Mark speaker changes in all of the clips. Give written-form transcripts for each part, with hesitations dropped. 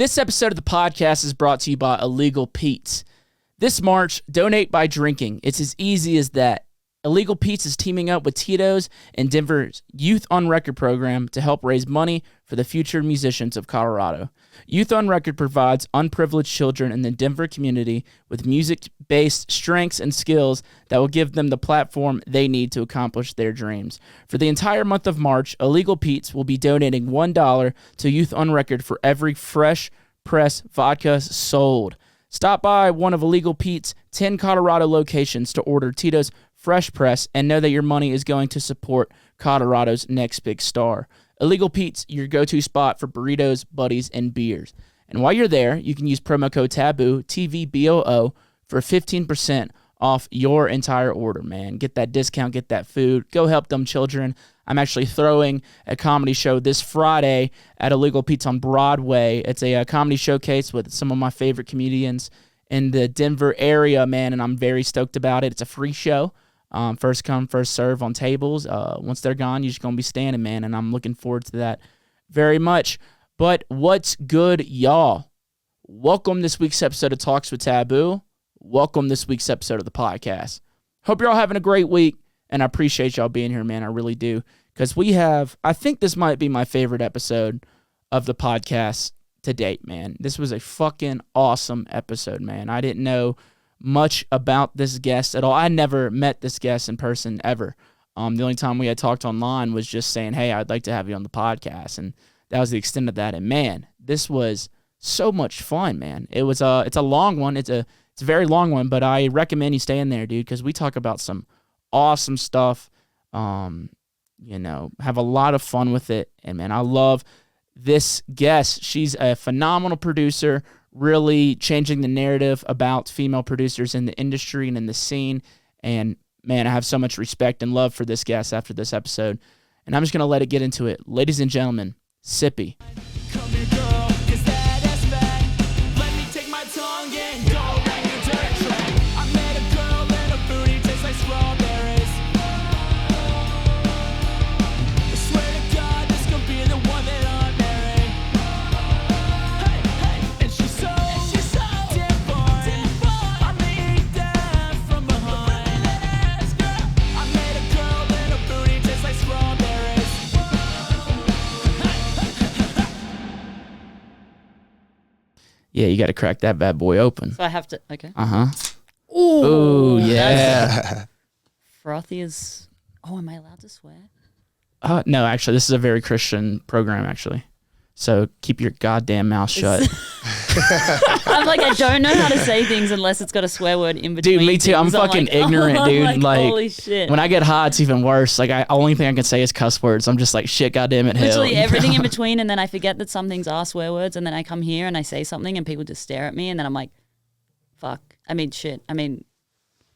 Speaker 1: This episode of the podcast is brought to you by Illegal Pete's. This March, donate by drinking. It's as easy as that. Illegal Pete's is teaming up with Tito's and Denver's Youth on Record program to help raise money for the future musicians of Colorado. Youth on Record provides unprivileged children in the Denver community with music-based strengths and skills that will give them the platform they need to accomplish their dreams. For the entire month of March, Illegal Pete's will be donating $1 to Youth on Record for every fresh press vodka sold. Stop by one of Illegal Pete's 10 Colorado locations to order Tito's Fresh Press and know that your money is going to support Colorado's next big star. Illegal Pete's, your go-to spot for burritos, buddies, and beers. And while you're there, you can use promo code TVBOO, TVBOO, for 15% off your entire order, man. Get that discount, get that food. Go help them children. I'm actually throwing a comedy show this Friday at Illegal Pete's on Broadway. It's a comedy showcase with some of my favorite comedians in the Denver area, man, and I'm very stoked about it. It's a free show. First come, first serve on tables. Once they're gone, you're just going to be standing, man, and I'm looking forward to that very much. But what's good, y'all? Welcome this week's episode of Talks with TVBOO. Welcome this week's episode of the podcast. Hope you're all having a great week, and I appreciate y'all being here, man. I really do, because I think this might be my favorite episode of the podcast to date, man. This was a fucking awesome episode, man. I didn't know much about this guest at all. I never met this guest in person ever. The only time we had talked online was just saying, hey, I'd like to have you on the podcast, and that was the extent of that. And man, this was so much fun, man. It's a long one. It's a very long one, but I recommend you stay in there, dude, because we talk about some awesome stuff. Have a lot of fun with it. And man, I love this guest. She's a phenomenal producer, really changing the narrative about female producers in the industry and in the scene. And man, I have so much respect and love for this guest after this episode. And I'm just going to let it get into it. Ladies and gentlemen, Sippy. Yeah, you got to crack that bad boy open.
Speaker 2: So I have to, okay.
Speaker 1: Uh-huh. Ooh, yeah.
Speaker 2: Frothy is, am I allowed to swear?
Speaker 1: No, actually, this is a very Christian program, actually. So keep your goddamn mouth shut.
Speaker 2: I'm like, I don't know how to say things unless it's got a swear word in between.
Speaker 1: Dude, me too. I'm fucking ignorant, dude. Like,
Speaker 2: holy shit.
Speaker 1: When I get high, it's even worse. Like, only thing I can say is cuss words. I'm just like, shit, goddamn it, hell.
Speaker 2: Literally everything in between, and then I forget that some things are swear words, and then I come here and I say something, and people just stare at me, and then I'm like, fuck. Shit.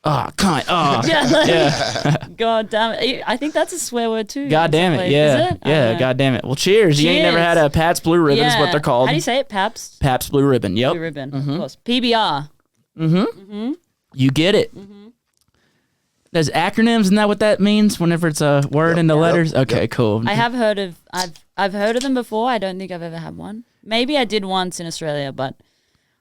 Speaker 1: Cunt.
Speaker 2: Yeah. God damn it. I think that's a swear word too.
Speaker 1: God damn it. Yeah.
Speaker 2: Is it?
Speaker 1: Yeah. God damn it. Well, cheers. You ain't never had a Pabst Blue Ribbon is what they're called.
Speaker 2: How do you say it? Pabst?
Speaker 1: Pabst Blue Ribbon. Yep.
Speaker 2: Blue Ribbon. Of course. PBR.
Speaker 1: You get it. There's acronyms, isn't that what that means? Whenever it's a word in the letters? Okay, cool.
Speaker 2: I've heard of them before. I don't think I've ever had one. Maybe I did once in Australia, but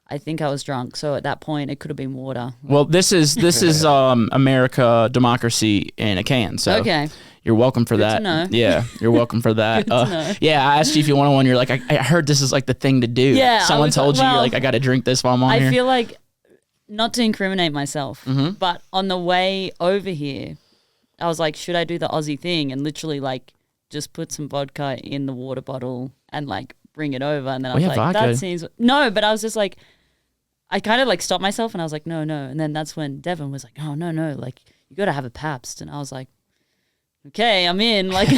Speaker 2: I think I was drunk, so at that point it could have been water.
Speaker 1: Well, this is America democracy in a can. So
Speaker 2: okay.
Speaker 1: You're welcome for
Speaker 2: Good
Speaker 1: that.
Speaker 2: To know.
Speaker 1: Yeah, you're welcome for that.
Speaker 2: Good to know.
Speaker 1: Yeah, I asked you if you wanted one. You're like, I heard this is like the thing to do.
Speaker 2: Yeah,
Speaker 1: someone told you you're like, I got to drink this while I'm on here.
Speaker 2: I feel like, not to incriminate myself, but on the way over here, I was like, should I do the Aussie thing and literally like just put some vodka in the water bottle and like bring it over? And then I was like, vodka. That seems no, but I was just like, I kind of like stopped myself and I was like, no. And then that's when Devin was like, oh, no, like you got to have a Pabst. And I was like, okay, I'm in. Like,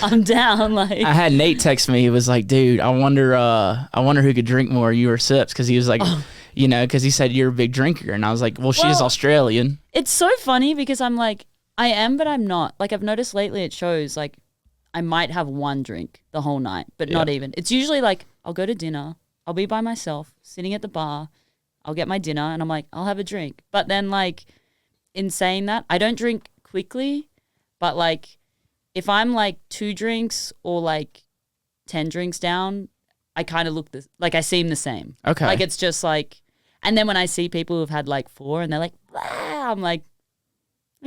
Speaker 2: I'm down. Like,
Speaker 1: I had Nate text me. He was like, dude, I wonder who could drink more, you or Sips. Because he was like, because he said you're a big drinker. And I was like, well, she's Australian.
Speaker 2: It's so funny because I'm like, I am, but I'm not. Like, I've noticed lately it shows like I might have one drink the whole night, but not even. It's usually like I'll go to dinner. I'll be by myself, sitting at the bar. I'll get my dinner and I'm like, I'll have a drink. But then like in saying that, I don't drink quickly, but like if I'm like 2 drinks or like 10 drinks down, I kind of look like I seem the same.
Speaker 1: Okay.
Speaker 2: Like it's just like, and then when I see people who've had like 4 and they're like, wow, I'm like,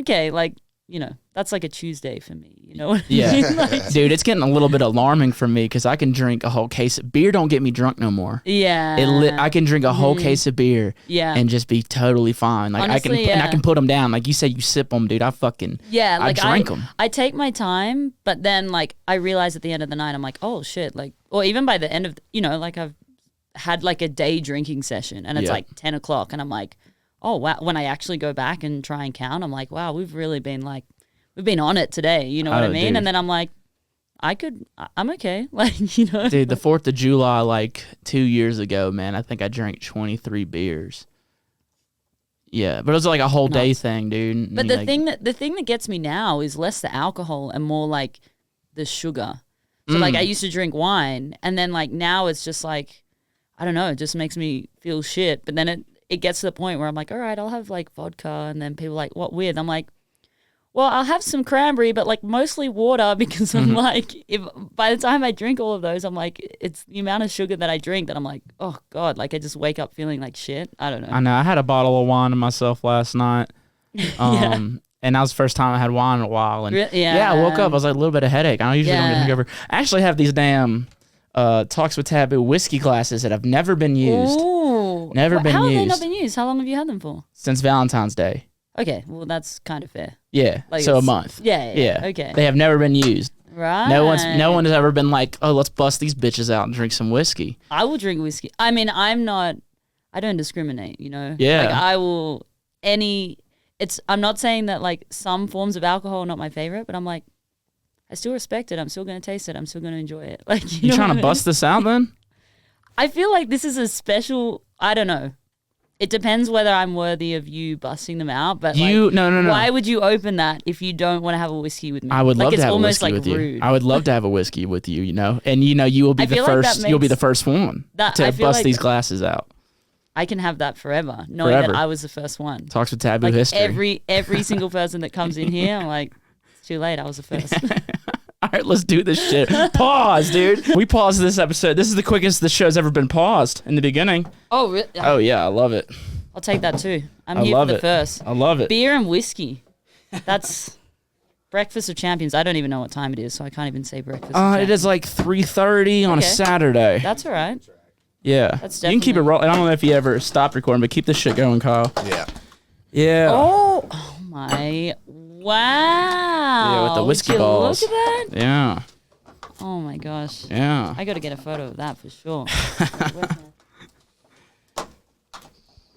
Speaker 2: okay, like, you know, that's like a Tuesday for me, you know what I
Speaker 1: Yeah.
Speaker 2: mean? Like,
Speaker 1: Dude, it's getting a little bit alarming for me because I can drink a whole case of beer. Don't get me drunk no more.
Speaker 2: yeah.
Speaker 1: I can drink a whole case of beer
Speaker 2: Yeah.
Speaker 1: and just be totally fine. Like
Speaker 2: Honestly,
Speaker 1: and I
Speaker 2: yeah.
Speaker 1: can put them down. Like you said, you sip them, dude. I fucking
Speaker 2: like
Speaker 1: I drink them.
Speaker 2: I take my time, but then like I realize at the end of the night, I'm like, oh shit, like, or even by the end of, you know, like I've had like a day drinking session and it's like 10 o'clock and I'm like, oh wow. When I actually go back and try and count, I'm like, wow, we've been on it today. You know what I mean?
Speaker 1: Dude.
Speaker 2: And then I'm like, I'm okay. Like, you know.
Speaker 1: Dude, the 4th of July, like 2 years ago, man, I think I drank 23 beers. Yeah, but it was like a whole day thing, dude.
Speaker 2: But
Speaker 1: And,
Speaker 2: the
Speaker 1: like,
Speaker 2: thing that gets me now is less the alcohol and more like the sugar. So like I used to drink wine and then like now it's just like, I don't know, it just makes me feel shit. But then it gets to the point where I'm like, all right, I'll have like vodka, and then people are like, what with? I'm like, well, I'll have some cranberry, but like mostly water because I'm like, if by the time I drink all of those, I'm like, it's the amount of sugar that I drink that I'm like, oh God, like I just wake up feeling like shit. I don't know.
Speaker 1: I know. I had a bottle of wine to myself last night. And that was the first time I had wine in a while. And I woke up. I was like a little bit of headache. I usually don't get hangover. I actually have these damn Talks with Taboo whiskey glasses that have never been used.
Speaker 2: Ooh.
Speaker 1: Never been
Speaker 2: How
Speaker 1: used.
Speaker 2: have they not been used? How long have you had them for?
Speaker 1: Since Valentine's Day.
Speaker 2: Okay, well that's kind of fair.
Speaker 1: Yeah,
Speaker 2: Like
Speaker 1: so a
Speaker 2: it's-
Speaker 1: month.
Speaker 2: Yeah. Okay.
Speaker 1: They have never been used.
Speaker 2: Right.
Speaker 1: No one has ever been like, oh, let's bust these bitches out and drink some whiskey.
Speaker 2: I will drink whiskey. I mean, I don't discriminate, you know?
Speaker 1: Yeah.
Speaker 2: Like I will I'm not saying that like some forms of alcohol are not my favorite, but I'm like, I still respect it. I'm still going to taste it. I'm still going to enjoy it. Like,
Speaker 1: You
Speaker 2: know
Speaker 1: trying
Speaker 2: what
Speaker 1: to
Speaker 2: I
Speaker 1: bust this out then?
Speaker 2: mean? I feel like this is a special, I don't know. It depends whether I'm worthy of you busting them out, but
Speaker 1: No.
Speaker 2: why would you open that if you don't want to have a whiskey with me?
Speaker 1: I would
Speaker 2: like,
Speaker 1: love
Speaker 2: it's
Speaker 1: to have a
Speaker 2: almost
Speaker 1: whiskey
Speaker 2: like
Speaker 1: with
Speaker 2: rude.
Speaker 1: you. I would love to have a whiskey with you, you know? And you will be
Speaker 2: I
Speaker 1: the
Speaker 2: feel like that
Speaker 1: first you'll be the
Speaker 2: makes-
Speaker 1: first one
Speaker 2: that-
Speaker 1: to
Speaker 2: I feel
Speaker 1: bust
Speaker 2: like-
Speaker 1: these glasses out.
Speaker 2: I can have that forever, knowing
Speaker 1: Forever.
Speaker 2: that I was the first one.
Speaker 1: Talks with Taboo
Speaker 2: Like
Speaker 1: history.
Speaker 2: every single person that comes in here, I'm like, it's too late. I was the first.
Speaker 1: All right, let's do this shit. Pause, dude. We paused this episode. This is the quickest the show's ever been paused in the beginning.
Speaker 2: Oh, really?
Speaker 1: Oh yeah, I love it.
Speaker 2: I'll take that too. I'm
Speaker 1: I
Speaker 2: here
Speaker 1: love
Speaker 2: for the
Speaker 1: it.
Speaker 2: first.
Speaker 1: I love it.
Speaker 2: Beer and whiskey. That's breakfast of champions. I don't even know what time it is, so I can't even say breakfast. of
Speaker 1: It
Speaker 2: champions.
Speaker 1: is like 3:30 on a
Speaker 2: Okay.
Speaker 1: Saturday.
Speaker 2: That's all right.
Speaker 1: Yeah.
Speaker 2: That's
Speaker 1: You can keep it
Speaker 2: definitely-
Speaker 1: rolling. I don't know if you ever stopped recording, but keep this shit going, Kyle.
Speaker 3: Yeah.
Speaker 1: Yeah.
Speaker 2: Oh my! Wow.
Speaker 1: Yeah, with the whiskey
Speaker 2: Would you
Speaker 1: balls.
Speaker 2: Look at that.
Speaker 1: Yeah.
Speaker 2: Oh my gosh.
Speaker 1: Yeah.
Speaker 2: I got to get a photo of that for sure.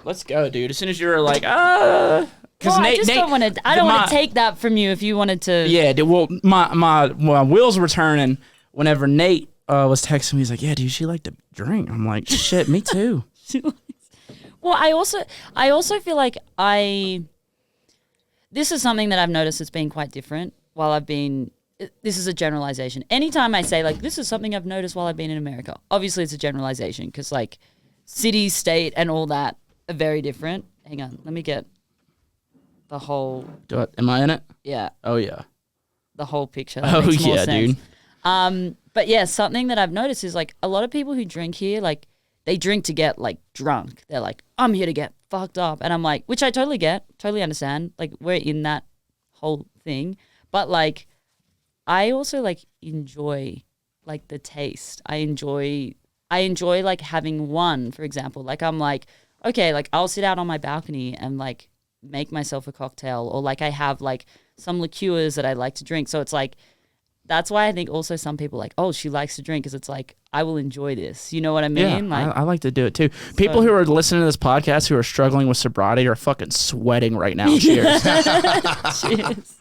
Speaker 1: Let's go, dude. As soon as you were like, because
Speaker 2: Well, I just don't want to. I don't want to take that from you if you wanted to.
Speaker 1: Yeah, dude. Well, my wheels were turning whenever Nate was texting me. He's like, "Yeah, dude, she like to drink." I'm like, "Shit, me too."
Speaker 2: Well, I also feel like this is something that I've noticed that's been quite different while I've been. This is a generalization. Anytime I say like this is something I've noticed while I've been in America, obviously it's a generalization because like city, state, and all that are very different. Hang on, let me get the whole.
Speaker 1: Am I in it?
Speaker 2: Yeah.
Speaker 1: Oh yeah.
Speaker 2: The whole picture. That
Speaker 1: Oh
Speaker 2: makes more
Speaker 1: yeah,
Speaker 2: sense.
Speaker 1: dude.
Speaker 2: But yeah, something that I've noticed is like a lot of people who drink here, like they drink to get like drunk. They're like, I'm here to get fucked up. And I'm like, which I totally get, totally understand. Like we're in that whole thing. But like, I also like enjoy like the taste. I enjoy like having one, for example. Like I'm like, okay, like I'll sit out on my balcony and like make myself a cocktail, or like I have like some liqueurs that I like to drink. So it's like, that's why I think also some people like, oh, she likes to drink because it's like, I will enjoy this. You know what I mean?
Speaker 1: Yeah,
Speaker 2: Like,
Speaker 1: I like to do it too. People who are listening to this podcast who are struggling with sobriety are fucking sweating right now. Cheers.
Speaker 2: cheers.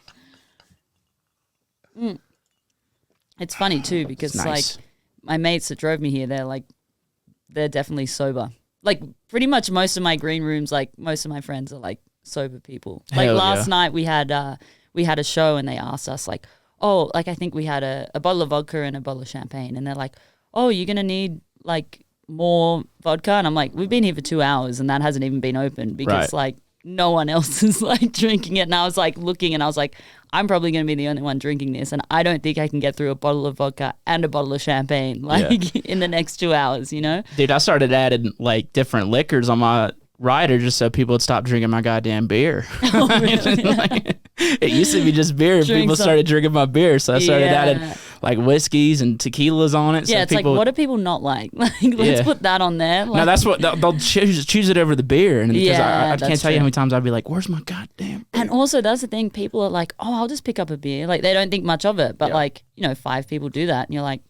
Speaker 2: It's funny too because
Speaker 1: It's nice.
Speaker 2: like my mates that drove me here, they're definitely sober. Like pretty much most of my green rooms, like most of my friends are like sober people. Like
Speaker 1: Hell
Speaker 2: last
Speaker 1: yeah.
Speaker 2: night we had a show and they asked us like, oh, like I think we had a bottle of vodka and a bottle of champagne, and they're like, oh, you're gonna need like more vodka, and I'm like, we've been here for 2 hours and that hasn't even been opened because
Speaker 1: Right.
Speaker 2: like no one else is like drinking it. And I was like looking and I was like, I'm probably going to be the only one drinking this. And I don't think I can get through a bottle of vodka and a bottle of champagne like in the next 2 hours, you know?
Speaker 1: Dude, I started adding like different liquors on my rider just so people would stop drinking my goddamn beer.
Speaker 2: Oh, really?
Speaker 1: Like, it used to be just beer and people started drinking my beer. So I started adding like whiskeys and tequilas on it.
Speaker 2: Yeah,
Speaker 1: so
Speaker 2: it's like, what do people not like? Like, let's put that on there. Like,
Speaker 1: no, that's what they'll choose it over the beer. And because I can't tell you how many times I'd be like, where's my goddamn beer?
Speaker 2: And also, that's the thing. People are like, oh, I'll just pick up a beer. Like, they don't think much of it. But like, you know, 5 people do that. And you're like,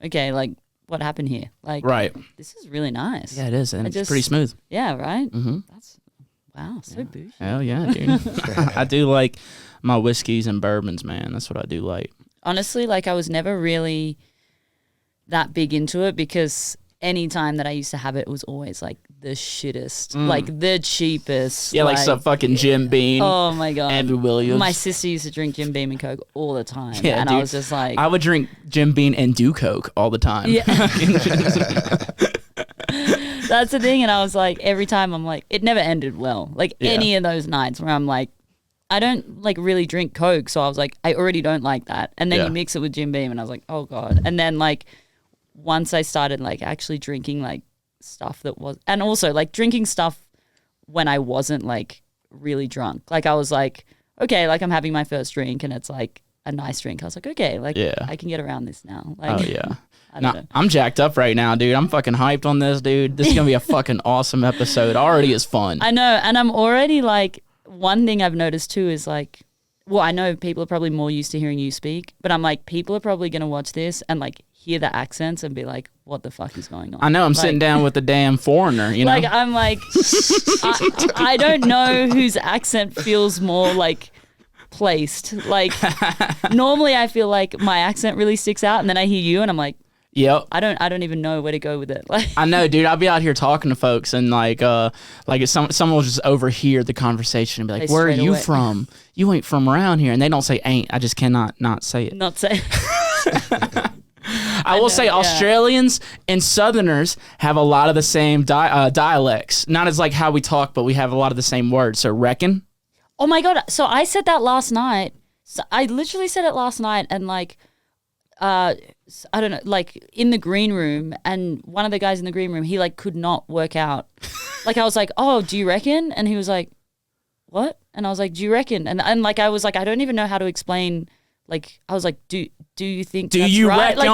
Speaker 2: okay, like, what happened here? Like, this is really nice.
Speaker 1: Yeah, it is. And it's pretty smooth.
Speaker 2: Yeah, right?
Speaker 1: Mm-hmm.
Speaker 2: That's, wow, so bougie.
Speaker 1: Hell yeah, dude. I do like my whiskeys and bourbons, man. That's what I do like.
Speaker 2: Honestly, like, I was never really that big into it because any time that I used to have it, it was always like the shittest, like the cheapest.
Speaker 1: Yeah, like some fucking Jim Beam.
Speaker 2: Oh my God.
Speaker 1: Andrew Williams.
Speaker 2: My sister used to drink Jim Beam and Coke all the time.
Speaker 1: Yeah,
Speaker 2: and
Speaker 1: dude,
Speaker 2: I was just like,
Speaker 1: I would drink Jim Beam and do Coke all the time.
Speaker 2: Yeah. That's the thing. And I was like, every time I'm like, it never ended well. Like any of those nights where I'm like, I don't like really drink Coke. So I was like, I already don't like that. And then you mix it with Jim Beam and I was like, oh God. And then like, once I started like actually drinking like stuff that was, and also like drinking stuff when I wasn't like really drunk. Like I was like, okay, like I'm having my first drink and it's like a nice drink. I was like, okay, like I can get around this now. Like,
Speaker 1: oh yeah.
Speaker 2: I don't know.
Speaker 1: I'm jacked up right now, dude. I'm fucking hyped on this, dude. This is gonna be a fucking awesome episode. Already is fun.
Speaker 2: I know, and I'm already like, one thing I've noticed too is like, well, I know people are probably more used to hearing you speak, but I'm like, people are probably gonna watch this and like hear the accents and be like, what the fuck is going on?
Speaker 1: I know, I'm
Speaker 2: like,
Speaker 1: sitting down with the damn foreigner, you know?
Speaker 2: Like, I'm like, I don't know whose accent feels more like placed. Like, normally I feel like my accent really sticks out and then I hear you and I'm like,
Speaker 1: yep.
Speaker 2: I don't even know where to go with it. Like,
Speaker 1: I know, dude. I'll be out here talking to folks and like if someone will just overhear the conversation and be like, where are you from? You ain't from around here. And they don't say ain't. I just cannot not say it.
Speaker 2: Not say
Speaker 1: I will say Australians and Southerners have a lot of the same dialects. Not as like how we talk, but we have a lot of the same words. So reckon.
Speaker 2: Oh my God. So I said that last night. So I literally said it last night and like, I don't know, like in the green room, and one of the guys in the green room, he like could not work out. Like I was like, oh, do you reckon? And he was like, what? And I was like, do you reckon? And like I was like, I don't even know how to explain. Like I was like, do you think
Speaker 1: do
Speaker 2: that's
Speaker 1: you
Speaker 2: right?
Speaker 1: reckon?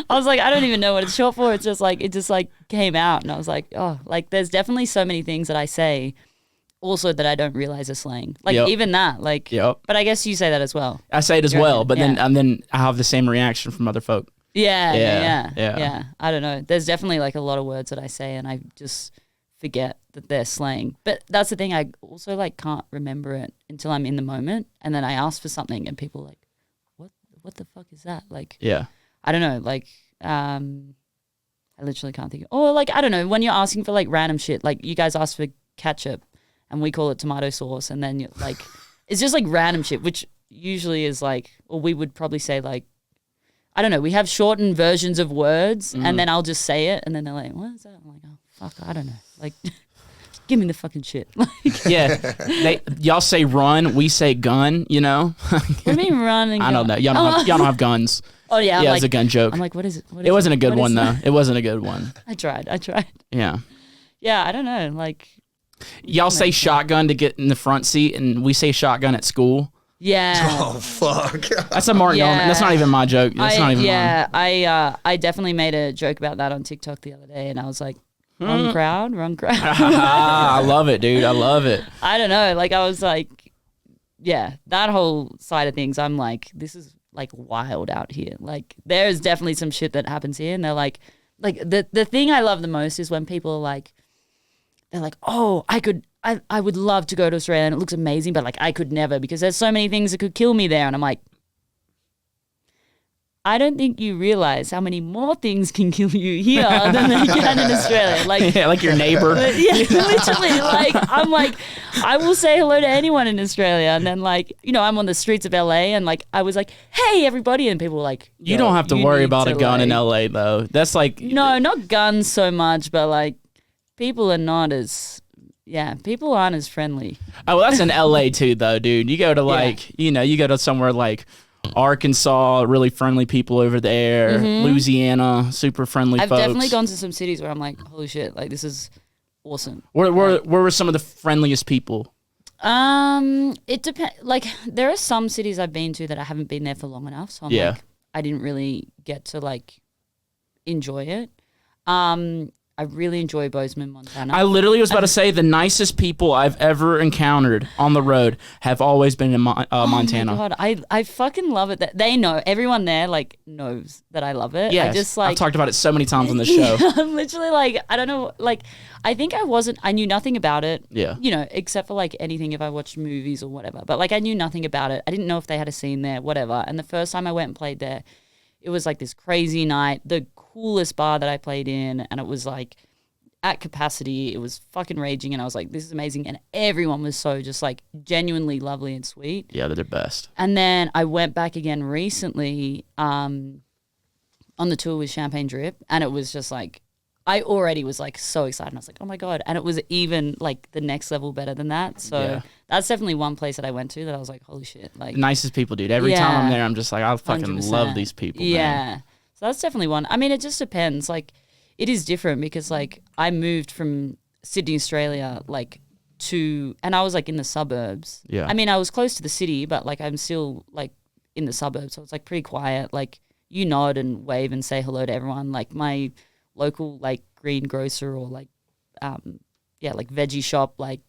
Speaker 2: I was like, I don't even know what it's short for. It's just like it just like came out, and I was like, oh, like there's definitely so many things that I say. Also, that I don't realize are slang. Like even that, like. But I guess you say that as well.
Speaker 1: I say it as well, but then I have the same reaction from other folk.
Speaker 2: Yeah. I don't know. There's definitely like a lot of words that I say, and I just forget that they're slang. But that's the thing. I also like can't remember it until I'm in the moment, and then I ask for something, and people are like, "What the fuck is that?" Like, I don't know. Like, I literally can't think. Or like, I don't know. When you're asking for like random shit, like you guys ask for ketchup. And we call it tomato sauce, and then like it's just like random shit, which usually is like, or we would probably say like, I don't know. We have shortened versions of words, and then I'll just say it, and then they're like, "What is that?" I'm like, "Oh fuck, I don't know." Like, give me the fucking shit. Like,
Speaker 1: y'all say run, we say gun. You know?
Speaker 2: What do you mean run? And
Speaker 1: I don't know. Y'all don't have guns.
Speaker 2: Oh yeah,
Speaker 1: yeah, it was a gun joke.
Speaker 2: I'm like, what is it?
Speaker 1: It wasn't a good one though. It wasn't a good one.
Speaker 2: I tried.
Speaker 1: Yeah.
Speaker 2: Yeah, I don't know. Like.
Speaker 1: Y'all say shotgun to get in the front seat, and we say shotgun at school.
Speaker 2: Yeah.
Speaker 3: Oh fuck.
Speaker 1: That's a Martin element. That's not even my joke. That's not even mine.
Speaker 2: I definitely made a joke about that on TikTok the other day, and I was like, wrong crowd.
Speaker 1: I love it, dude. I love it.
Speaker 2: I don't know. Like I was like, yeah, that whole side of things. I'm like, this is like wild out here. Like there's definitely some shit that happens here, and they're like the thing I love the most is when people are like. They're like, oh, I would love to go to Australia and it looks amazing, but like I could never because there's so many things that could kill me there. And I'm like, I don't think you realize how many more things can kill you here than they can in Australia. Like,
Speaker 1: yeah, like your neighbor.
Speaker 2: Yeah, literally. Like, I'm like, I will say hello to anyone in Australia. And then like, you know, I'm on the streets of LA and like, I was like, hey, everybody. And people were like,
Speaker 1: you don't have to worry about a gun in LA though. That's like.
Speaker 2: No, not guns so much, but like, people are not as, Yeah, people aren't as friendly.
Speaker 1: Oh, well, that's in LA too, though, dude. You go to like, you go to somewhere like Arkansas, really friendly people over there. Louisiana, super friendly
Speaker 2: I've
Speaker 1: folks.
Speaker 2: definitely gone to some cities where I'm like, holy shit, like this is awesome.
Speaker 1: Where were some of the friendliest people?
Speaker 2: It depends. Like there are some cities I've been to that I haven't been there for long enough, so I'm like, I didn't really get to like enjoy it. I really enjoy Bozeman, Montana.
Speaker 1: I literally was about to say the nicest people I've ever encountered on the road have always been in Montana.
Speaker 2: Oh my God, I fucking love it. That they know, everyone there like knows that I love it.
Speaker 1: Yes,
Speaker 2: I just like
Speaker 1: I've talked about it so many times on the show.
Speaker 2: I'm literally like, I don't know, like I think I knew nothing about it.
Speaker 1: Yeah.
Speaker 2: Except for like anything if I watched movies or whatever. But like I knew nothing about it. I didn't know if they had a scene there, whatever. And the first time I went and played there, it was like this crazy night, the coolest bar that I played in, and it was like at capacity. It was fucking raging, and I was like, this is amazing. And everyone was so just like genuinely lovely and sweet.
Speaker 1: Yeah, they're the best.
Speaker 2: And then I went back again recently on the tour with Champagne Drip, and it was just like, I already was like so excited. I was like, oh my God. And it was even like the next level better than that. So that's definitely one place that I went to that I was like, holy shit. Like
Speaker 1: Nicest people, dude. Every time I'm there, I'm just like, I fucking
Speaker 2: 100%.
Speaker 1: love these people.
Speaker 2: Yeah.
Speaker 1: Man.
Speaker 2: So that's definitely one. I mean, it just depends. Like it is different because like I moved from Sydney, Australia, like and I was like in the suburbs.
Speaker 1: Yeah.
Speaker 2: I mean, I was close to the city, but like I'm still like in the suburbs. So it's like pretty quiet. Like you nod and wave and say hello to everyone. Like my local like greengrocer or like like veggie shop, like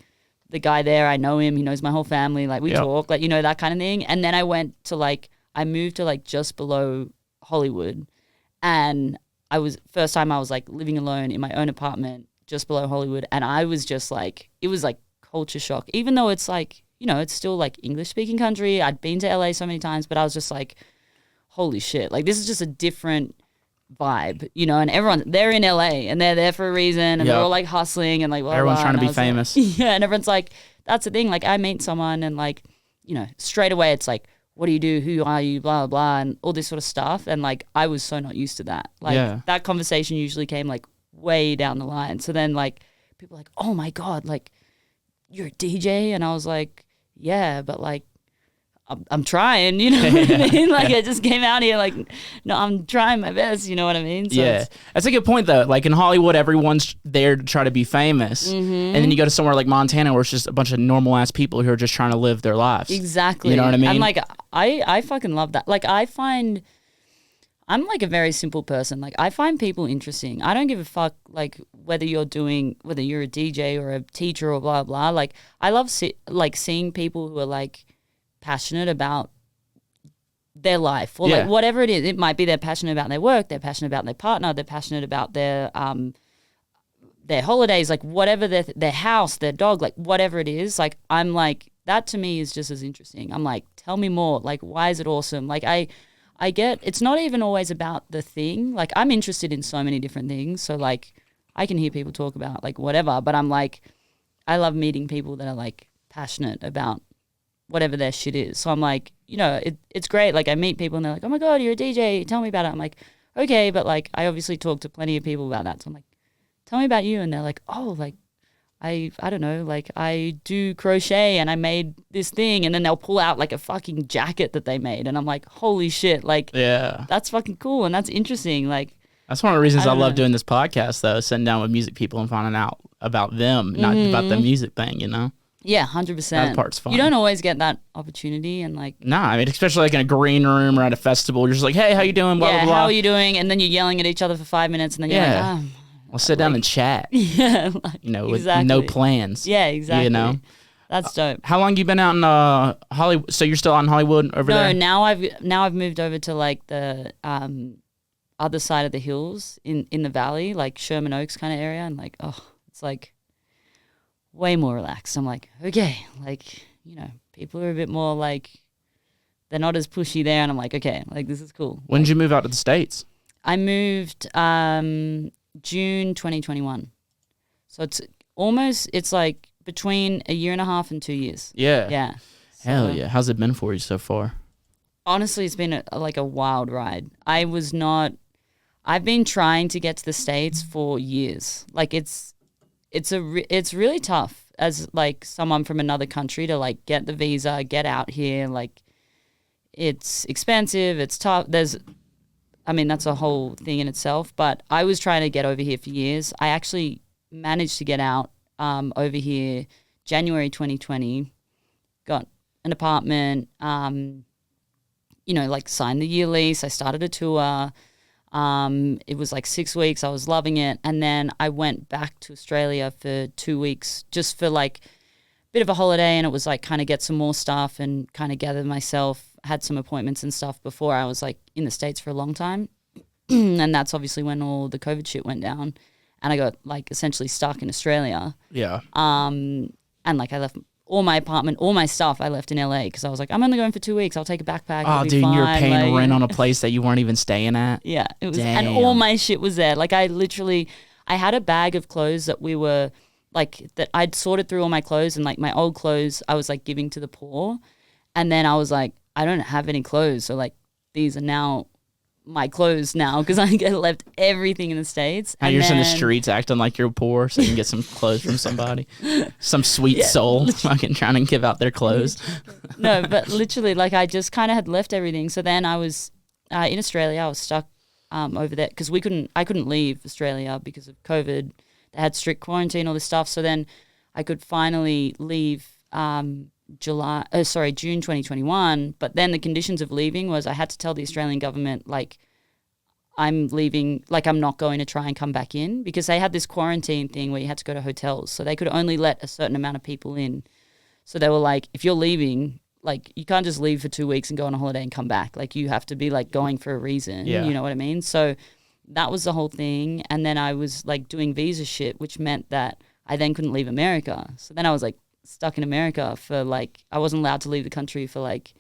Speaker 2: the guy there, I know him, he knows my whole family, like we talk, like that kind of thing. And then I moved to like just below Hollywood, and first time I was like living alone in my own apartment just below Hollywood, and I was just like, it was like culture shock, even though it's like, it's still like English speaking country. I'd been to LA so many times, but I was just like, holy shit, like this is just a different vibe, and they're in LA and they're there for a reason, and they're all like hustling and like blah,
Speaker 1: everyone's
Speaker 2: blah,
Speaker 1: trying to be
Speaker 2: like,
Speaker 1: famous.
Speaker 2: and everyone's like, that's the thing, like I meet someone and like, straight away it's like, what do you do, who are you, blah, blah, blah, and all this sort of stuff. And like I was so not used to that. Like that conversation usually came like way down the line. So then like people are like, oh my God, like you're a DJ? And I was like, yeah, but like I'm trying, you know what I mean? Like I just came out here like, no, I'm trying my best, you know what I mean? So
Speaker 1: that's a good point though. Like in Hollywood, everyone's there to try to be famous. And then you go to somewhere like Montana where it's just a bunch of normal ass people who are just trying to live their lives.
Speaker 2: Exactly.
Speaker 1: You know what I mean?
Speaker 2: And like, I fucking love that. Like I'm like a very simple person. Like I find people interesting. I don't give a fuck like whether you're a DJ or a teacher or blah, blah. Like I love seeing people who are like passionate about their life or like whatever it is. It might be they're passionate about their work, they're passionate about their partner, they're passionate about their holidays, like whatever, their house, their dog, like whatever it is. Like I'm like, that to me is just as interesting. I'm like, tell me more. Like why is it awesome? Like I get, it's not even always about the thing. Like I'm interested in so many different things. So like I can hear people talk about like whatever, but I'm like, I love meeting people that are like passionate about whatever their shit is. So I'm like, it's great. Like I meet people and they're like, oh my God, you're a DJ. Tell me about it. I'm like, okay. But like, I obviously talk to plenty of people about that. So I'm like, tell me about you. And they're like, oh, like, I don't know, like I do crochet and I made this thing. And then they'll pull out like a fucking jacket that they made. And I'm like, holy shit. Like, that's fucking cool. And that's interesting. Like,
Speaker 1: that's one of the reasons I love doing this podcast though, sitting down with music people and finding out about them, not about the music thing,
Speaker 2: Yeah, 100%.
Speaker 1: That part's fun.
Speaker 2: You don't always get that opportunity, and like,
Speaker 1: nah, I mean, especially like in a green room or at a festival, you're just like, hey, how you doing? Blah, blah, blah.
Speaker 2: How are you doing? And then you're yelling at each other for 5 minutes, and then you're like,
Speaker 1: we'll sit down and chat.
Speaker 2: Like,
Speaker 1: with no plans.
Speaker 2: Yeah, exactly. That's dope.
Speaker 1: How long you been out in Hollywood? So you're still out in Hollywood over there?
Speaker 2: No, now I've moved over to like the other side of the hills in the valley, like Sherman Oaks kind of area, and like, it's like way more relaxed. I'm like, okay, like, people are a bit more like, they're not as pushy there, and I'm like, okay, like this is cool.
Speaker 1: When did you move out to the States?
Speaker 2: I moved June 2021. So it's like between a year and a half and 2 years.
Speaker 1: Yeah.
Speaker 2: Yeah.
Speaker 1: Hell yeah. How's it been for you so far?
Speaker 2: Honestly, it's been a wild ride. I've been trying to get to the States for years. Like it's really tough. as like someone from another country to like get the visa, get out here. Like it's expensive, it's tough. That's a whole thing in itself. But I was trying to get over here for years. I actually managed to get out over here January 2020, got an apartment, like signed the year lease. I started a tour. It was like 6 weeks. I was loving it. And then I went back to Australia for 2 weeks just for like a bit of a holiday. And it was like kind of get some more stuff and kind of gather myself. Had some appointments and stuff before I was like in the States for a long time. And that's obviously when all the COVID shit went down. And I got like essentially stuck in Australia.
Speaker 1: Yeah.
Speaker 2: And like I left all my apartment, all my stuff I left in LA because I was like, I'm only going for 2 weeks. I'll take a backpack.
Speaker 1: Oh, dude, you were paying rent on a place that you weren't even staying at?
Speaker 2: Yeah. It was,
Speaker 1: Damn.
Speaker 2: and all my shit was there. Like I had a bag of clothes that we were like, that I'd sorted through all my clothes and like my old clothes I was like giving to the poor. And then I was like, I don't have any clothes. So like these are now my clothes now because I left everything in the States.
Speaker 1: Now you're just in the streets acting like you're poor so you can get some clothes from somebody. Some sweet soul fucking trying to give out their clothes.
Speaker 2: No, but literally like I just kind of had left everything. So then I was in Australia. I was stuck over there because I couldn't leave Australia because of COVID. They had strict quarantine, all this stuff. So then I could finally leave June 2021, but then the conditions of leaving was I had to tell the Australian government like I'm leaving, like I'm not going to try and come back in because they had this quarantine thing where you had to go to hotels, so they could only let a certain amount of people in. So they were like, if you're leaving, like you can't just leave for 2 weeks and go on a holiday and come back. Like you have to be like going for a reason.
Speaker 1: Yeah.
Speaker 2: You know what I mean? So that was the whole thing. And then I was like doing visa shit, which meant that I then couldn't leave America. So then I was like stuck in America for like, I wasn't allowed to leave the country for like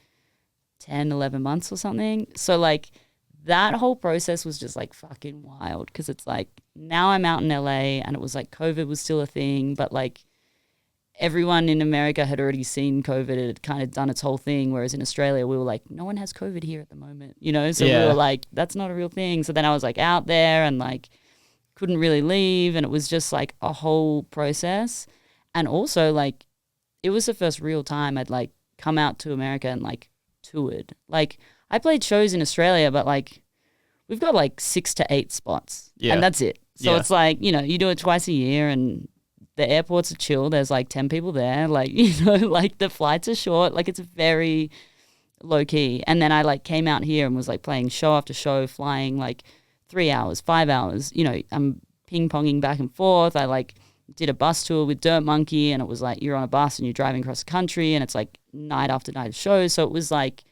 Speaker 2: 10, 11 months or something. So like that whole process was just like fucking wild because it's like now I'm out in LA and it was like COVID was still a thing, but like everyone in America had already seen COVID. It had kind of done its whole thing. Whereas in Australia, we were like, no one has COVID here at the moment, you know? So we were like, that's not a real thing. So then I was like out there and like couldn't really leave. And it was just like a whole process. And also like, it was the first real time I'd like come out to America and like toured. Like I played shows in Australia, but like we've got like 6 to 8 spots and that's it. So it's like, you know, you do it twice a year and the airports are chill. There's like 10 people there. Like, you know, like the flights are short. Like it's very low key. And then I like came out here and was like playing show after show, flying like 3 hours, 5 hours. You know, I'm ping ponging back and forth. I like did a bus tour with Dirt Monkey and it was like you're on a bus and you're driving across the country and it's like night after night of shows. So it was like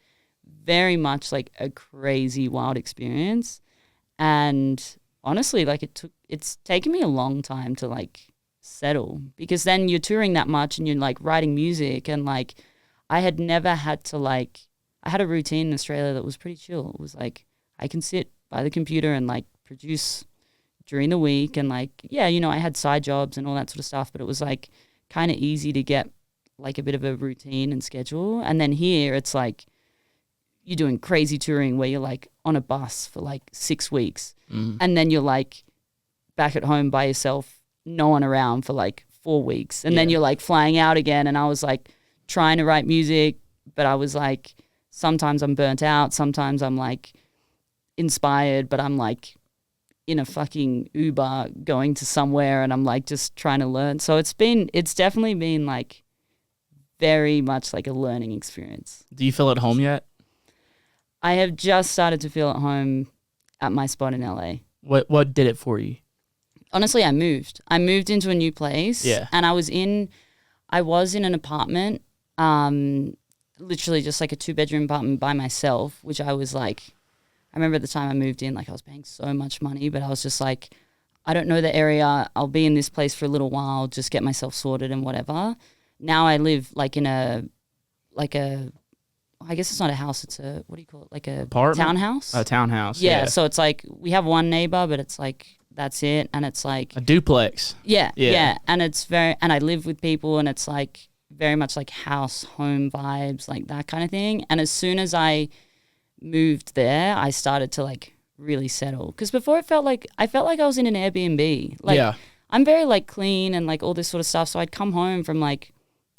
Speaker 2: very much like a crazy wild experience. And honestly, like it's taken me a long time to like settle because then you're touring that much and you're like writing music and like I had never had to like, I had a routine in Australia that was pretty chill. It was like I can sit by the computer and like produce during the week and like, yeah, you know, I had side jobs and all that sort of stuff, but it was like kind of easy to get like a bit of a routine and schedule. And then here it's like you're doing crazy touring where you're like on a bus for like 6 weeks and then you're like back at home by yourself, no one around for like 4 weeks. And then you're like flying out again. And I was like trying to write music, but I was like, sometimes I'm burnt out. Sometimes I'm like inspired, but I'm like in a fucking Uber going to somewhere and I'm like just trying to learn. So it's definitely been like very much like a learning experience.
Speaker 1: Do you feel at home yet?
Speaker 2: I have just started to feel at home at my spot in LA.
Speaker 1: What did it for you?
Speaker 2: Honestly, I moved into a new place.
Speaker 1: Yeah.
Speaker 2: And I was in an apartment, literally just like a 2-bedroom apartment by myself, which I was like, I remember at the time I moved in, like I was paying so much money, but I was just like, I don't know the area. I'll be in this place for a little while, just get myself sorted and whatever. Now I live like in I guess it's not a house, it's a, what do you call it? Like a
Speaker 1: apartment?
Speaker 2: Townhouse?
Speaker 1: A townhouse.
Speaker 2: Yeah. So it's like, we have one neighbor, but it's like, that's it. And it's like
Speaker 1: a duplex.
Speaker 2: Yeah. And it's and I live with people and it's like very much like house, home vibes, like that kind of thing. And as soon as I moved there, I started to like really settle. Because before I felt like I was in an Airbnb. Like I'm very like clean and like all this sort of stuff. So I'd come home from like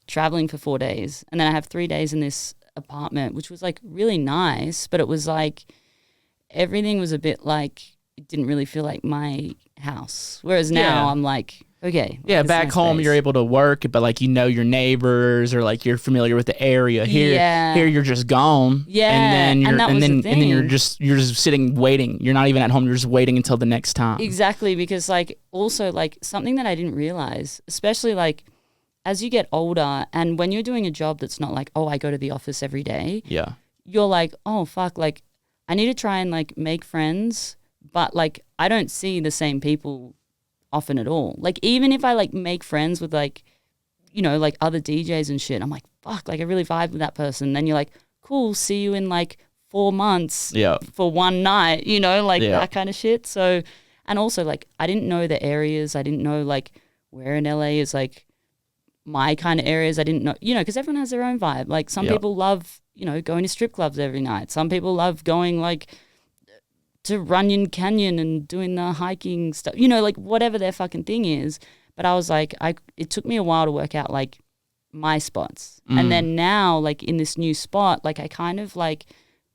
Speaker 2: traveling for 4 days, and then I have 3 days in this apartment, which was like really nice, but it was like everything was a bit like, it didn't really feel like my house. Whereas now I'm like, okay.
Speaker 1: Yeah, back home you're able to work, but like your neighbors, or like you're familiar with the area. Here you're just gone.
Speaker 2: Yeah,
Speaker 1: and then you're just sitting waiting. You're not even at home. You're just waiting until the next time.
Speaker 2: Exactly, because like also like something that I didn't realize, especially like as you get older, and when you're doing a job that's not like, oh, I go to the office every day.
Speaker 1: Yeah,
Speaker 2: you're like, oh fuck, like I need to try and like make friends, but like I don't see the same people often at all. Like even if I like make friends with like, you know, like other DJs and shit, I'm like, fuck, like I really vibe with that person. Then you're like, cool, see you in like 4 months for one night, you know, like that kind of shit. So, and also like I didn't know the areas. I didn't know like where in LA is like my kind of areas. I didn't know, you know, because everyone has their own vibe. Like some people love, you know, going to strip clubs every night. Some people love going like to Runyon Canyon and doing the hiking stuff, you know, like whatever their fucking thing is. But I was like, it took me a while to work out like my spots. And then now like in this new spot, like I kind of like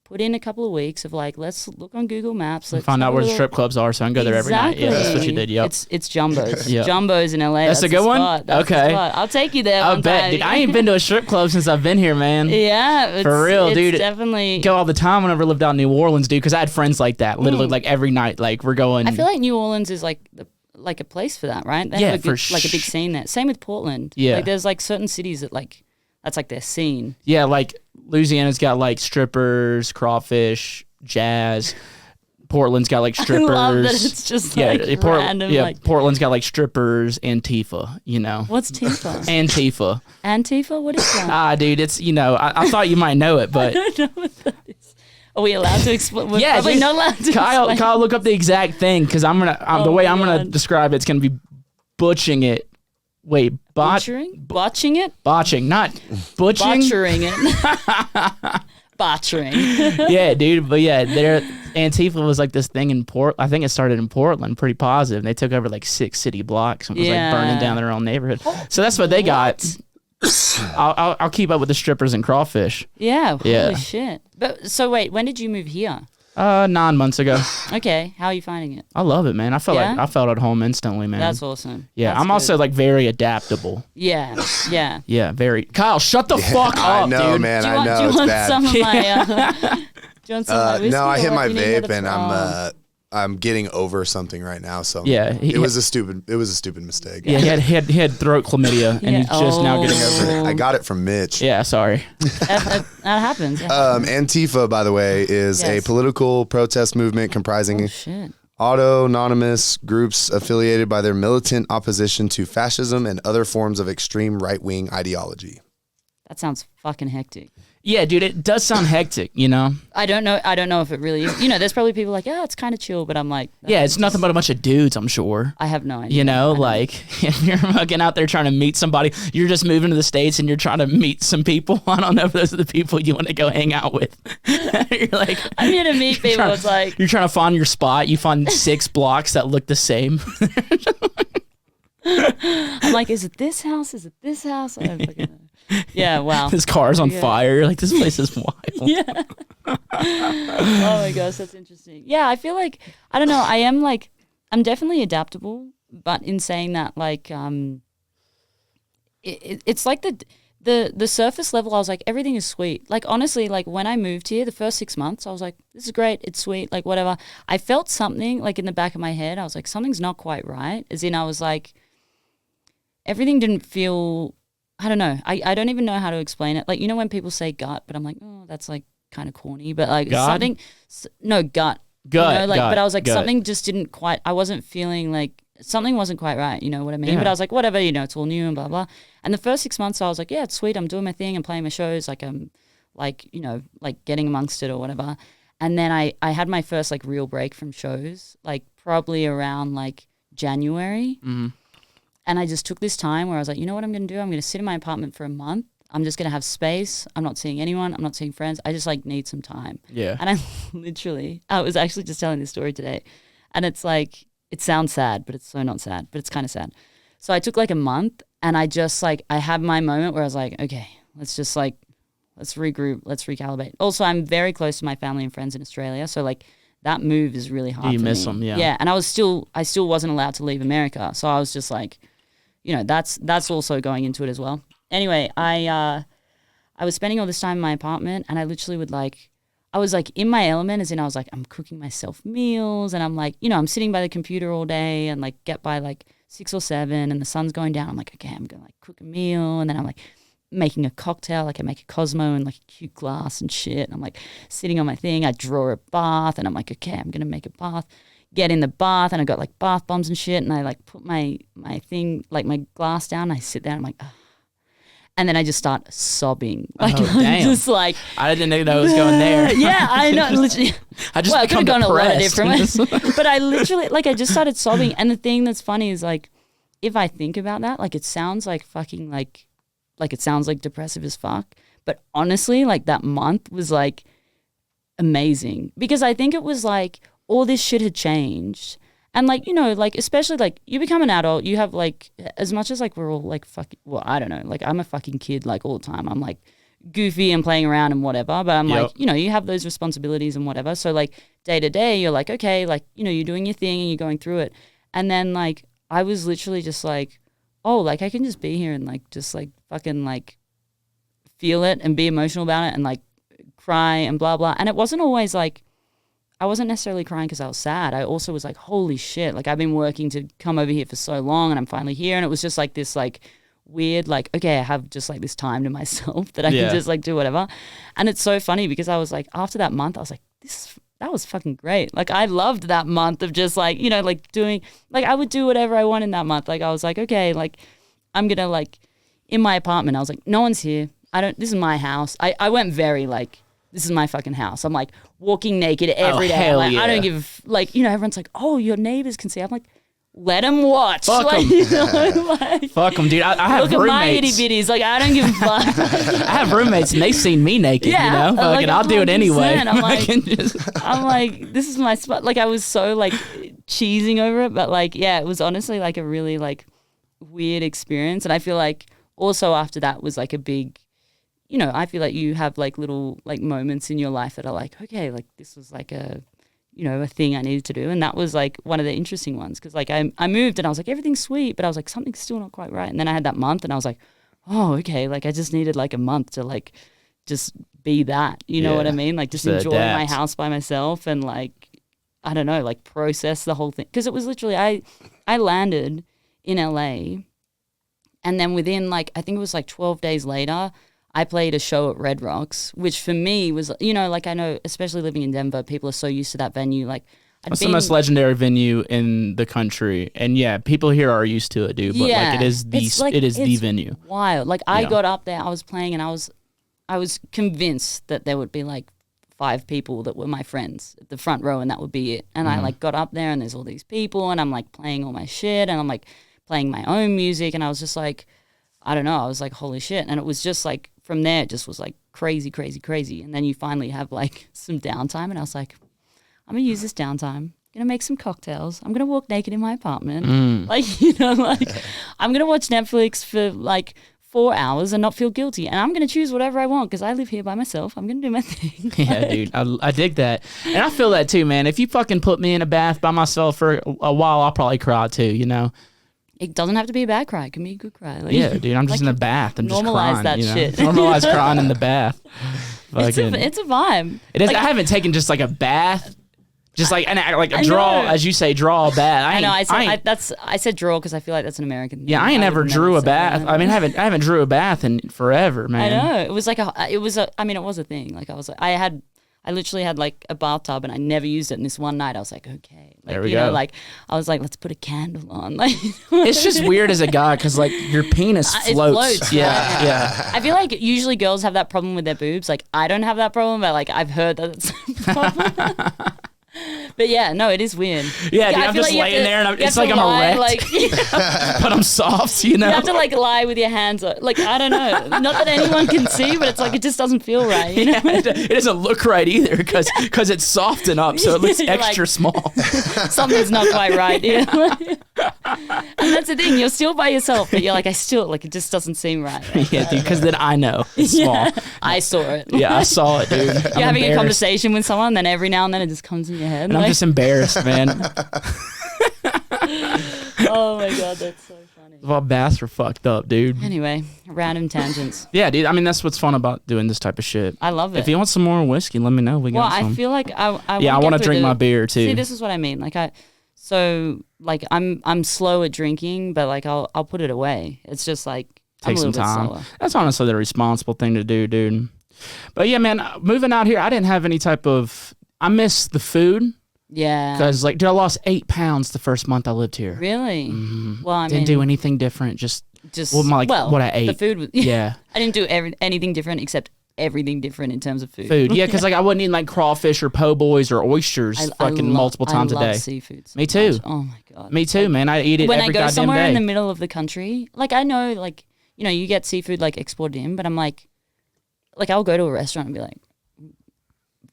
Speaker 2: put in a couple of weeks of like, let's look on Google Maps. Let's
Speaker 1: find out where the strip clubs are so I can go there every night. Yeah, that's what you did. Yep.
Speaker 2: It's Jumbo's. Jumbo's in LA.
Speaker 1: That's a good one? Okay.
Speaker 2: I'll take you there.
Speaker 1: I bet. Dude, I ain't been to a strip club since I've been here, man.
Speaker 2: Yeah.
Speaker 1: For real, dude.
Speaker 2: Definitely.
Speaker 1: Go all the time whenever I lived out in New Orleans, dude, because I had friends like that. Literally like every night, like we're going.
Speaker 2: I feel like New Orleans is like a place for that, right? They have like a big scene there. Same with Portland. Yeah. Like there's like certain cities that like, that's like their scene.
Speaker 1: Yeah, like Louisiana's got like strippers, crawfish, jazz. Portland's got like strippers.
Speaker 2: I love that it's just like random.
Speaker 1: Yeah,
Speaker 2: like,
Speaker 1: Portland's got like strippers, Antifa, you know.
Speaker 2: What's Tifa?
Speaker 1: Antifa.
Speaker 2: Antifa? What is that?
Speaker 1: Dude, it's, you know, I thought you might know it, but.
Speaker 2: I don't know what that is. Are we allowed to explain? We're probably not allowed to explain.
Speaker 1: Kyle, look up the exact thing, because the way I'm going to describe it's going to be butching it. Wait,
Speaker 2: botching it?
Speaker 1: Botching, not butching.
Speaker 2: Botchering it. Botchering.
Speaker 1: Yeah, dude. But yeah, Antifa was like this thing in I think it started in Portland, pretty positive. And they took over like 6 city blocks and was like burning down their own neighborhood. So that's what they got. I'll keep up with the strippers and crawfish.
Speaker 2: Yeah. Holy shit. But so wait, when did you move here?
Speaker 1: 9 months ago.
Speaker 2: Okay, how are you finding it?
Speaker 1: I love it, man. I felt at home instantly, man.
Speaker 2: That's awesome.
Speaker 1: Yeah,
Speaker 2: That's
Speaker 1: I'm also like very adaptable.
Speaker 2: Yeah.
Speaker 1: Yeah, very. Kyle, shut the fuck up,
Speaker 3: I know,
Speaker 1: dude.
Speaker 3: man.
Speaker 2: Do
Speaker 3: I know it's bad.
Speaker 2: Some of my, do you want some of my whiskey?
Speaker 3: No, I hit my
Speaker 2: what do you need?
Speaker 3: vape and I'm getting over something right now. So it was a stupid mistake.
Speaker 1: Yeah, he had throat chlamydia, and he's just now getting over it.
Speaker 3: I got it from Mitch.
Speaker 1: Yeah, sorry.
Speaker 2: That happens.
Speaker 3: Antifa, by the way, is a political protest movement comprising autonomous groups affiliated by their militant opposition to fascism and other forms of extreme right-wing ideology.
Speaker 2: That sounds fucking hectic.
Speaker 1: Yeah, dude, it does sound hectic, you know?
Speaker 2: I don't know if it really is. You know, there's probably people like, it's kind of chill, but I'm like...
Speaker 1: Yeah, it's nothing but a bunch of dudes, I'm sure.
Speaker 2: I have no idea.
Speaker 1: You know, like, if you're fucking out there trying to meet somebody, you're just moving to the States and you're trying to meet some people. I don't know if those are the people you want to go hang out with. You're like...
Speaker 2: I'm here to meet people. It's like...
Speaker 1: You're trying to find your spot. You find 6 blocks that look the same.
Speaker 2: I'm like, is it this house? Is it this house? I don't fucking know. Yeah, wow.
Speaker 1: This car's on fire. You're like, this place is wild.
Speaker 2: Yeah. Oh my gosh, that's interesting. Yeah, I feel like, I don't know, I'm definitely adaptable, but in saying that, like, it's like the surface level, I was like, everything is sweet. Like, honestly, like, when I moved here, the first 6 months, I was like, this is great, it's sweet, like, whatever. I felt something, like, in the back of my head. I was like, something's not quite right. As in, I was like, everything didn't feel... I don't know. I don't even know how to explain it. Like, you know when people say gut, but I'm like, oh, that's like kind of corny. But like something, no, gut. You know, like, but I was like, something just didn't quite, I wasn't feeling like, something wasn't quite right. You know what I mean? Yeah. But I was like, whatever, you know, it's all new and blah, blah. And the first 6 months I was like, yeah, it's sweet. I'm doing my thing. I'm playing my shows. Like I'm like, you know, like getting amongst it or whatever. And then I had my first like real break from shows, like probably around like January. Mm-hmm. And I just took this time where I was like, you know what I'm going to do? I'm going to sit in my apartment for a month. I'm just going to have space. I'm not seeing anyone. I'm not seeing friends. I just like need some time.
Speaker 1: Yeah.
Speaker 2: And I was actually just telling this story today. And it's like, it sounds sad, but it's so not sad, but it's kind of sad. So I took like a month, and I just like, I had my moment where I was like, okay, let's just like, let's regroup, let's recalibrate. Also, I'm very close to my family and friends in Australia, so like that move is really hard.
Speaker 1: You
Speaker 2: for
Speaker 1: miss
Speaker 2: me.
Speaker 1: them, yeah.
Speaker 2: Yeah, and I still wasn't allowed to leave America, so I was just like, you know, that's also going into it as well. Anyway, I was spending all this time in my apartment, and I literally would like, I was like in my element, as in I was like, I'm cooking myself meals, and I'm like, you know, I'm sitting by the computer all day and like get by like 6 or 7 and the sun's going down. I'm like, okay, I'm gonna like cook a meal, and then I'm like making a cocktail, like I make a Cosmo in like a cute glass and shit. And I'm like sitting on my thing, I draw a bath, and I'm like, okay, I'm gonna make a bath. Get in the bath, and I got like bath bombs and shit, and I like put my thing, like my glass down, and I sit there, and I'm like, ugh. And then I just start sobbing. Like, I'm just like,
Speaker 1: I didn't know it was going there.
Speaker 2: Yeah, I know. Literally.
Speaker 1: I just
Speaker 2: I could have gone a lot of different ways.
Speaker 1: depressed.
Speaker 2: But I literally, like, I just started sobbing. And the thing that's funny is, like, if I think about that, like, it sounds like fucking, like it sounds like depressive as fuck. But honestly, like, that month was, like, amazing. Because I think it was, like, all this shit had changed. And, like, you know, like, especially, like, you become an adult, you have, like, as much as, like, we're all, like, fucking, well, I don't know. Like, I'm a fucking kid, like, all the time. I'm, like, goofy and playing around and whatever. But I'm, like, you know, you have those responsibilities and whatever. So, like, day to day, you're, like, okay, like, you know, you're doing your thing and you're going through it. And then, like, I was literally just, like, oh, like, I can just be here and, like, just, like, fucking, like, feel it and be emotional about it and, like, cry and blah, blah. And it wasn't always, like, I wasn't necessarily crying because I was sad. I also was like, holy shit, like I've been working to come over here for so long and I'm finally here. And it was just like this like weird, like, okay, I have just like this time to myself that I can just like do whatever. And it's so funny because I was like, after that month, I was like, that was fucking great. Like I loved that month of just like, you know, like doing, like I would do whatever I want in that month. Like I was like, okay, like I'm going to like, in my apartment, I was like, no one's here. This is my house. I went very like, this is my fucking house. I'm like walking naked every day.
Speaker 1: Hell
Speaker 2: Like,
Speaker 1: yeah.
Speaker 2: I don't give, like, you know, everyone's like, oh, your neighbors can see. I'm like, let them watch.
Speaker 1: Fuck
Speaker 2: like,
Speaker 1: 'em.
Speaker 2: you know, like,
Speaker 1: Fuck them, dude. I have
Speaker 2: look at my itty
Speaker 1: roommates.
Speaker 2: bitties. Like, I don't give a fuck.
Speaker 1: I have roommates and they've seen me naked,
Speaker 2: Yeah,
Speaker 1: you know?
Speaker 2: like,
Speaker 1: Fucking, I'll do it anyway.
Speaker 2: 100%. I'm like-
Speaker 1: I can just-
Speaker 2: I'm like, this is my spot. Like, I was so like cheesing over it, but like, yeah, it was honestly like a really like weird experience. And I feel like also after that was like a big, you know, I feel like you have like little like moments in your life that are like, okay, like this was like a, you know, a thing I needed to do. And that was like one of the interesting ones because like I moved and I was like, everything's sweet, but I was like, something's still not quite right. And then I had that month and I was like, oh, okay, like I just needed like a month to like just be that, you know what I mean? Like just enjoy my house by myself and like, I don't know, like process the whole thing. Because it was literally, I landed in LA and then within like, I think it was like 12 days later, I played a show at Red Rocks, which for me was, you know, like I know, especially living in Denver, people are so used to that venue. Like,
Speaker 1: it's the most legendary venue in the country, and yeah, people here are used to it, dude. But like, it is the venue.
Speaker 2: Wild. Like I got up there, I was playing, and I was convinced that there would be like 5 people that were my friends at the front row, and that would be it. And I like got up there, and there's all these people, and I'm like playing all my shit, and I'm like playing my own music, and I was just like, I don't know, I was like, holy shit. And it was just like, from there, it just was like crazy, crazy, crazy. And then you finally have like some downtime. And I was like, I'm going to use this downtime. I'm going to make some cocktails. I'm going to walk naked in my apartment. Like, you know, like I'm going to watch Netflix for like 4 hours and not feel guilty. And I'm going to choose whatever I want because I live here by myself. I'm going to do my thing.
Speaker 1: Yeah, dude. I dig that. And I feel that too, man. If you fucking put me in a bath by myself for a while, I'll probably cry too, you know?
Speaker 2: It doesn't have to be a bad cry. It can be a good cry. Like,
Speaker 1: yeah, dude. I'm just
Speaker 2: like
Speaker 1: in the bath. I'm just
Speaker 2: normalize
Speaker 1: crying.
Speaker 2: that
Speaker 1: you know?
Speaker 2: shit.
Speaker 1: Normalize crying in the bath.
Speaker 2: It's a vibe.
Speaker 1: It is.
Speaker 2: Like,
Speaker 1: I haven't taken just like a bath. Just like a draw,
Speaker 2: know.
Speaker 1: as you say, draw a bath.
Speaker 2: I know. I said draw because I feel like that's an American thing.
Speaker 1: Yeah, I ain't never drew a bath.
Speaker 2: That.
Speaker 1: I mean, I haven't drew a bath in forever, man.
Speaker 2: I know. It was a thing. Like I literally had like a bathtub and I never used it. And this one night I was like, okay. Like,
Speaker 1: there we
Speaker 2: you
Speaker 1: go.
Speaker 2: know, like I was like, let's put a candle on. Like
Speaker 1: it's just weird as a guy because like your penis floats.
Speaker 2: It floats.
Speaker 1: Yeah, yeah.
Speaker 2: I feel like usually girls have that problem with their boobs. Like I don't have that problem, but like I've heard that it's a problem. But yeah, no, it is weird.
Speaker 1: Yeah, dude, I'm just laying there and it's like I'm erect.
Speaker 2: Like,
Speaker 1: but I'm soft, you know?
Speaker 2: You have to like lie with your hands. Like, I don't know. Not that anyone can see, but it's like it just doesn't feel right. You know?
Speaker 1: It doesn't look right either because it's soft enough, so it looks extra
Speaker 2: like,
Speaker 1: small.
Speaker 2: Something's not quite right. And that's the thing. You're still by yourself, but you're like, I still, like, it just doesn't seem right.
Speaker 1: Yeah, dude, because then I know it's small.
Speaker 2: I saw it.
Speaker 1: Yeah, I saw it, dude.
Speaker 2: You're having a conversation with someone, then every now and then it just comes in your head.
Speaker 1: And I'm just embarrassed, man.
Speaker 2: Oh my God, that's so funny.
Speaker 1: Well, baths are fucked up, dude.
Speaker 2: Anyway, random tangents.
Speaker 1: Yeah, dude. I mean, that's what's fun about doing this type of shit.
Speaker 2: I love it.
Speaker 1: If you want some more whiskey, let me know. We got some.
Speaker 2: Well, I feel like I
Speaker 1: want to drink my beer too.
Speaker 2: See, this is what I mean. Like I'm slow at drinking, but like I'll put it away. It's just like
Speaker 1: take some time. That's honestly the responsible thing to do, dude. But yeah, man, moving out here, I didn't have any type of. I miss the food.
Speaker 2: Yeah.
Speaker 1: Because like, dude, I lost 8 pounds the first month I lived here.
Speaker 2: Really?
Speaker 1: Mm-hmm.
Speaker 2: Well, I
Speaker 1: didn't do anything different. Just what I ate.
Speaker 2: The food was.
Speaker 1: Yeah.
Speaker 2: I didn't do anything different except everything different in terms of food.
Speaker 1: Yeah, because like I wouldn't eat like crawfish or po' boys or oysters multiple times a day.
Speaker 2: I love seafood. So
Speaker 1: Me too.
Speaker 2: much. Oh my God.
Speaker 1: Me too, man. I eat it every goddamn day.
Speaker 2: When I go somewhere in the middle of the country, like I know, like you know, you get seafood like exported in, but I'm like I'll go to a restaurant and be like,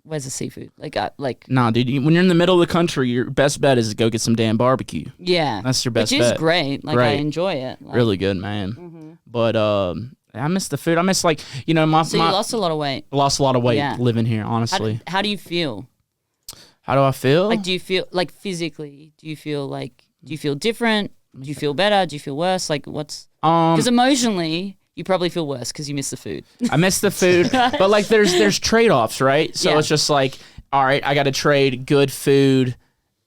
Speaker 2: where's the seafood?
Speaker 1: Nah, dude. When you're in the middle of the country, your best bet is to go get some damn barbecue.
Speaker 2: Yeah,
Speaker 1: that's your best bet.
Speaker 2: Which is great. Like I enjoy it. Like,
Speaker 1: really good, man. Mm-hmm. But I miss the food. I miss like you know
Speaker 2: So you lost a lot of weight.
Speaker 1: Lost a lot of weight living here. Honestly.
Speaker 2: How do you feel?
Speaker 1: How do I feel?
Speaker 2: Like, do you feel like physically? Do you feel different? Do you feel better? Do you feel worse? Like what's because emotionally. You probably feel worse because you miss the food.
Speaker 1: I miss the food, but like there's trade-offs, right? So it's just like, all right, I got to trade good food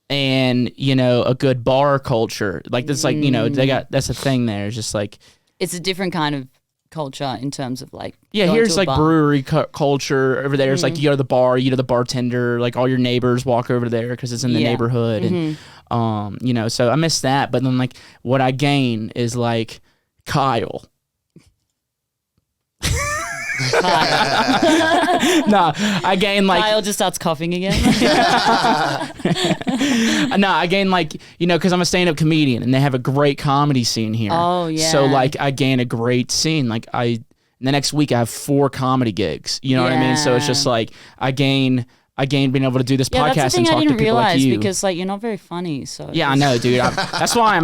Speaker 1: and, you know, a good bar culture. Like that's like, you know, that's a thing there. It's just like.
Speaker 2: It's a different kind of culture in terms of like.
Speaker 1: Yeah, here's like brewery culture over there. It's like you go to the bar, you know, the bartender, like all your neighbors walk over there because it's in the neighborhood. And, you know, so I miss that. But then like what I gain is like Kyle. No, I gain like
Speaker 2: Kyle just starts coughing again.
Speaker 1: No, I gain like you know because I'm a stand-up comedian and they have a great comedy scene here.
Speaker 2: Oh yeah.
Speaker 1: So like I gain a great scene. Like the next week I have 4 comedy gigs. You know what I mean? So it's just like I gain being able to do this podcast
Speaker 2: that's the
Speaker 1: and
Speaker 2: thing
Speaker 1: talk
Speaker 2: I
Speaker 1: to
Speaker 2: didn't
Speaker 1: people like
Speaker 2: realize
Speaker 1: you.
Speaker 2: Because like you're not very funny. So
Speaker 1: yeah, I know, dude. That's why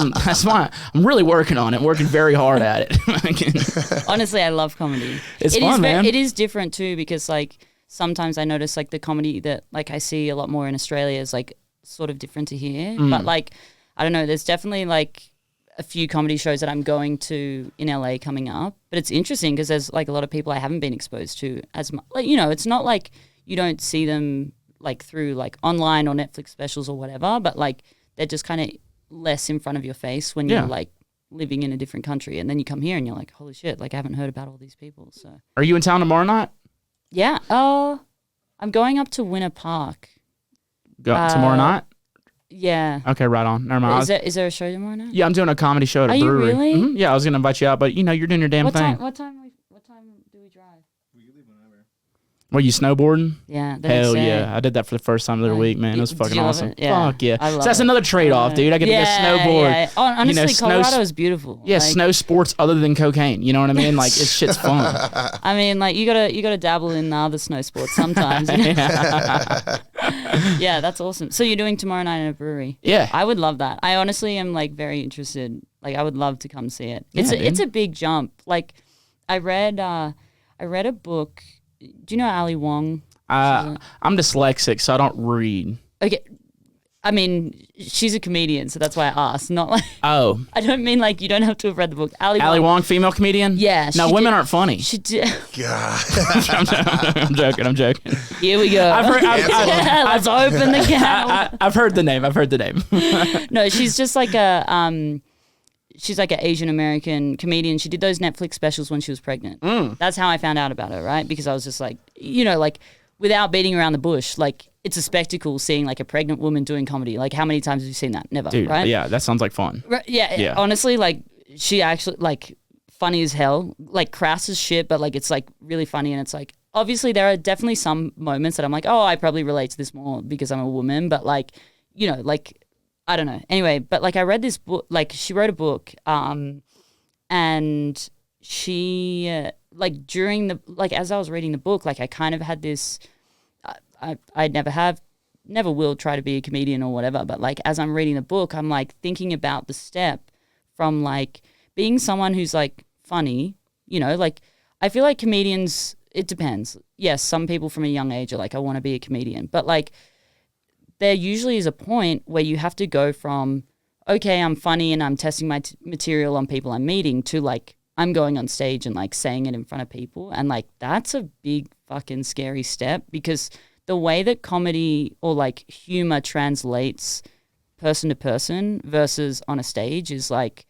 Speaker 1: I'm really working on it. Working very hard at it.
Speaker 2: Honestly, I love comedy.
Speaker 1: It's fun, man.
Speaker 2: It is different too because like sometimes I notice like the comedy that like I see a lot more in Australia is like sort of different to here. But like I don't know. There's definitely like a few comedy shows that I'm going to in LA coming up. But it's interesting because there's like a lot of people I haven't been exposed to as much. Like you know, it's not like you don't see them like through like online or Netflix specials or whatever, but like they're just kind of less in front of your face when you're like living in a different country. And then you come here and you're like, holy shit, like I haven't heard about all these people. So
Speaker 1: are you in town tomorrow night?
Speaker 2: Yeah. I'm going up to Winter Park.
Speaker 1: Tomorrow night?
Speaker 2: Yeah.
Speaker 1: Okay, right on. Never mind.
Speaker 2: Is there a show tomorrow night?
Speaker 1: Yeah, I'm doing a comedy show at a brewery.
Speaker 2: You really?
Speaker 1: Mm-hmm. Yeah, I was gonna invite you out, but you know you're doing your damn thing.
Speaker 2: What time do we drive?
Speaker 1: Were you snowboarding?
Speaker 2: Yeah.
Speaker 1: Hell yeah. I did that for the first time the other week, man. It was fucking awesome.
Speaker 2: It? Yeah.
Speaker 1: Fuck yeah. So that's another trade-off, dude. I get to go snowboard.
Speaker 2: Yeah. Honestly, Colorado is beautiful.
Speaker 1: Yeah, like, snow sports other than cocaine. You know what I mean? Like, it's shit's fun.
Speaker 2: I mean, like, you gotta dabble in the other snow sports sometimes. Yeah, that's awesome. So you're doing tomorrow night in a brewery?
Speaker 1: Yeah.
Speaker 2: I would love that. I honestly am, like, very interested. Like, I would love to come see it. It's a big jump. Like, I read a book. Do you know Ali Wong?
Speaker 1: I'm dyslexic, so I don't read.
Speaker 2: Okay. I mean, she's a comedian, so that's why I asked. Not like
Speaker 1: I
Speaker 2: don't mean like you don't have to have read the book. Ali
Speaker 1: Wong, female comedian?
Speaker 2: Yeah.
Speaker 1: No, women aren't funny.
Speaker 2: She did.
Speaker 3: God.
Speaker 1: I'm joking.
Speaker 2: Here we go. Let's open the can.
Speaker 1: I've heard the name.
Speaker 2: No, she's just like she's like an Asian American comedian. She did those Netflix specials when she was pregnant. That's how I found out about her, right? Because I was just like, you know, like without beating around the bush, like it's a spectacle seeing like a pregnant woman doing comedy. Like how many times have you seen that? Never,
Speaker 1: dude,
Speaker 2: right?
Speaker 1: Yeah, that sounds like fun.
Speaker 2: Right, yeah, honestly, like she actually like funny as hell, like crass as shit, but like it's like really funny and it's like obviously there are definitely some moments that I'm like, oh, I probably relate to this more because I'm a woman, but like, you know, like, I don't know. Anyway, but like I read this book, like she wrote a book, and she, like during the, like as I was reading the book, like I kind of had this, I never will try to be a comedian or whatever, but like as I'm reading the book, I'm like thinking about the step from like being someone who's like funny, you know, like I feel like comedians, it depends. Yes, some people from a young age are like, I want to be a comedian, but like there usually is a point where you have to go from, okay, I'm funny and I'm testing my material on people I'm meeting to like, I'm going on stage and like saying it in front of people. And like, that's a big fucking scary step because the way that comedy or like humor translates person to person versus on a stage is like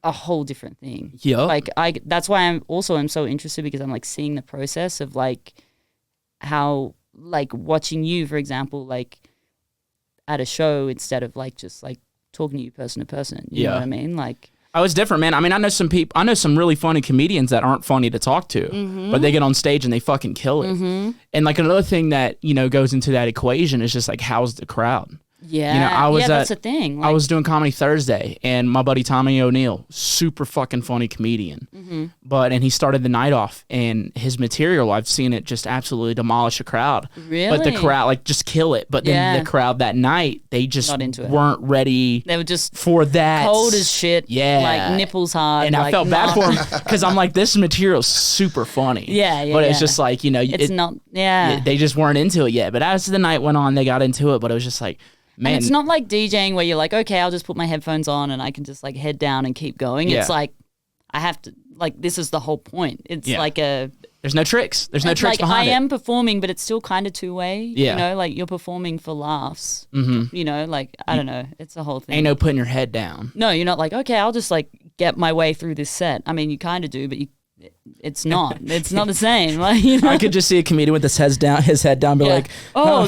Speaker 2: a whole different thing.
Speaker 1: Yeah.
Speaker 2: Like that's why I'm so interested because I'm like seeing the process of like how like watching you, for example, like at a show instead of like just like talking to you person to person. You know what I mean? Like
Speaker 1: I was different, man. I mean, I know some really funny comedians that aren't funny to talk to, but they get on stage and they fucking kill it. And like another thing that, you know, goes into that equation is just like, how's the crowd?
Speaker 2: Yeah.
Speaker 1: You know,
Speaker 2: that's the thing. Like,
Speaker 1: I was doing Comedy Thursday and my buddy Tommy O'Neill, super fucking funny comedian. And he started the night off and his material, I've seen it just absolutely demolish a crowd.
Speaker 2: Really?
Speaker 1: But the crowd, like just kill it. But then the crowd that night, they just weren't ready
Speaker 2: they were just
Speaker 1: for that.
Speaker 2: cold as shit.
Speaker 1: Yeah.
Speaker 2: Like nipples hard.
Speaker 1: And
Speaker 2: like,
Speaker 1: I felt bad for him because I'm like, this material's super funny. But it's just like, you know,
Speaker 2: it's not, they
Speaker 1: just weren't into it yet. But as the night went on, they got into it. But it was just like, man.
Speaker 2: And it's not like DJing where you're like, okay, I'll just put my headphones on and I can just like head down and keep going. It's like, I have to, like, this is the whole point. It's like
Speaker 1: there's no tricks. There's no tricks
Speaker 2: like,
Speaker 1: behind it.
Speaker 2: I am performing, but it's still kind of two-way.
Speaker 1: Yeah.
Speaker 2: You know, like you're performing for laughs. You know, like, I don't know. It's a whole thing.
Speaker 1: Ain't no putting your head down.
Speaker 2: No, you're not like, okay, I'll just like get my way through this set. I mean, you kind of do, but it's not. It's not the same. Like, you know?
Speaker 1: I could just see a comedian with his head down, be like,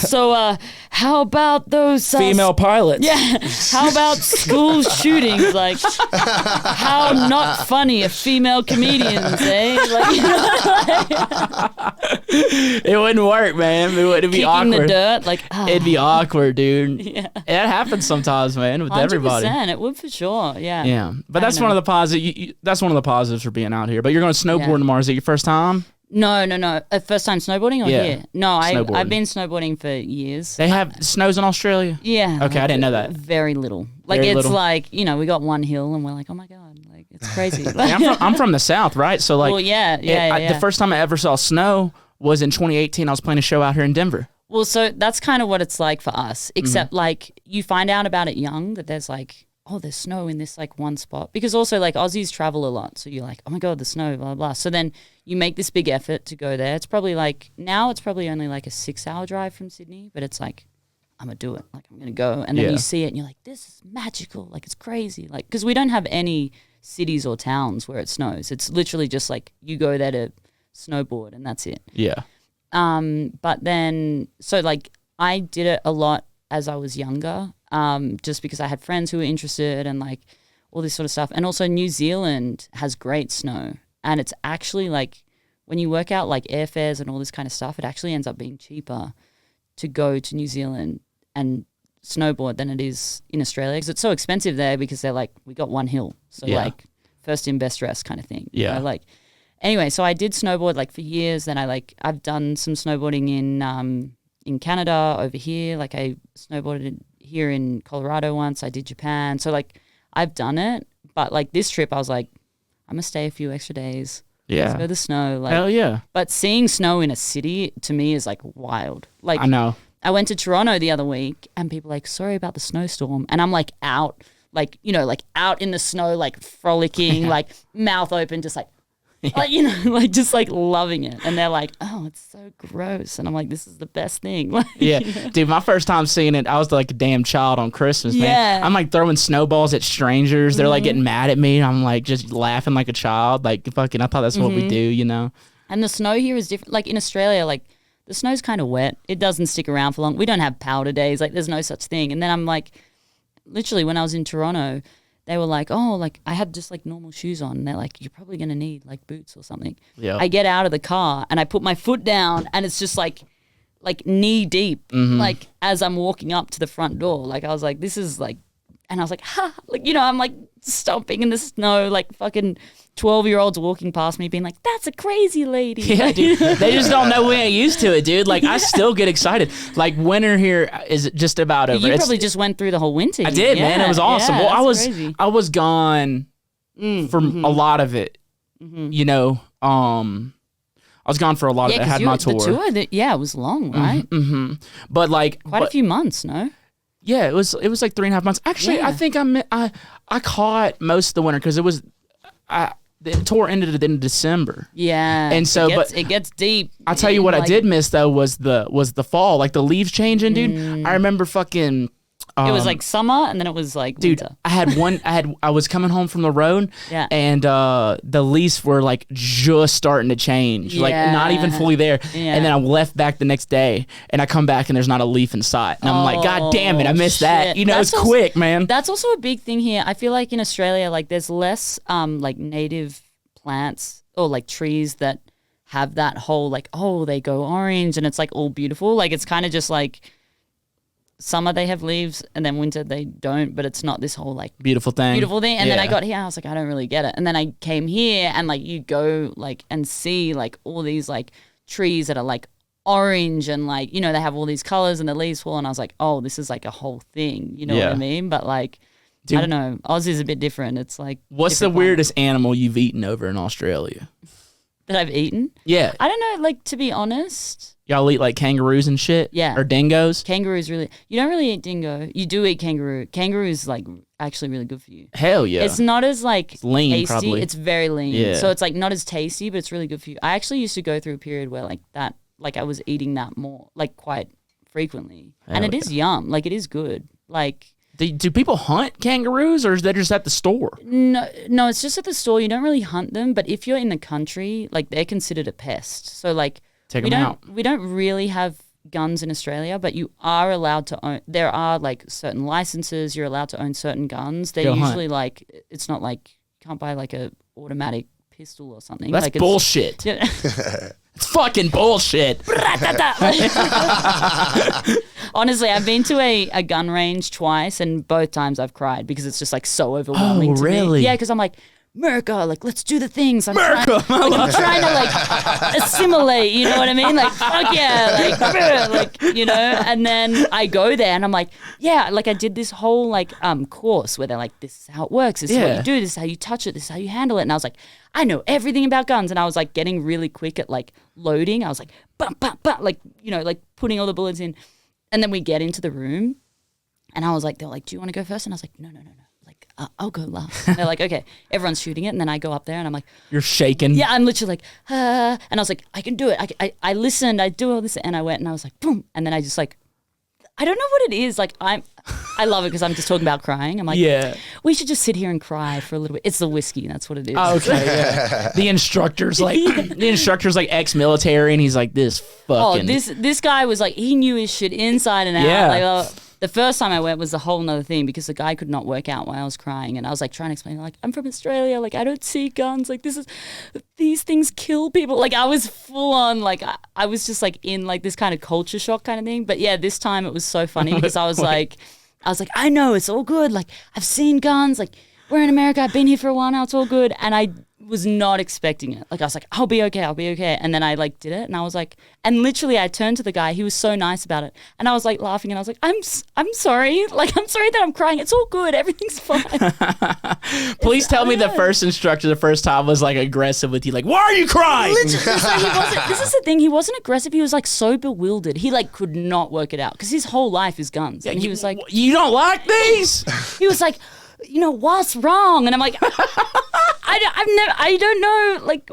Speaker 2: so how about those
Speaker 1: female pilots?
Speaker 2: Yeah. How about school shootings? Like, how not funny are female comedians, eh? Like, you know,
Speaker 1: it wouldn't work, man. It'd be awkward.
Speaker 2: Kicking the dirt, like
Speaker 1: it'd be awkward, dude. Yeah, it happens sometimes, man, with 100%, everybody.
Speaker 2: It would for sure. Yeah.
Speaker 1: Yeah, but that's one of the positives. That's one of the positives for being out here. But you're going to snowboard tomorrow. Is it your first time?
Speaker 2: No. First time snowboarding or here? No, I've been snowboarding for years.
Speaker 1: They have snows in Australia?
Speaker 2: Yeah.
Speaker 1: Okay, I didn't know that.
Speaker 2: Very little. Like
Speaker 1: very
Speaker 2: it's
Speaker 1: little.
Speaker 2: Like, you know, we got one hill and we're like, oh my God, like it's crazy.
Speaker 1: I'm from the South, right? So like,
Speaker 2: well, yeah.
Speaker 1: The first time I ever saw snow was in 2018. I was playing a show out here in Denver.
Speaker 2: Well, so that's kind of what it's like for us, except like you find out about it young that there's like, oh, there's snow in this like one spot. Because also like Aussies travel a lot. So you're like, oh my God, the snow, blah, blah, blah. So then you make this big effort to go there. It's probably like, now it's probably only like a 6-hour drive from Sydney, but it's like, I'm going to do it. Like I'm going to go. And then you see it and you're like, this is magical. Like it's crazy. Like, because we don't have any cities or towns where it snows. It's literally just like you go there to snowboard and that's it.
Speaker 1: Yeah.
Speaker 2: But then, so like I did it a lot as I was younger, just because I had friends who were interested and like all this sort of stuff. And also New Zealand has great snow, and it's actually like when you work out like airfares and all this kind of stuff, it actually ends up being cheaper to go to New Zealand and snowboard than it is in Australia, because it's so expensive there because they're like, we got one hill. So like first in, best dressed kind of thing.
Speaker 1: Yeah.
Speaker 2: You know, like, anyway, so I did snowboard like for years. Then I've done some snowboarding in Canada, over here. Like I snowboarded here in Colorado once. I did Japan. So like I've done it, but like this trip I was like, I'm gonna stay a few extra days.
Speaker 1: Yeah.
Speaker 2: Let's go to the snow. Like,
Speaker 1: hell yeah.
Speaker 2: But seeing snow in a city to me is like wild. Like
Speaker 1: I know.
Speaker 2: I went to Toronto the other week and people were like, sorry about the snowstorm. And I'm like out, like, you know, like out in the snow, like frolicking, like mouth open, just like, like, you know, like just like loving it. And they're like, oh, it's so gross. And I'm like, this is the best thing. Like,
Speaker 1: yeah. Dude, my first time seeing it, I was like a damn child on Christmas, man.
Speaker 2: Yeah.
Speaker 1: I'm like throwing snowballs at strangers. They're like getting mad at me. I'm like just laughing like a child. Like fucking, I thought that's what we do, you know?
Speaker 2: And the snow here is different. Like in Australia, like the snow's kind of wet. It doesn't stick around for long. We don't have powder days. Like there's no such thing. And then I'm like, literally when I was in Toronto, they were like, oh, like I had just like normal shoes on. And they're like, you're probably going to need like boots or something.
Speaker 1: Yeah.
Speaker 2: I get out of the car and I put my foot down and it's just like knee deep, like as I'm walking up to the front door. Like I was like, this is like, and I was like, ha, like, you know, I'm like stomping in the snow, like fucking 12-year-olds walking past me being like, that's a crazy lady.
Speaker 1: Yeah, dude. They just don't know we ain't used to it, dude. Like, I still get excited. Like, winter here is just about over.
Speaker 2: You probably just went through the whole winter.
Speaker 1: I did, man. It was awesome.
Speaker 2: Yeah,
Speaker 1: well,
Speaker 2: crazy.
Speaker 1: I was gone for a lot of it. You know, I was gone for a lot of it. I had my tour.
Speaker 2: The tour, it was long, right?
Speaker 1: But like
Speaker 2: quite a few months, no?
Speaker 1: Yeah, it was like 3.5 months. Actually, I think I caught most of the winter because it was the tour ended in December.
Speaker 2: Yeah,
Speaker 1: and so
Speaker 2: it gets deep.
Speaker 1: I'll tell you what, I did miss though was the fall, like the leaves changing, dude. I remember fucking.
Speaker 2: It was like summer, and then it was like winter.
Speaker 1: Dude, I was coming home from the road, and the leaves were like just starting to change, like not even fully there. Yeah. And then I left back the next day, and I come back and there's not a leaf in sight, and I'm like, God damn it, I missed that. You know, it's quick, man.
Speaker 2: That's also a big thing here. I feel like in Australia, like there's less like native plants or like trees that have that whole like, oh, they go orange and it's like all beautiful. Like it's kind of just like. Summer they have leaves and then winter they don't, but it's not this whole like
Speaker 1: beautiful thing.
Speaker 2: And then I got here, I was like, I don't really get it. And then I came here and like you go like and see like all these like trees that are like orange and like, you know, they have all these colors and the leaves fall, and I was like, oh, this is like a whole thing. You know what I mean? But like, dude, I don't know. Aussie's a bit different. It's like,
Speaker 1: what's the weirdest animal you've eaten over in Australia?
Speaker 2: That I've eaten?
Speaker 1: Yeah.
Speaker 2: I don't know, like to be honest.
Speaker 1: Y'all eat like kangaroos and shit?
Speaker 2: Yeah.
Speaker 1: Or dingoes?
Speaker 2: Kangaroos really... You don't really eat dingo. You do eat kangaroo. Kangaroo is like actually really good for you.
Speaker 1: Hell yeah.
Speaker 2: It's not as like
Speaker 1: it's lean,
Speaker 2: tasty.
Speaker 1: Probably.
Speaker 2: It's very lean.
Speaker 1: Yeah.
Speaker 2: So it's like not as tasty, but it's really good for you. I actually used to go through a period where like that, like I was eating that more, like quite frequently. Hell and it is yum. Like it is good. Like...
Speaker 1: Do people hunt kangaroos, or is that just at the store?
Speaker 2: No, it's just at the store. You don't really hunt them, but if you're in the country, like they're considered a pest. So like
Speaker 1: take them out.
Speaker 2: We don't really have guns in Australia, but you are allowed to own. There are like certain licenses. You're allowed to own certain guns. They're usually like it's not like you can't buy like a automatic pistol or something.
Speaker 1: That's
Speaker 2: like
Speaker 1: bullshit. It's fucking bullshit.
Speaker 2: Honestly, I've been to a gun range twice, and both times I've cried because it's just like so overwhelming.
Speaker 1: Oh, really?
Speaker 2: Yeah, because I'm like, America, like let's do the things. I'm trying to like assimilate. You know what I mean? Like fuck yeah, like you know. And then I go there, and I'm like, yeah, like I did this whole like course where they're like, this is how it works. This is what you do. This is how you touch it. This is how you handle it. And I was like, I know everything about guns. And I was like getting really quick at like loading. I was like, bum, bum, bum, like you know, like putting all the bullets in. And then we get into the room, and I was like, they're like, do you want to go first? And I was like, no. Like, I'll go last. And they're like, okay, everyone's shooting it. And then I go up there, and I'm like,
Speaker 1: you're shaking.
Speaker 2: Yeah, I'm literally like, and I was like, I can do it. I listened, I do all this. And I went, and I was like, boom. And then I just like, I don't know what it is. Like, I love it because I'm just talking about crying. I'm like, yeah, we should just sit here and cry for a little bit. It's the whiskey. That's what it is.
Speaker 1: Oh, okay. Yeah. The instructor's like ex-military, and he's like, this fucking.
Speaker 2: Oh, this guy was like, he knew his shit inside and out.
Speaker 1: Yeah.
Speaker 2: Like, the first time I went was a whole nother thing because the guy could not work out why I was crying, and I was like trying to explain, like, I'm from Australia, like I don't see guns, like these things kill people. Like I was full on, like I was just like in like this kind of culture shock kind of thing. But yeah, this time it was so funny because I was like, I know it's all good. Like I've seen guns. Like we're in America. I've been here for a while now. It's all good. And I was not expecting it. Like I was like, I'll be okay. And then I like did it, and I was like, and literally I turned to the guy. He was so nice about it, and I was like laughing, and I was like, I'm sorry. Like I'm sorry that I'm crying. It's all good. Everything's fine.
Speaker 1: Please tell me the first instructor the first time was like aggressive with you. Like, why are you crying?
Speaker 2: Literally, this is the thing. He wasn't aggressive. He was like so bewildered. He like could not work it out because his whole life is guns. And he was like,
Speaker 1: you don't like these?
Speaker 2: He was like, you know, what's wrong? And I'm like, I don't know, like,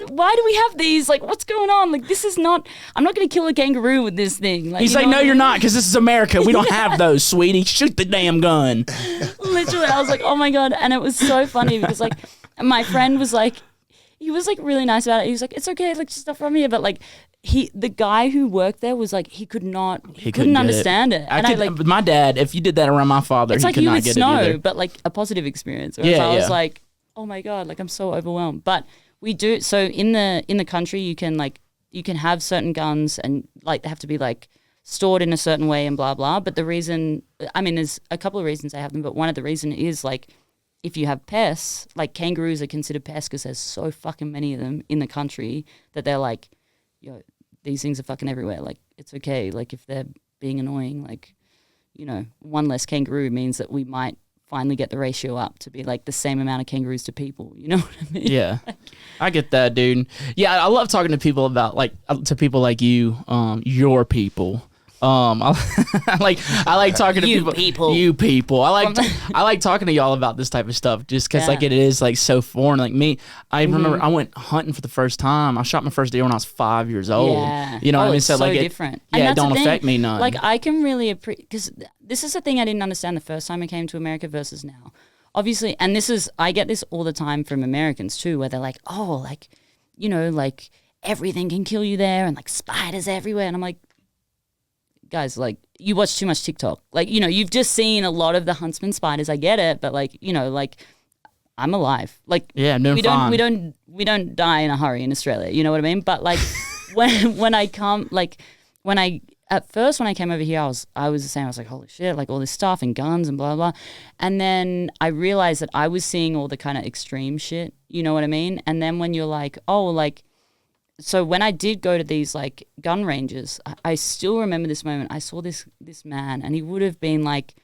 Speaker 2: why do we have these? Like, what's going on? Like, this is not, I'm not going to kill a kangaroo with this thing. Like,
Speaker 1: he's like, no, you're not, because this is America. We don't have those, sweetie. Shoot the damn gun.
Speaker 2: Literally, I was like, oh my God. And it was so funny because, like, my friend was like, he was like really nice about it. He was like, it's okay, like, just stuff from here. But like, the guy who worked there was like, he couldn't understand it.
Speaker 1: But my dad, if you did that around my father,
Speaker 2: it's
Speaker 1: he
Speaker 2: like
Speaker 1: could
Speaker 2: you
Speaker 1: not
Speaker 2: with
Speaker 1: get
Speaker 2: snow,
Speaker 1: it either.
Speaker 2: but like a positive experience. Whereas I was like, oh my God, like I'm so overwhelmed. But we do, so in the country, you can have certain guns and like they have to be like stored in a certain way and blah, blah. But the reason, I mean, there's a couple of reasons they have them, but one of the reasons is like, if you have pests, like kangaroos are considered pests because there's so fucking many of them in the country that they're like, yo, these things are fucking everywhere. Like, it's okay. Like, if they're being annoying, like, you know, one less kangaroo means that we might finally get the ratio up to be like the same amount of kangaroos to people. You know what I mean?
Speaker 1: Yeah, I get that, dude. Yeah, I love talking to people about to people like you, your people. I like talking to you people. I like talking to y'all about this type of stuff just because like it is like so foreign. Like me, I remember I went hunting for the first time. I shot my first deer when I was 5 years old.
Speaker 2: Yeah.
Speaker 1: You know what I mean?
Speaker 2: It's so
Speaker 1: like
Speaker 2: different.
Speaker 1: Yeah, it don't affect me none.
Speaker 2: Like I can really appreciate, because this is the thing I didn't understand the first time I came to America versus now. Obviously, and I get this all the time from Americans too, where they're like, oh, like, you know, like everything can kill you there and like spiders everywhere. And I'm like, guys, like, you watch too much TikTok. Like, you know, you've just seen a lot of the huntsman spiders. I get it, but like, you know, like, I'm alive. Like,
Speaker 1: yeah, I'm doing fine.
Speaker 2: We don't die in a hurry in Australia. You know what I mean? But like, when I at first when I came over here, I was the same. I was like, holy shit, like all this stuff and guns and blah blah. And then I realized that I was seeing all the kind of extreme shit. You know what I mean? And then when you're like, oh, like. So when I did go to these like gun ranges, I still remember this moment. I saw this man, and he would have been like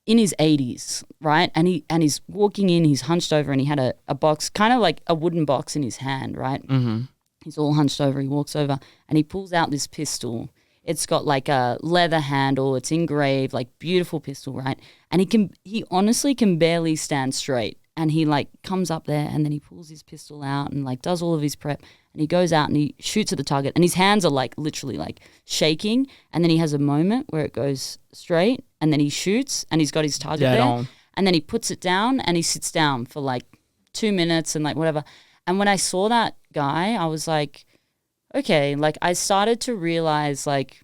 Speaker 2: in his 80s, right? And he's walking in, he's hunched over, and he had a box, kind of like a wooden box in his hand, right? Mm-hmm. He's all hunched over. He walks over, and he pulls out this pistol. It's got like a leather handle. It's engraved, like beautiful pistol, right? And he honestly can barely stand straight. And he like comes up there and then he pulls his pistol out and like does all of his prep and he goes out and he shoots at the target and his hands are like literally like shaking, and then he has a moment where it goes straight and then he shoots and he's got his target there and then he puts it down and he sits down for like 2 minutes and like whatever. And when I saw that guy, I was like, okay, like I started to realize like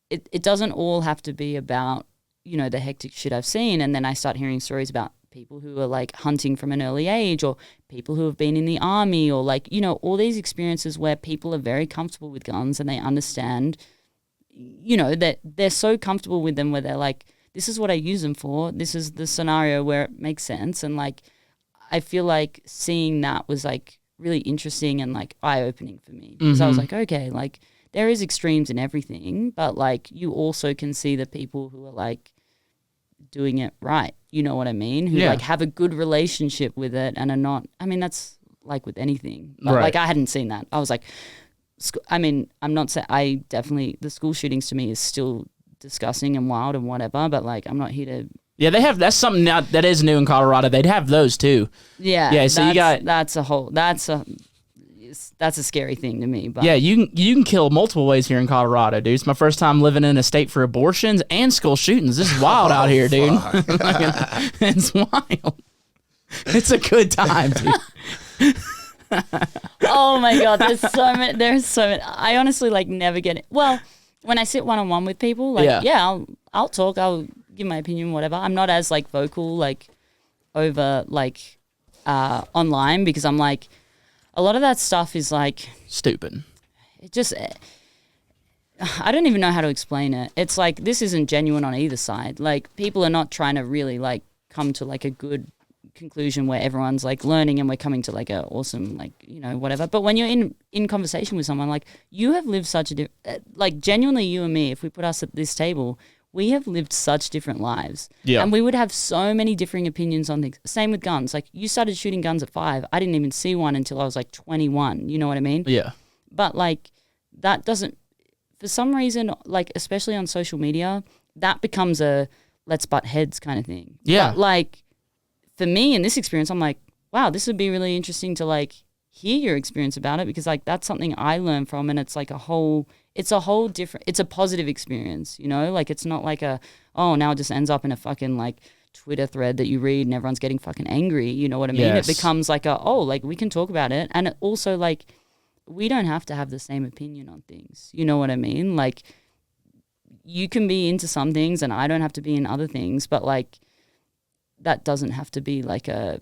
Speaker 2: it doesn't all have to be about, you know, the hectic shit I've seen. And then I start hearing stories about people who are like hunting from an early age, or people who have been in the army, or like, you know, all these experiences where people are very comfortable with guns and they understand, you know, that they're so comfortable with them where they're like, this is what I use them for. This is the scenario where it makes sense. And like, I feel like seeing that was like really interesting and like eye-opening for me, because I was like, okay, like there is extremes in everything, but like you also can see the people who are like doing it right. You know what I mean? Who like have a good relationship with it and are not, I mean, that's like with anything. But like I hadn't seen that. I was like, I mean, I'm not saying, I definitely, the school shootings to me is still disgusting and wild and whatever, but like I'm not here to.
Speaker 1: Yeah, they have, that's something now that is new in Colorado. They'd have those too.
Speaker 2: Yeah.
Speaker 1: Yeah, so you got.
Speaker 2: That's a scary thing to me. But
Speaker 1: yeah, you can kill multiple ways here in Colorado, dude. It's my first time living in a state for abortions and school shootings. This is wild out here, dude. It's wild. It's a good time, dude.
Speaker 2: Oh my God, there's so many. I honestly like never get it. Well, when I sit one-on-one with people, like I'll talk, I'll give my opinion, whatever. I'm not as like vocal like over like online, because I'm like, a lot of that stuff is like
Speaker 1: stupid.
Speaker 2: It just, I don't even know how to explain it. It's like, this isn't genuine on either side. Like, people are not trying to really like come to like a good conclusion where everyone's like learning and we're coming to like a awesome, like, you know, whatever. But when you're in conversation with someone, like, you have lived such a like, genuinely, you and me, if we put us at this table, we have lived such different lives. Yeah. And we would have so many differing opinions on things. Same with guns. Like, you started shooting guns at 5. I didn't even see one until I was like 21. You know what I mean?
Speaker 1: Yeah.
Speaker 2: But like, that doesn't, for some reason, like, especially on social media, that becomes a let's butt heads kind of thing.
Speaker 1: Yeah.
Speaker 2: But like, for me in this experience, I'm like, wow, this would be really interesting to like hear your experience about it, because like that's something I learned from, and it's like a whole different, it's a positive experience, you know? Like, it's not like now it just ends up in a fucking like Twitter thread that you read and everyone's getting fucking angry, you know what I mean? Yes. It becomes like like we can talk about it. And it also like, we don't have to have the same opinion on things. You know what I mean? Like, you can be into some things and I don't have to be in other things, but like, that doesn't have to be like a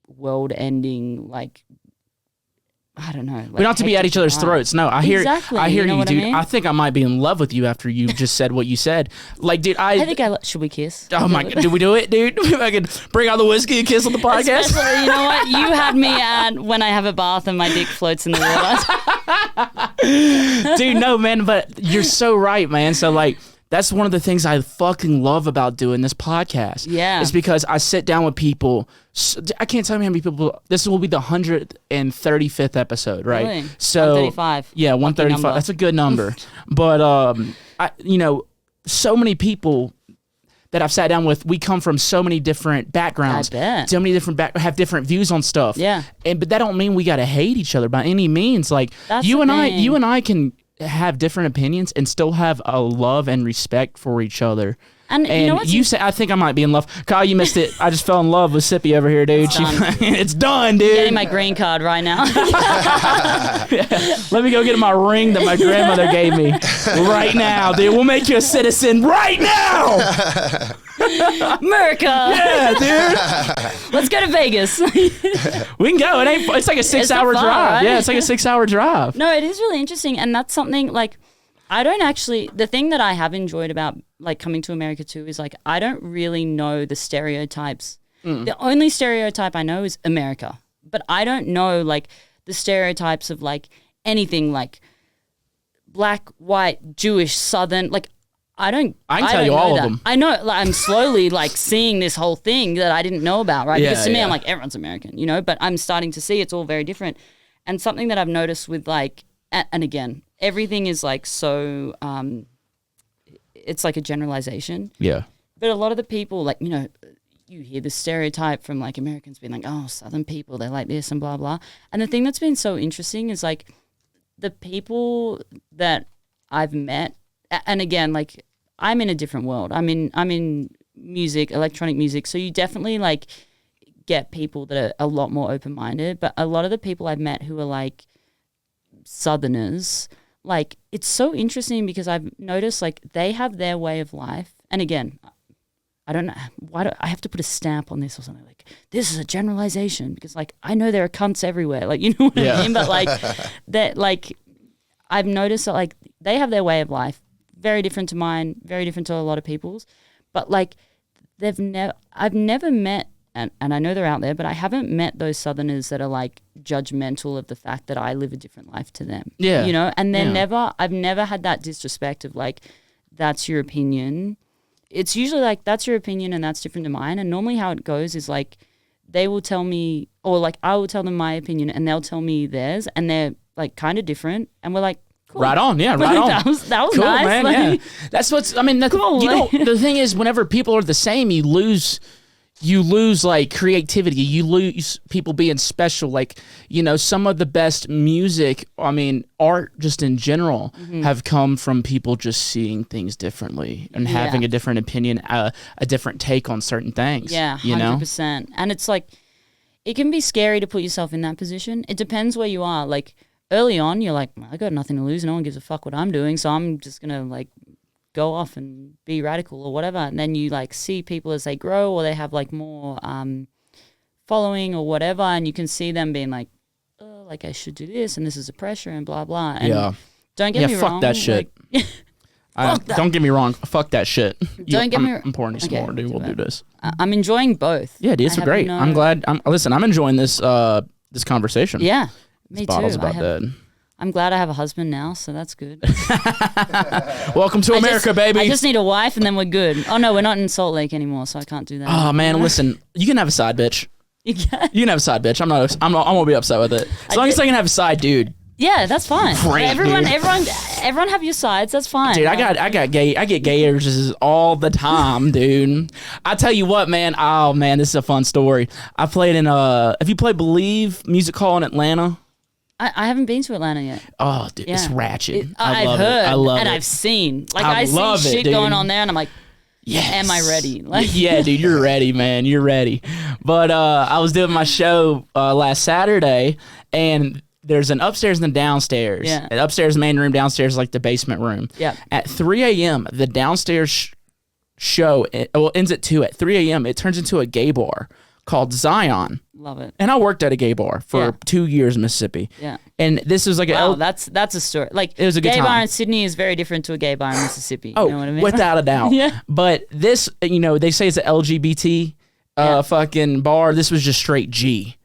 Speaker 2: world ending, like, I don't know. Like,
Speaker 1: we don't have to be at each other's throats. No, I hear you, dude. I mean? I think I might be in love with you after you just said what you said. Like, dude, I think should we kiss? Oh my God, do we do it, dude? I can bring out the whiskey and kiss on the podcast.
Speaker 2: Especially, you know what? You had me at when I have a bath and my dick floats in the water.
Speaker 1: Dude, no, man, but you're so right, man. So like, that's one of the things I fucking love about doing this podcast.
Speaker 2: Yeah.
Speaker 1: Is because I sit down with people. I can't tell you how many people. This will be the 135th episode, right?
Speaker 2: Really?
Speaker 1: So
Speaker 2: 135.
Speaker 1: Yeah, 135. That's a good number. But so many people that I've sat down with, we come from so many different backgrounds.
Speaker 2: I bet.
Speaker 1: So many different have different views on stuff.
Speaker 2: Yeah.
Speaker 1: But that don't mean we gotta hate each other by any means. Like, you and I can have different opinions and still have a love and respect for each other.
Speaker 2: And you know what?
Speaker 1: You say, I think I might be in love. Kyle, you missed it. I just fell in love with Sippy over here, dude. It's done, dude.
Speaker 2: I'm getting my green card right now.
Speaker 1: Yeah. Let me go get my ring that my grandmother gave me right now, dude. We'll make you a citizen right now.
Speaker 2: America.
Speaker 1: Yeah, dude.
Speaker 2: Let's go to Vegas.
Speaker 1: We can go. It's like a 6-hour drive. Right? Yeah, it's like a 6-hour drive.
Speaker 2: No, it is really interesting. And that's something like, the thing that I have enjoyed about like coming to America too is like, I don't really know the stereotypes. The only stereotype I know is America, but I don't know like the stereotypes of like anything like black, white, Jewish, Southern, like I can tell you all of them. I know, like, I'm slowly like seeing this whole thing that I didn't know about, right? Because to me, I'm like, everyone's American, you know, but I'm starting to see it's all very different. And something that I've noticed with like, and again, everything is like so, it's like a generalization. Yeah. But a lot of the people, like, you know, you hear the stereotype from like Americans being like, oh, Southern people, they're like this and blah, blah. And the thing that's been so interesting is like the people that I've met, and again, like I'm in a different world. I'm in music, electronic music. So you definitely like get people that are a lot more open-minded. But a lot of the people I've met who are like Southerners, like it's so interesting because I've noticed like they have their way of life. And again, I don't know, why do I have to put a stamp on this or something? Like, this is a generalization because, like, I know there are cunts everywhere. Like, you know what I mean? But, like, that, like, I've noticed that, like, they have their way of life, very different to mine, very different to a lot of people's. But, like, I've never met, and I know they're out there, but I haven't met those Southerners that are, like, judgmental of the fact that I live a different life to them. Yeah. You know? And I've never had that disrespect of, like, that's your opinion. It's usually like, that's your opinion and that's different to mine. And normally how it goes is like, they will tell me, or like I will tell them my opinion and they'll tell me theirs and they're like kind of different. And we're like, cool. Right on. Yeah, right on. That was cool, nice. Man, like, yeah. That's what's, I mean, cool. You know, the thing is whenever people are the same, you lose like creativity. You lose people being special. Like, you know, some of the best music, I mean, art just in general have come from people just seeing things differently and having a different opinion, a different take on certain things. Yeah, 100%. You know? And it's like, it can be scary to put yourself in that position. It depends where you are. Like early on, you're like, I got nothing to lose. No one gives a fuck what I'm doing. So I'm just going to like go off and be radical or whatever. And then you like see people as they grow or they have like more following or whatever. And you can see them being like, oh, like I should do this and this is a pressure and blah, blah. And don't get me wrong. Fuck that shit. Like, don't get me wrong. Fuck that shit. Don't get me wrong. I'm pouring you some more, dude. We'll do this. I'm enjoying both. Yeah, these are great. I'm glad. Listen, I'm enjoying this this conversation. Yeah, me too. Bottles about that. I'm glad I have a husband now, so that's good. Welcome to America, baby. I just need a wife and then we're good. Oh, no, we're not in Salt Lake anymore, so I can't do that. Oh, man, listen, you can have a side bitch. You can have a side bitch. I won't be upset with it. As long as I can have a side dude. Yeah, that's fine. Great, everyone have your sides. That's fine. Dude, I get gay urges all the time, dude. I tell you what, man. Oh, man, this is a fun story. I played in have you played Believe Music Hall in Atlanta? I haven't been to Atlanta yet. Oh, dude, it's ratchet. I've heard. I love it. And I've seen. Like, I see shit going on there, and I'm like, yes. Am I ready? Like, yeah, dude, you're ready, man. You're ready. But I was doing my show last Saturday, and
Speaker 1: there's an upstairs and a downstairs.
Speaker 2: Yeah.
Speaker 1: And upstairs the main room, downstairs like the basement room.
Speaker 2: Yeah.
Speaker 1: At 3 a.m., the downstairs show ends at 2. At 3 a.m., it turns into a gay bar called Zion.
Speaker 2: Love it.
Speaker 1: And I worked at a gay bar for 2 years in Mississippi.
Speaker 2: Yeah.
Speaker 1: And this was like
Speaker 2: that's a story. Like,
Speaker 1: it was a good
Speaker 2: gay
Speaker 1: time.
Speaker 2: bar in Sydney is very different to a gay bar in Mississippi.
Speaker 1: Oh,
Speaker 2: you know what I mean?
Speaker 1: without a doubt.
Speaker 2: Yeah.
Speaker 1: But this, they say it's an LGBT fucking bar. This was just straight G.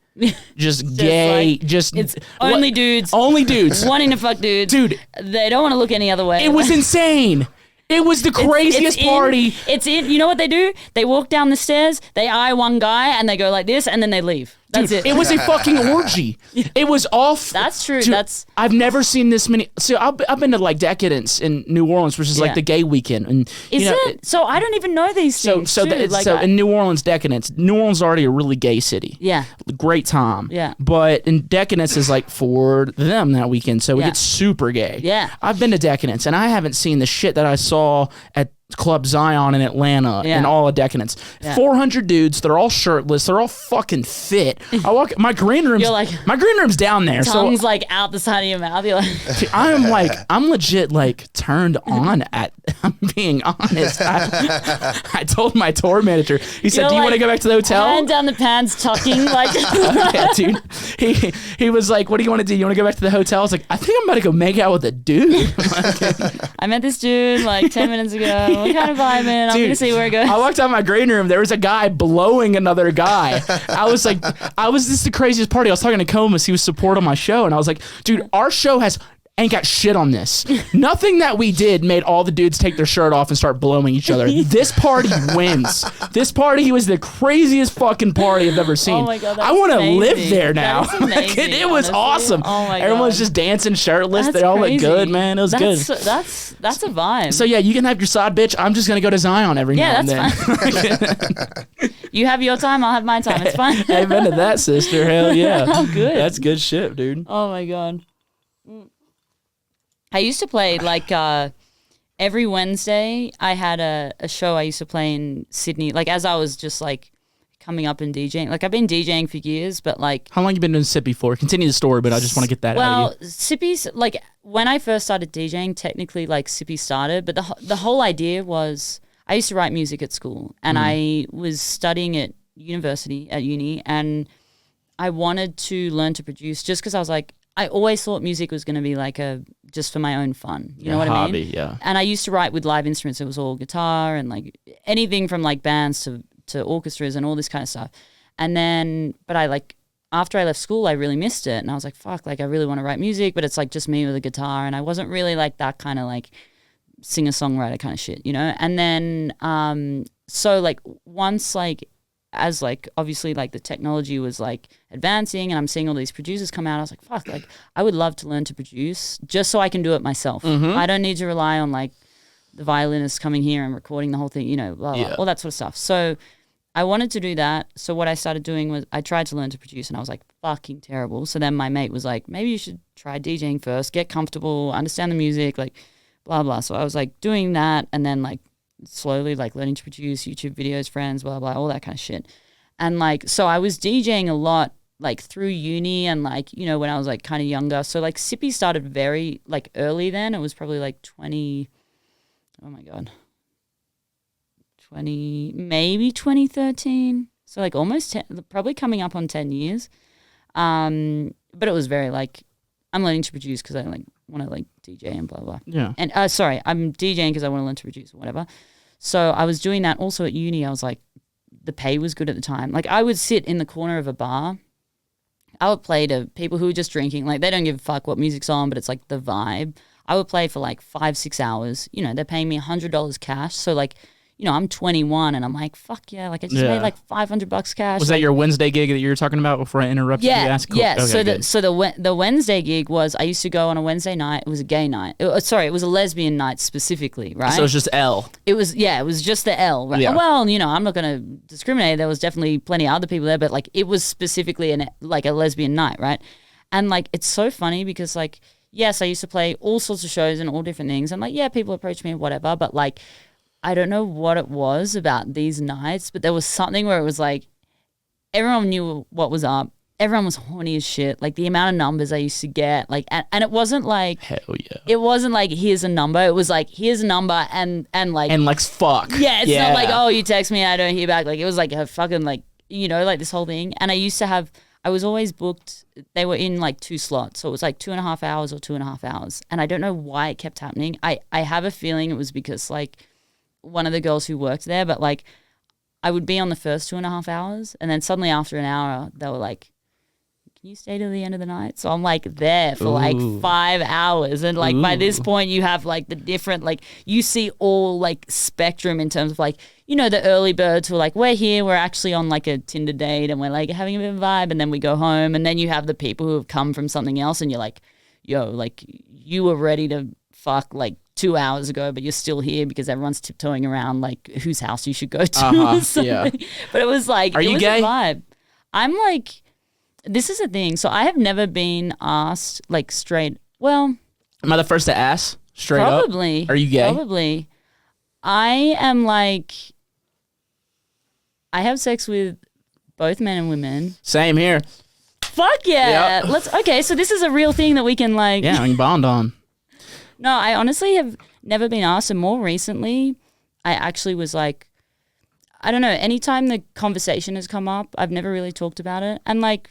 Speaker 1: Just gay,
Speaker 2: it's only dudes.
Speaker 1: Only dudes.
Speaker 2: Wanting to fuck dudes.
Speaker 1: Dude.
Speaker 2: They don't want to look any other way.
Speaker 1: It was insane. It was the craziest party.
Speaker 2: You know what they do? They walk down the stairs, they eye one guy, and they go like this, and then they leave. That's
Speaker 1: Dude,
Speaker 2: it.
Speaker 1: was a fucking orgy. It was off.
Speaker 2: That's true.
Speaker 1: Dude, I've never seen this many. So I've been to like Decadence in New Orleans, which is like the gay weekend. And
Speaker 2: is it? So I don't even know these things.
Speaker 1: So in New Orleans, Decadence. New Orleans is already a really gay city.
Speaker 2: Yeah.
Speaker 1: Great time.
Speaker 2: Yeah.
Speaker 1: But in Decadence is like for them that weekend, so it gets super gay.
Speaker 2: Yeah.
Speaker 1: I've been to Decadence, and I haven't seen the shit that I saw at Club Zion in Atlanta and all of Decadence. 400 dudes. They're all shirtless. They're all fucking fit. I walk. My green room's my green room's down there.
Speaker 2: Tongue's
Speaker 1: so
Speaker 2: like out the side of your mouth. You're like,
Speaker 1: I'm legit like turned on at. I'm being honest. I told my tour manager. He said, "Do you want to go back to the hotel?"
Speaker 2: Hand down the pants, tucking like.
Speaker 1: Yeah, dude. He was like, "What do you want to do? You want to go back to the hotel?" I was like, "I think I'm about to go make out with a dude."
Speaker 2: I met this dude like 10 minutes ago. What kind of vibe, man? I'm gonna see where it goes.
Speaker 1: I walked out of my green room. There was a guy blowing another guy. This is the craziest party. I was talking to Comas. He was supporting my show, and I was like, dude, our show ain't got shit on this. Nothing that we did made all the dudes take their shirt off and start blowing each other. This party wins. This party was the craziest fucking party I've ever seen.
Speaker 2: Oh my God,
Speaker 1: I want to live there now.
Speaker 2: That is amazing,
Speaker 1: it was awesome.
Speaker 2: Oh my God.
Speaker 1: Everyone was just dancing shirtless.
Speaker 2: That's
Speaker 1: they all
Speaker 2: crazy.
Speaker 1: looked good, man. It was good.
Speaker 2: That's a vibe.
Speaker 1: So yeah, you can have your side bitch. I'm just gonna go to Zion every now and then.
Speaker 2: Fine. You have your time, I'll have my time. It's fine.
Speaker 1: Amen to that, sister. Hell yeah.
Speaker 2: Oh, good.
Speaker 1: That's good shit, dude.
Speaker 2: Oh my God. I used to play like every Wednesday. I had a show I used to play in Sydney. Like as I was just like coming up and DJing. Like I've been DJing for years, but like
Speaker 1: how long you been doing Sippy for? Continue the story, but I just want to get that out of you.
Speaker 2: Well, Sippy's like when I first started DJing, technically like Sippy started, but the whole idea was I used to write music at school, and I was studying at uni, and I wanted to learn to produce just because I was like. I always thought music was going to be like just for my own fun. You know what I mean?
Speaker 1: Yeah.
Speaker 2: And I used to write with live instruments. It was all guitar and like anything from like bands to orchestras and all this kind of stuff. And then, but after I left school, I really missed it. And I was like, fuck, like I really want to write music, but it's like just me with a guitar. And I wasn't really like that kind of like singer-songwriter kind of shit, you know? And then, so like once like, as like obviously like the technology was like advancing and I'm seeing all these producers come out, I was like, fuck, like I would love to learn to produce just so I can do it myself. I don't need to rely on like the violinist coming here and recording the whole thing, you know, blah, blah, all that sort of stuff. So I wanted to do that. So what I started doing was I tried to learn to produce and I was like fucking terrible. So then my mate was like, maybe you should try DJing first, get comfortable, understand the music, like blah, blah. So I was like doing that and then like slowly like learning to produce YouTube videos, friends, blah, blah, all that kind of shit. And like, so I was DJing a lot like through uni and like, you know, when I was like kind of younger. So like Sippy started very like early then. It was probably like 20, oh my God, maybe 2013. So like almost 10, probably coming up on 10 years. But it was very like, I'm learning to produce because I like want to like DJ and blah, blah.
Speaker 1: Yeah.
Speaker 2: And sorry, I'm DJing because I want to learn to produce or whatever. So I was doing that also at uni. I was like, the pay was good at the time. Like I would sit in the corner of a bar. I would play to people who were just drinking. Like they don't give a fuck what music's on, but it's like the vibe. I would play for like 5-6 hours. You know, they're paying me $100 cash. So like, you know, I'm 21 and I'm like, fuck yeah. Like I just made like $500 cash.
Speaker 1: Was that your Wednesday gig that you were talking about before I interrupted you?
Speaker 2: Yeah.
Speaker 1: Okay,
Speaker 2: so the Wednesday gig was, I used to go on a Wednesday night. It was a gay night. It was a lesbian night specifically, right?
Speaker 1: So it was just L.
Speaker 2: It was just the L, right?
Speaker 1: Yeah.
Speaker 2: Well, you know, I'm not going to discriminate. There was definitely plenty of other people there, but like it was specifically like a lesbian night, right? And like, it's so funny because like, yes, I used to play all sorts of shows and all different things. And like, yeah, people approach me and whatever, but like, I don't know what it was about these nights, but there was something where it was like everyone knew what was up. everyone was horny as shit. Like the amount of numbers I used to get, like, and it wasn't like,
Speaker 1: hell yeah,
Speaker 2: it wasn't like here's a number. It was like here's a number and like
Speaker 1: fuck.
Speaker 2: Yeah, it's not like, oh, you text me, I don't hear back. Like it was like a fucking like, you know, like this whole thing. And I was always booked. They were in like 2 slots, so it was like 2.5 hours or 2.5 hours. And I don't know why it kept happening. I have a feeling it was because like one of the girls who worked there, but like I would be on the first 2.5 hours, and then suddenly after an hour, they were like, can you stay till the end of the night? So I'm like there for like 5 hours. And like by this point you have like the different, like you see all like spectrum in terms of like, you know, the early birds who are like, we're here, we're actually on like a Tinder date and we're like having a bit of a vibe, and then we go home. And then you have the people who have come from something else and you're like, yo, like you were ready to fuck like 2 hours ago, but you're still here because everyone's tiptoeing around like whose house you should go to.
Speaker 1: Yeah.
Speaker 2: But it was like,
Speaker 1: are you gay?
Speaker 2: A vibe. I'm like, this is a thing. So I have never been asked like straight. Well,
Speaker 1: am I the first to ask straight
Speaker 2: probably,
Speaker 1: up? Are you gay?
Speaker 2: Probably. I am like, I have sex with both men and women.
Speaker 1: Same here.
Speaker 2: Fuck yeah.
Speaker 1: Yep.
Speaker 2: Okay, so this is a real thing that we can like.
Speaker 1: Yeah, we can bond on.
Speaker 2: No, I honestly have never been asked. And more recently, I actually was like, I don't know, anytime the conversation has come up, I've never really talked about it. And like,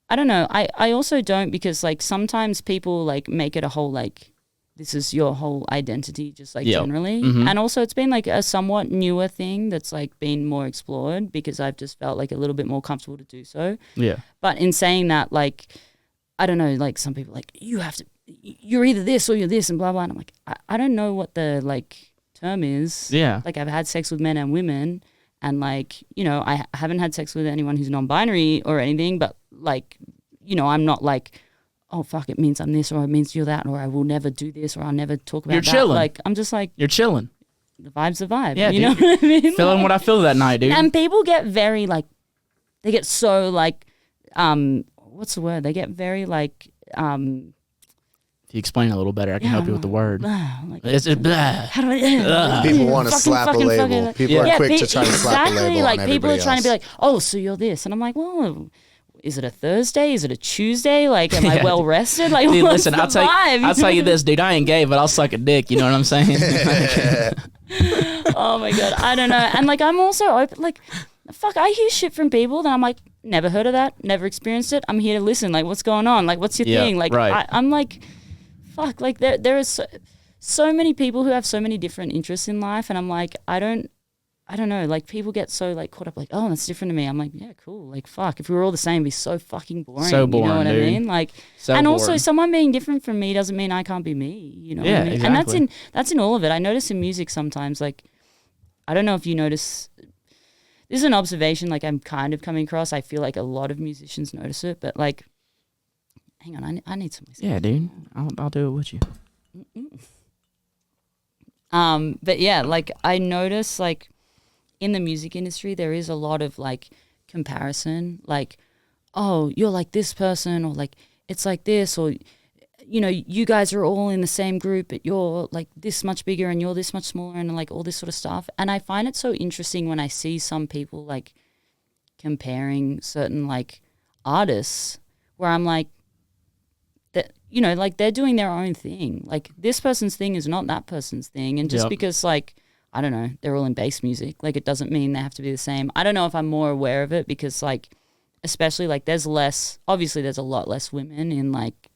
Speaker 2: I don't know. I also don't, because like sometimes people like make it a whole like, this is your whole identity, just like generally. And also it's been like a somewhat newer thing that's like been more explored because I've just felt like a little bit more comfortable to do so.
Speaker 1: Yeah.
Speaker 2: But in saying that, like, I don't know, like some people like, you're either this or you're this and blah, blah. And I'm like, I don't know what the like term is.
Speaker 1: Yeah.
Speaker 2: Like I've had sex with men and women. And like, you know, I haven't had sex with anyone who's non-binary or anything, but like, you know, I'm not like, oh, fuck, it means I'm this or it means you're that, or I will never do this or I'll never talk about
Speaker 1: you're
Speaker 2: that.
Speaker 1: Chilling.
Speaker 2: Like, I'm just like.
Speaker 1: You're chilling.
Speaker 2: The vibe's the vibe.
Speaker 1: Yeah,
Speaker 2: you
Speaker 1: dude.
Speaker 2: know what I mean?
Speaker 1: Feeling what I feel that night, dude.
Speaker 2: And people get very like, they get so like, what's the word? They get very like,
Speaker 1: if you explain it a little better, I can help you with the word.
Speaker 2: Like,
Speaker 1: it's blah.
Speaker 2: How do I?
Speaker 3: People want to slap a label. People are quick to try to slap a label
Speaker 2: exactly. Like
Speaker 3: on
Speaker 2: people are trying to be
Speaker 3: else.
Speaker 2: like, oh, so you're this, and I'm like, well, is it a Thursday? Is it a Tuesday? Like, am I well rested? Like,
Speaker 1: Dude,
Speaker 2: what's
Speaker 1: listen,
Speaker 2: the
Speaker 1: I'll tell you this, dude. I ain't gay, but I'll suck a dick. You know what I'm saying?
Speaker 2: Oh my god, I don't know. And like, I'm also open. Like, fuck, I hear shit from people that I'm like, never heard of that, never experienced it. I'm here to listen. Like, what's going on? Like, what's your thing? Like,
Speaker 1: right.
Speaker 2: I'm like, fuck. Like, there is so many people who have so many different interests in life, and I'm like, I don't know. Like, people get so like caught up. Like, oh, that's different to me. I'm like, yeah, cool. Like, fuck. If we were all the same, it'd be so fucking boring.
Speaker 1: So boring,
Speaker 2: you know what
Speaker 1: dude.
Speaker 2: I mean? Like,
Speaker 1: so
Speaker 2: and
Speaker 1: boring.
Speaker 2: also, someone being different from me doesn't mean I can't be me. You know what I mean?
Speaker 1: Exactly.
Speaker 2: And that's in all of it. I notice in music sometimes, like, I don't know if you notice. This is an observation, like, I'm kind of coming across. I feel like a lot of musicians notice it, but like, hang on, I need some whiskey.
Speaker 1: Yeah, dude. I'll do it with you.
Speaker 2: But yeah, like, I notice, like, in the music industry, there is a lot of like comparison, like, oh, you're like this person, or like it's like this, or you know, you guys are all in the same group, but you're like this much bigger and you're this much smaller, and like all this sort of stuff. And I find it so interesting when I see some people like comparing certain like artists, where I'm like, that, you know, like they're doing their own thing. Like this person's thing is not that person's thing, and just because like, I don't know, they're all in bass music, like it doesn't mean they have to be the same. I don't know if I'm more aware of it because like, especially like there's a lot less women in like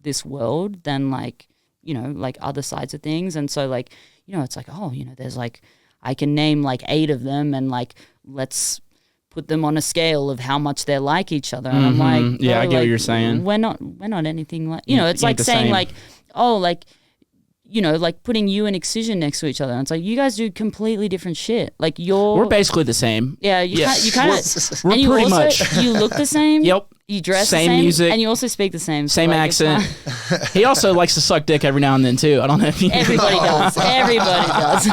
Speaker 2: this world than like, you know, like other sides of things. And so like, you know, it's like, oh, you know, there's like, I can name like 8 of them and like, let's put them on a scale of how much they're like each other. And I'm like,
Speaker 1: yeah, I get
Speaker 2: like,
Speaker 1: what you're saying.
Speaker 2: We're not anything like, you know, it's like saying same. Like, oh, like, you know, like putting you and Excision next to each other. And it's like, you guys do completely different shit. Like we're
Speaker 1: basically the same.
Speaker 2: Yeah, you kind of,
Speaker 1: we're
Speaker 2: and you
Speaker 1: pretty
Speaker 2: also,
Speaker 1: much.
Speaker 2: You look the same.
Speaker 1: Yep.
Speaker 2: You dress
Speaker 1: same
Speaker 2: the same
Speaker 1: music,
Speaker 2: and you also speak the same.
Speaker 1: Same
Speaker 2: like,
Speaker 1: accent. He also likes to suck dick every now and then too. I don't know if you
Speaker 2: Everybody does. Everybody does.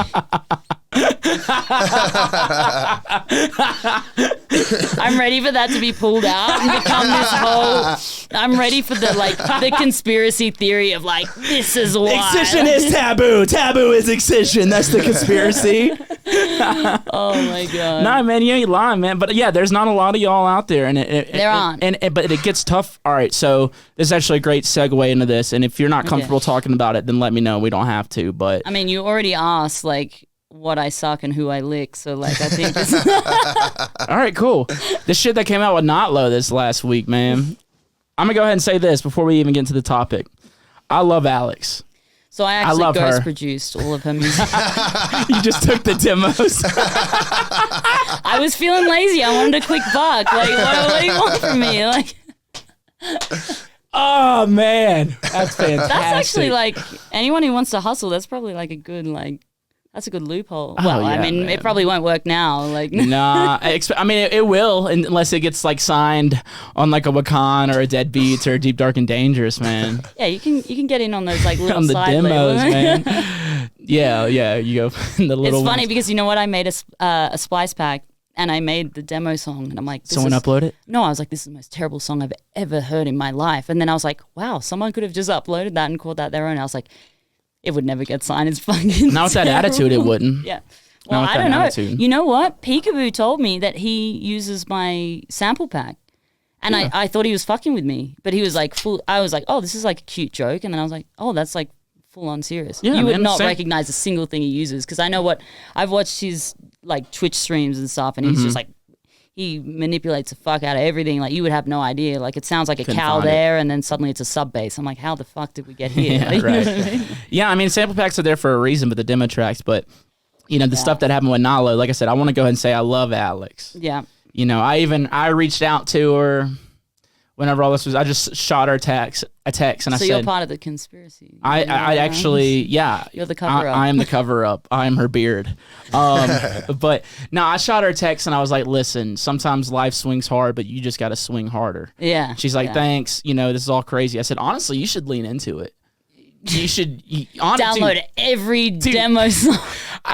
Speaker 2: I'm ready for that to be pulled out and become this whole. I'm ready for the conspiracy theory of like, this is why.
Speaker 1: Excision is taboo. Taboo is excision. That's the conspiracy.
Speaker 2: Oh my God.
Speaker 1: Nah, man, you ain't lying, man. But yeah, there's not a lot of y'all out there, and
Speaker 2: there aren't.
Speaker 1: But it gets tough. All right, so this is actually a great segue into this. And if you're not comfortable talking about it, then let me know. We don't have to. But
Speaker 2: I mean, you already asked like what I suck and who I lick, so like I think this.
Speaker 1: All right, cool. The shit that came out with Notlo this last week, man. I'm gonna go ahead and say this before we even get into the topic. I love Alex.
Speaker 2: So I actually ghost produced all of her music.
Speaker 1: You just took the demos.
Speaker 2: I was feeling lazy. I wanted a quick buck. Like, what do you want from me? Like,
Speaker 1: oh man, that's fantastic.
Speaker 2: That's actually like anyone who wants to hustle. That's probably like a good that's a good loophole. Well,
Speaker 1: yeah,
Speaker 2: I mean,
Speaker 1: man.
Speaker 2: it probably won't work now. Like,
Speaker 1: nah, I mean, it will unless it gets like signed on like a Wakan or a Dead Beats or a Deep Dark and Dangerous, man.
Speaker 2: Yeah, you can get in on those like little
Speaker 1: on the
Speaker 2: side
Speaker 1: demos,
Speaker 2: labels.
Speaker 1: man. Yeah, you go in the little.
Speaker 2: It's funny
Speaker 1: ones.
Speaker 2: because you know what? I made a splice pack and I made the demo song, and I'm like,
Speaker 1: someone upload it?
Speaker 2: No, I was like, this is the most terrible song I've ever heard in my life. And then I was like, wow, someone could have just uploaded that and called that their own. I was like, it would never get signed. It's fucking
Speaker 1: Now with that attitude, it wouldn't.
Speaker 2: Yeah. Well, I don't know. Attitude. You know what? Peekaboo told me that he uses my sample pack. And I thought he was fucking with me. But he was like, I was like, oh, this is like a cute joke. And then I was like, oh, that's like full on serious.
Speaker 1: Yeah,
Speaker 2: you would not recognize a single thing he uses. Because I know I've watched his like Twitch streams and stuff. And he's just like, he manipulates the fuck out of everything. Like, you would have no idea. Like, it sounds like a cow there, and then suddenly it's a sub bass. I'm like, how the fuck did we get here?
Speaker 1: Yeah, right. Yeah, I mean, sample packs are there for a reason, but the demo tracks. But, you know, the stuff that happened with Nalo, like I said, I want to go ahead and say I love Alex.
Speaker 2: Yeah.
Speaker 1: You know, I reached out to her whenever all this was. I just shot her a text, and I said,
Speaker 2: so you're part of the conspiracy.
Speaker 1: I actually, yeah.
Speaker 2: You're the cover-up.
Speaker 1: I am the cover-up. I am her beard. But no, I shot her a text, and I was like, listen, sometimes life swings hard, but you just got to swing harder.
Speaker 2: Yeah.
Speaker 1: She's like, thanks. You know, this is all crazy. I said, honestly, you should lean into it. You should
Speaker 2: download every demo song.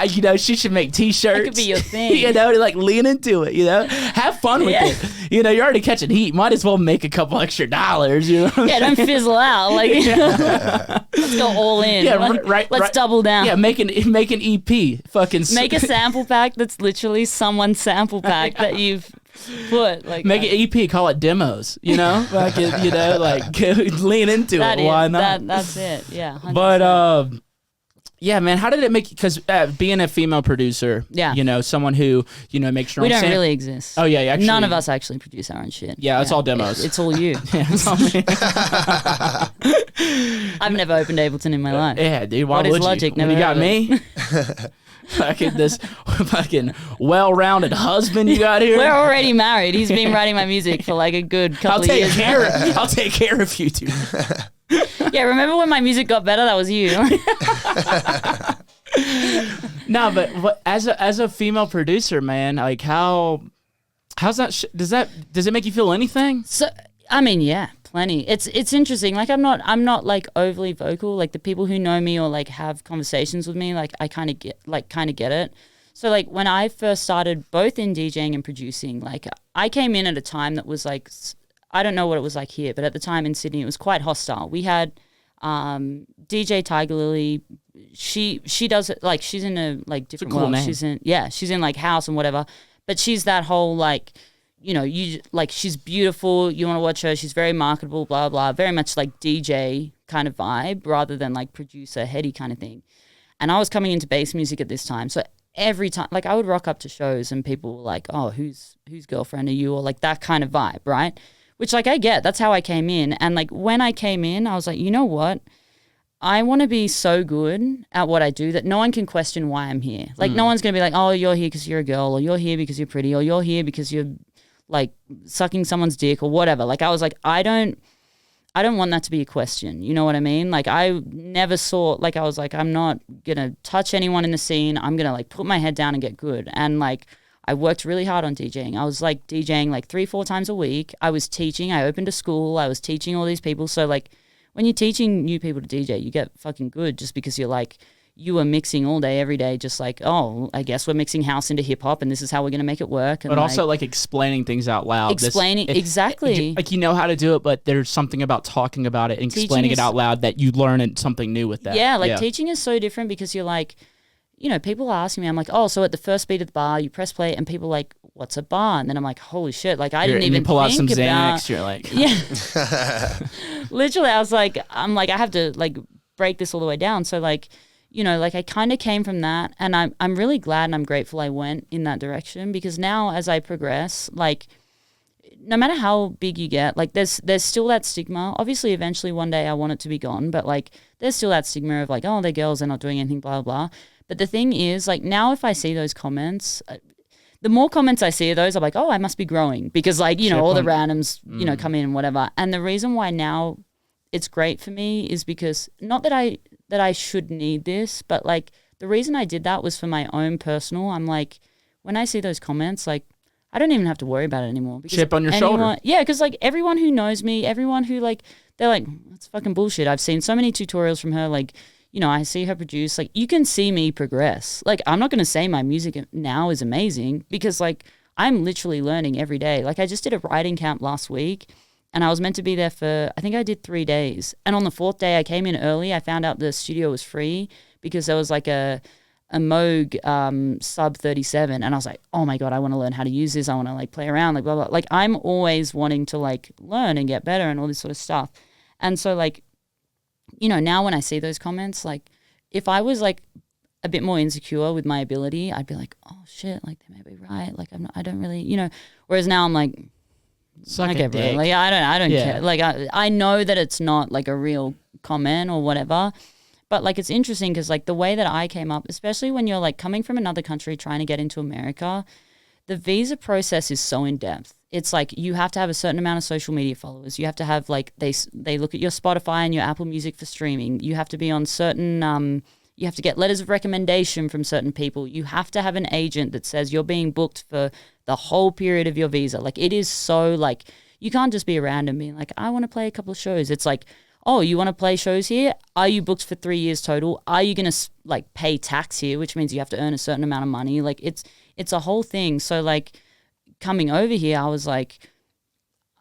Speaker 1: You know, she should make T-shirts.
Speaker 2: That could be your thing.
Speaker 1: You know, like lean into it. You know, have fun with it. You know, you're already catching heat. Might as well make a couple extra dollars. You know,
Speaker 2: don't fizzle out. Like, let's go all in.
Speaker 1: Yeah,
Speaker 2: like, let's double down.
Speaker 1: Yeah, make an EP. Fucking
Speaker 2: make a sample pack that's literally someone's sample pack that you've put. Like,
Speaker 1: make an EP. Call it demos. You know, like you know, like lean into it. Why not?
Speaker 2: That's it. Yeah. 100%.
Speaker 1: But yeah, man, how did it make? Because being a female producer, you know, someone who makes your own.
Speaker 2: We don't really exist.
Speaker 1: Oh yeah, actually,
Speaker 2: none of us actually produce our own shit.
Speaker 1: Yeah, it's all demos.
Speaker 2: It's all you.
Speaker 1: Yeah, it's all me.
Speaker 2: I've never opened Ableton in my life.
Speaker 1: Yeah, dude. Why
Speaker 2: what
Speaker 1: would
Speaker 2: is Logic?
Speaker 1: You?
Speaker 2: Never
Speaker 1: You got me. Fucking this fucking well-rounded husband you got here.
Speaker 2: We're already married. He's been writing my music for like a good couple of years.
Speaker 1: I'll take care of you, dude.
Speaker 2: Yeah, remember when my music got better? That was you.
Speaker 1: No, but as a female producer, man, like how's that? Does it make you feel anything?
Speaker 2: So I mean, yeah, plenty. It's interesting. Like I'm not like overly vocal. Like the people who know me or like have conversations with me, like I kind of get it. So like when I first started both in DJing and producing, like I came in at a time that was like, I don't know what it was like here, but at the time in Sydney, it was quite hostile. We had DJ Tiger Lily. She does it like she's in a like different
Speaker 1: cool
Speaker 2: world.
Speaker 1: name.
Speaker 2: She's in like house and whatever. But she's that whole like, you know, you like she's beautiful. You want to watch her. She's very marketable. Blah blah. Very much like DJ kind of vibe rather than like producer heady kind of thing. And I was coming into bass music at this time, so every time like I would rock up to shows and people were like, "Oh, whose girlfriend are you?" or like that kind of vibe, right? Which, like, I get. That's how I came in. And, like, when I came in, I was like, you know what? I want to be so good at what I do that no one can question why I'm here. Like, no one's going to be like, oh, you're here because you're a girl, or you're here because you're pretty, or you're here because you're, like, sucking someone's dick or whatever. Like, I was like, I don't want that to be a question. You know what I mean? Like, I never saw, like, I was like, I'm not going to touch anyone in the scene. I'm going to, like, put my head down and get good. And, like, I worked really hard on DJing. I was like DJing like 3-4 times a week. I was teaching. I opened a school. I was teaching all these people. So like when you're teaching new people to DJ, you get fucking good just because you're like, you were mixing all day, every day, just like, oh, I guess we're mixing house into hip hop and this is how we're going to make it work. And
Speaker 1: but also like explaining things out loud.
Speaker 2: Exactly.
Speaker 1: Like you know how to do it, but there's something about talking about it and explaining it out loud that you learn something new with that.
Speaker 2: Yeah, teaching is so different because you're like, you know, people are asking me, I'm like, oh, so at the first beat of the bar, you press play and people are like, what's a bar? And then I'm like, holy shit, like I didn't even
Speaker 1: pull out
Speaker 2: think
Speaker 1: some
Speaker 2: about
Speaker 1: Xanax, you're like.
Speaker 2: Yeah. Literally, I was like, I have to like break this all the way down. So like, you know, like I kind of came from that, and I'm really glad and I'm grateful I went in that direction, because now as I progress, like no matter how big you get, like there's still that stigma. Obviously, eventually one day I want it to be gone, but like there's still that stigma of like, oh, they're girls, they're not doing anything, blah, blah, blah. But the thing is, like now if I see those comments, the more comments I see of those, I'm like, oh, I must be growing, because like, you know, all the randoms, you know, come in and whatever. And the reason why now it's great for me is because not that I should need this, but like the reason I did that was for my own personal. I'm like, when I see those comments, like I don't even have to worry about it anymore.
Speaker 1: Chip on your shoulder.
Speaker 2: Yeah, because like everyone who knows me, everyone who like, they're like, that's fucking bullshit. I've seen so many tutorials from her. Like, you know, I see her produce. Like, you can see me progress. Like, I'm not going to say my music now is amazing, because like I'm literally learning every day. Like I just did a writing camp last week, and I was meant to be there for, I think I did 3 days. And on the 4th day, I came in early. I found out the studio was free because there was like a Moog sub 37. And I was like, oh my God, I want to learn how to use this. I want to like play around, like blah, blah. Like I'm always wanting to like learn and get better and all this sort of stuff. And so like, you know, now when I see those comments, like if I was like a bit more insecure with my ability, I'd be like, oh shit, like they may be right. Like I don't really, you know, whereas now I'm like,
Speaker 1: suck
Speaker 2: okay,
Speaker 1: a
Speaker 2: bro.
Speaker 1: dick.
Speaker 2: Like I don't care. Like I know that it's not like a real comment or whatever, but like it's interesting because like the way that I came up, especially when you're like coming from another country trying to get into America, the visa process is so in depth. It's like you have to have a certain amount of social media followers. You have to have like they look at your Spotify and your Apple Music for streaming. You have to be on certain you have to get letters of recommendation from certain people. You have to have an agent that says you're being booked for the whole period of your visa. Like it is so like, you can't just be around and being like, I want to play a couple of shows. It's like, oh, you want to play shows here? Are you booked for 3 years total? Are you going to like pay tax here, which means you have to earn a certain amount of money? Like it's a whole thing. So like coming over here, I was like,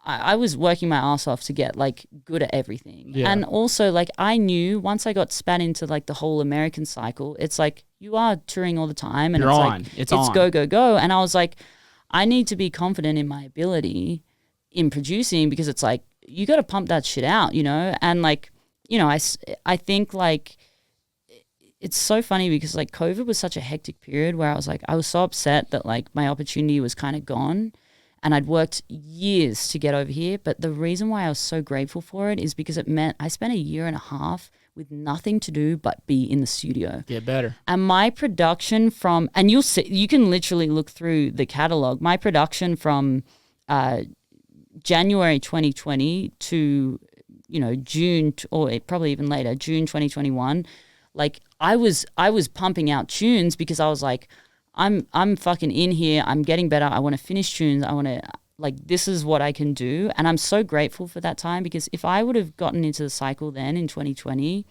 Speaker 2: I was working my ass off to get like good at everything. Yeah. And also like I knew once I got spat into like the whole American cycle, it's like you are touring all the time and it's on. Go, go, go. And I was like, I need to be confident in my ability in producing, because it's like, you got to pump that shit out, you know? And like, you know, I think like it's so funny because like COVID was such a hectic period where I was like, I was so upset that like my opportunity was kind of gone. And I'd worked years to get over here. But the reason why I was so grateful for it is because it meant I spent 1.5 years with nothing to do but be in the studio.
Speaker 1: Get better.
Speaker 2: And my production from, and you'll see, you can literally look through the catalog. My production from January 2020 to, you know, June, or probably even later, June 2021, like I was pumping out tunes because I was like, I'm fucking in here. I'm getting better. I want to finish tunes. I want to, like, this is what I can do. And I'm so grateful for that time, because if I would have gotten into the cycle then in 2020,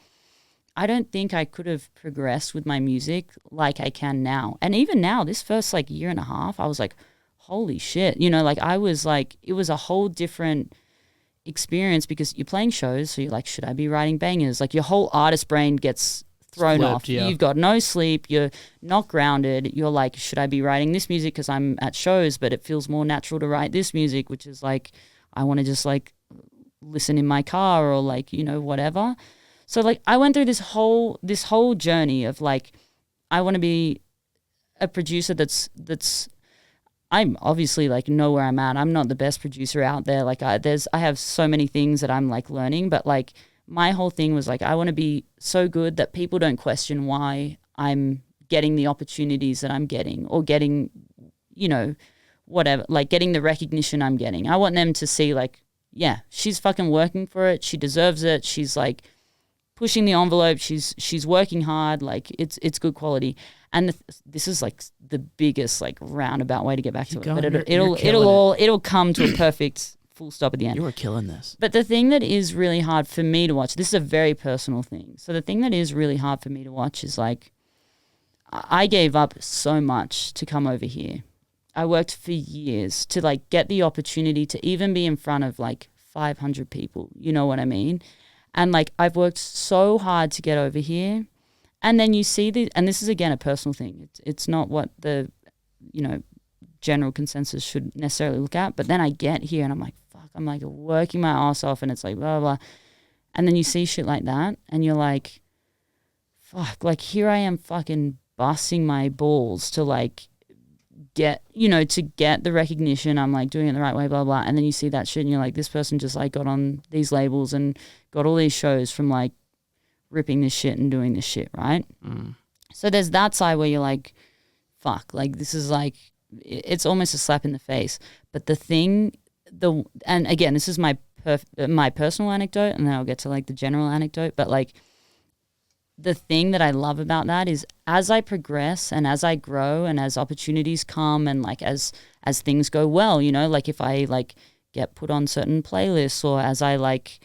Speaker 2: I don't think I could have progressed with my music like I can now. And even now, this first like 1.5 years, I was like, holy shit. You know, like I was like, it was a whole different experience because you're playing shows. So you're like, should I be writing bangers? Like your whole artist brain gets thrown off. Yeah. You've got no sleep. You're not grounded. You're like, should I be writing this music because I'm at shows, but it feels more natural to write this music, which is like, I want to just like listen in my car or like, you know, whatever. So like I went through this whole journey of like, I want to be a producer that's I'm obviously like know where I'm at. I'm not the best producer out there. Like I have so many things that I'm like learning, but like my whole thing was like, I want to be so good that people don't question why I'm getting the opportunities that I'm getting or getting, you know, whatever, like getting the recognition I'm getting. I want them to see like, yeah, she's fucking working for it. She deserves it. She's like pushing the envelope. She's working hard. Like it's good quality. And this is like the biggest like roundabout way to get back to it. But it'll come to a perfect full stop at the end.
Speaker 1: You were killing this.
Speaker 2: But the thing that is really hard for me to watch, this is a very personal thing. So the thing that is really hard for me to watch is like, I gave up so much to come over here. I worked for years to like get the opportunity to even be in front of like 500 people. You know what I mean? And like, I've worked so hard to get over here. And then you see and this is again a personal thing. It's not what the, general consensus should necessarily look at. But then I get here and I'm like, fuck, I'm like working my ass off and it's like blah, blah. And then you see shit like that and you're like, fuck, like here I am fucking busting my balls to like get the recognition. I'm like doing it the right way, blah, blah. And then you see that shit and you're like, this person just like got on these labels and got all these shows from like ripping this shit and doing this shit, right? So there's that side where you're like, fuck, like this is like, it's almost a slap in the face. But and again, this is my personal anecdote, and then I'll get to like the general anecdote. But like the thing that I love about that is as I progress and as I grow and as opportunities come and like as things go well, like if I like get put on certain playlists or as I like,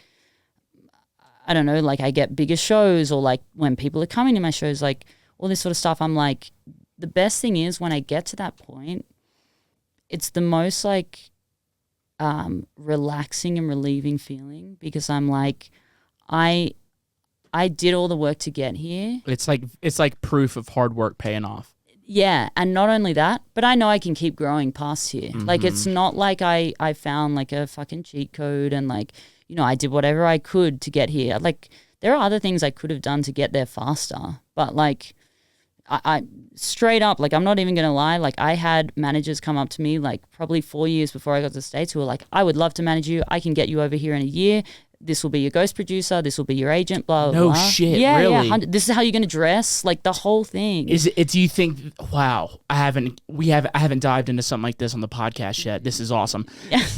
Speaker 2: I don't know, like I get bigger shows or like when people are coming to my shows, like all this sort of stuff, I'm like, the best thing is when I get to that point, it's the most like relaxing and relieving feeling because I'm like, I did all the work to get here.
Speaker 1: It's like proof of hard work paying off.
Speaker 2: Yeah, and not only that, but I know I can keep growing past here. Mm-hmm. Like it's not like I found like a fucking cheat code and like, I did whatever I could to get here. Like there are other things I could have done to get there faster, but like I straight up, like I'm not even going to lie, like I had managers come up to me like probably 4 years before I got to the States who were like, I would love to manage you. I can get you over here in a year. This will be your ghost producer. This will be your agent, blah, blah,
Speaker 1: no
Speaker 2: blah.
Speaker 1: Shit,
Speaker 2: yeah,
Speaker 1: really?
Speaker 2: Yeah, this is how you're going to dress, like the whole thing.
Speaker 1: Is it, do you think, wow, I haven't dived into something like this on the podcast yet. This is awesome.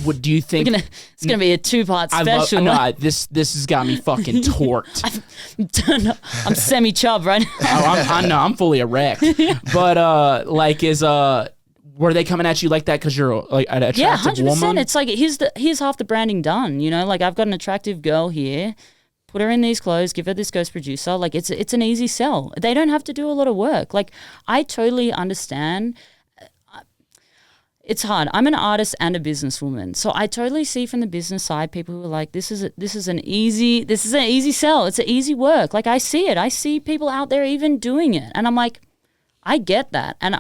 Speaker 1: What do you think?
Speaker 2: It's going to be a 2-part special.
Speaker 1: This has got me fucking torqued.
Speaker 2: I'm semi-chub right now.
Speaker 1: I'm fully erect. But were they coming at you like that because you're like an attractive
Speaker 2: 100%.
Speaker 1: woman?
Speaker 2: It's like here's half the branding done. Like I've got an attractive girl here, put her in these clothes, give her this ghost producer. Like it's an easy sell. They don't have to do a lot of work. Like I totally understand. It's hard. I'm an artist and a businesswoman, so I totally see from the business side people who are like, this is an easy sell. It's an easy work. Like I see it. I see people out there even doing it, and I'm like, I get that, and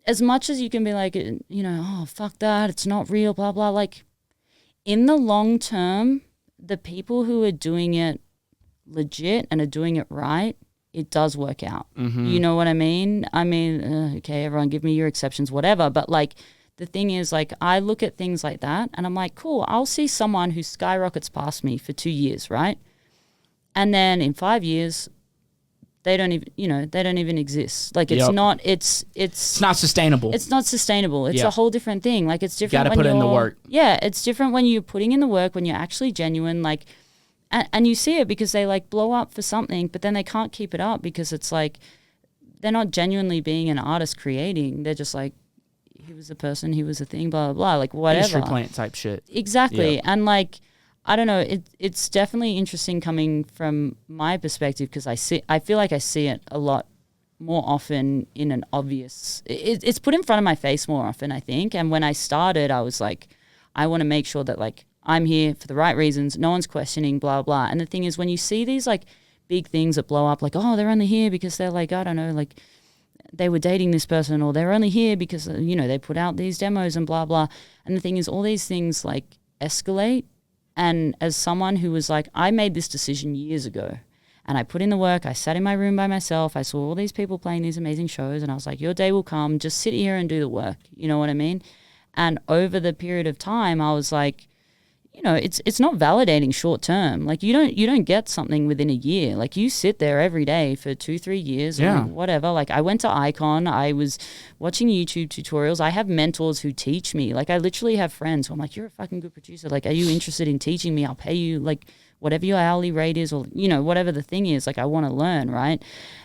Speaker 2: as much as you can be like, oh, fuck that, it's not real, blah, blah, like, in the long term, the people who are doing it legit and are doing it right, it does work out. Mm-hmm. You know what I mean? I mean, okay, everyone give me your exceptions, whatever, but, like, the thing is, like, I look at things like that, and I'm like, cool, I'll see someone who skyrockets past me for 2 years, right? And then in 5 years, they don't even exist. Like it's not, it's
Speaker 1: not sustainable.
Speaker 2: It's not sustainable. It's a whole different thing. Like it's different.
Speaker 1: You got to put in the work.
Speaker 2: Yeah. It's different when you're putting in the work, when you're actually genuine, like, and you see it because they like blow up for something, but then they can't keep it up because it's like, they're not genuinely being an artist creating. They're just like, he was a person, he was a thing, blah, blah, blah, like whatever.
Speaker 1: Industry plant type shit.
Speaker 2: Exactly. Yeah. And like, I don't know. It's definitely interesting coming from my perspective because I feel like I see it a lot more often in an obvious. It's put in front of my face more often, I think. And when I started, I was like, I want to make sure that like I'm here for the right reasons. No one's questioning, blah blah. And the thing is, when you see these like big things that blow up, like they're only here because they're like I don't know, like they were dating this person, or they're only here because they put out these demos and blah blah. And the thing is, all these things like escalate. And as someone who was like, I made this decision years ago and I put in the work, I sat in my room by myself, I saw all these people playing these amazing shows and I was like, your day will come, just sit here and do the work. You know what I mean? And over the period of time, I was like, it's not validating short term. Like you don't get something within a year. Like you sit there every day for 2-3 years or whatever. Like I went to Icon, I was watching YouTube tutorials. I have mentors who teach me. Like I literally have friends who I'm like, you're a fucking good producer. Like, are you interested in teaching me? I'll pay you like whatever your hourly rate is, or whatever the thing is. Like I want to learn, right?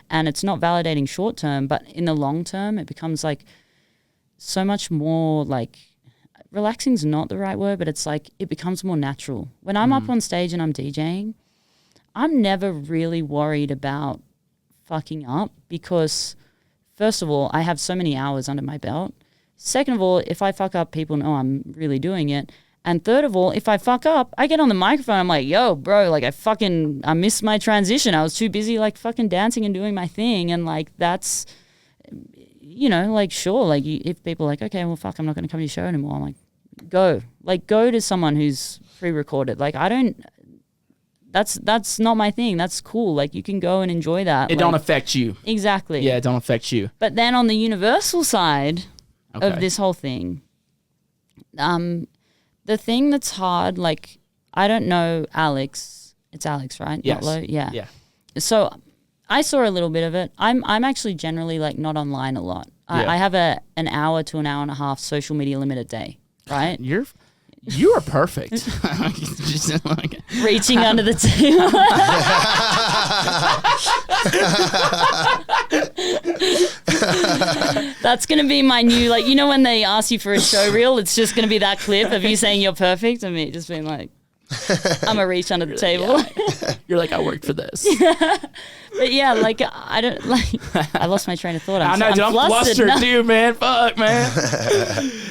Speaker 2: And it's not validating short term, but in the long term, it becomes like so much more like relaxing's not the right word, but it's like it becomes more natural. When I'm up on stage and I'm DJing, I'm never really worried about fucking up because, first of all, I have so many hours under my belt. Second of all, if I fuck up, people know I'm really doing it. And third of all, if I fuck up, I get on the microphone, I'm like, yo, bro, like I missed my transition. I was too busy like fucking dancing and doing my thing. And like that's, you know, like sure, like if people are like, okay, well, fuck, I'm not going to come to your show anymore. I'm like, go to someone who's pre-recorded. Like that's not my thing. That's cool. Like you can go and enjoy that.
Speaker 1: It don't affect you.
Speaker 2: Exactly.
Speaker 1: Yeah, it don't affect you.
Speaker 2: But then on the universal side of this whole thing, the thing that's hard, like, I don't know Alex. It's Alex, right?
Speaker 1: Yes.
Speaker 2: Yeah. So I saw a little bit of it. I'm actually generally, like, not online a lot. I have an hour to an hour and a half social media limit a day, right?
Speaker 1: You are perfect. Just like,
Speaker 2: reaching under the table. That's going to be my new, like, you know when they ask you for a show reel, it's just going to be that clip of you saying you're perfect and me just being like, I'm a reach under the table.
Speaker 1: Yeah. You're like, I worked for this.
Speaker 2: But yeah, like, I don't, like, I lost my train of thought.
Speaker 1: I'm flustered too, man. Fuck, man.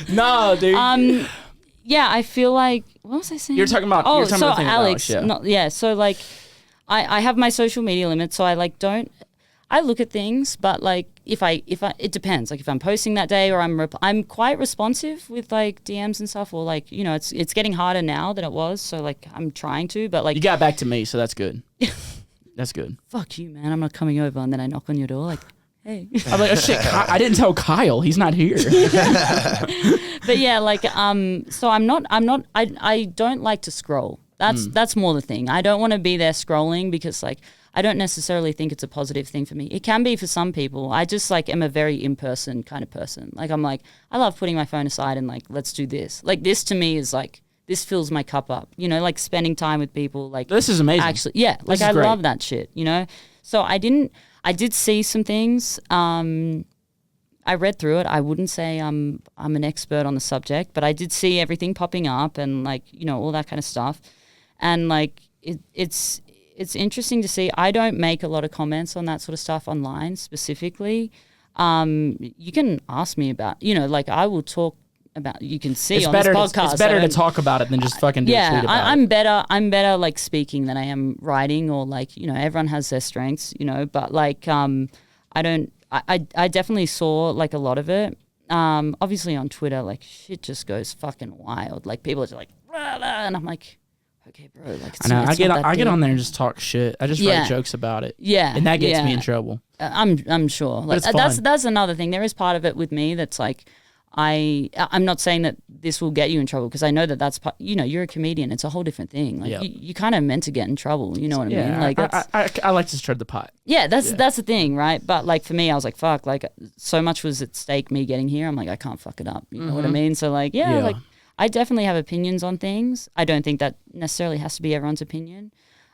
Speaker 1: No, dude.
Speaker 2: Yeah, I feel like, what was I saying?
Speaker 1: You're talking about,
Speaker 2: so
Speaker 1: about
Speaker 2: Alex, so like, I have my social media limit, so I like I look at things, but like if I it depends. Like if I'm posting that day or I'm quite responsive with like DMs and stuff, or like, you know, it's getting harder now than it was. So like I'm trying to, but like
Speaker 1: you got back to me, so that's good. That's good.
Speaker 2: Fuck you, man. I'm not coming over, and then I knock on your door like, hey.
Speaker 1: I'm like, oh shit, I didn't tell Kyle. He's not here.
Speaker 2: But yeah, like so I don't like to scroll. That's more the thing. I don't want to be there scrolling because like I don't necessarily think it's a positive thing for me. It can be for some people. I just like am a very in-person kind of person. Like I'm like, I love putting my phone aside and like, let's do this. Like this to me is like, this fills my cup up, you know, like spending time with people. Like
Speaker 1: this is amazing.
Speaker 2: Actually, yeah, like I love that shit, you know? So I did see some things. I read through it. I wouldn't say I'm an expert on the subject, but I did see everything popping up and like, you know, all that kind of stuff. And like it's interesting to see. I don't make a lot of comments on that sort of stuff online specifically. You can ask me about, you know, like I will talk about, you can see on this podcast.
Speaker 1: It's better to talk about it than just fucking do a tweet about it.
Speaker 2: I'm better like speaking than I am writing, or like, you know, everyone has their strengths, you know, but like I definitely saw like a lot of it. Obviously on Twitter, like shit just goes fucking wild. Like people are just like, rah, rah, and I'm like, okay, bro. Like,
Speaker 1: I know. I get on there and just talk shit. I just write jokes about it.
Speaker 2: Yeah,
Speaker 1: and that gets me in trouble.
Speaker 2: I'm sure. Like that's another thing. There is part of it with me that's like, I'm not saying that this will get you in trouble because I know that that's part, you know, you're a comedian. It's a whole different thing. Like you kind of meant to get in trouble. You know what I mean? Like
Speaker 1: I like to stir the pot.
Speaker 2: Yeah, that's the thing, right? But like for me, I was like, fuck, like so much was at stake me getting here. I'm like, I can't fuck it up. You know what I mean? So like, like I definitely have opinions on things. I don't think that necessarily has to be everyone's opinion.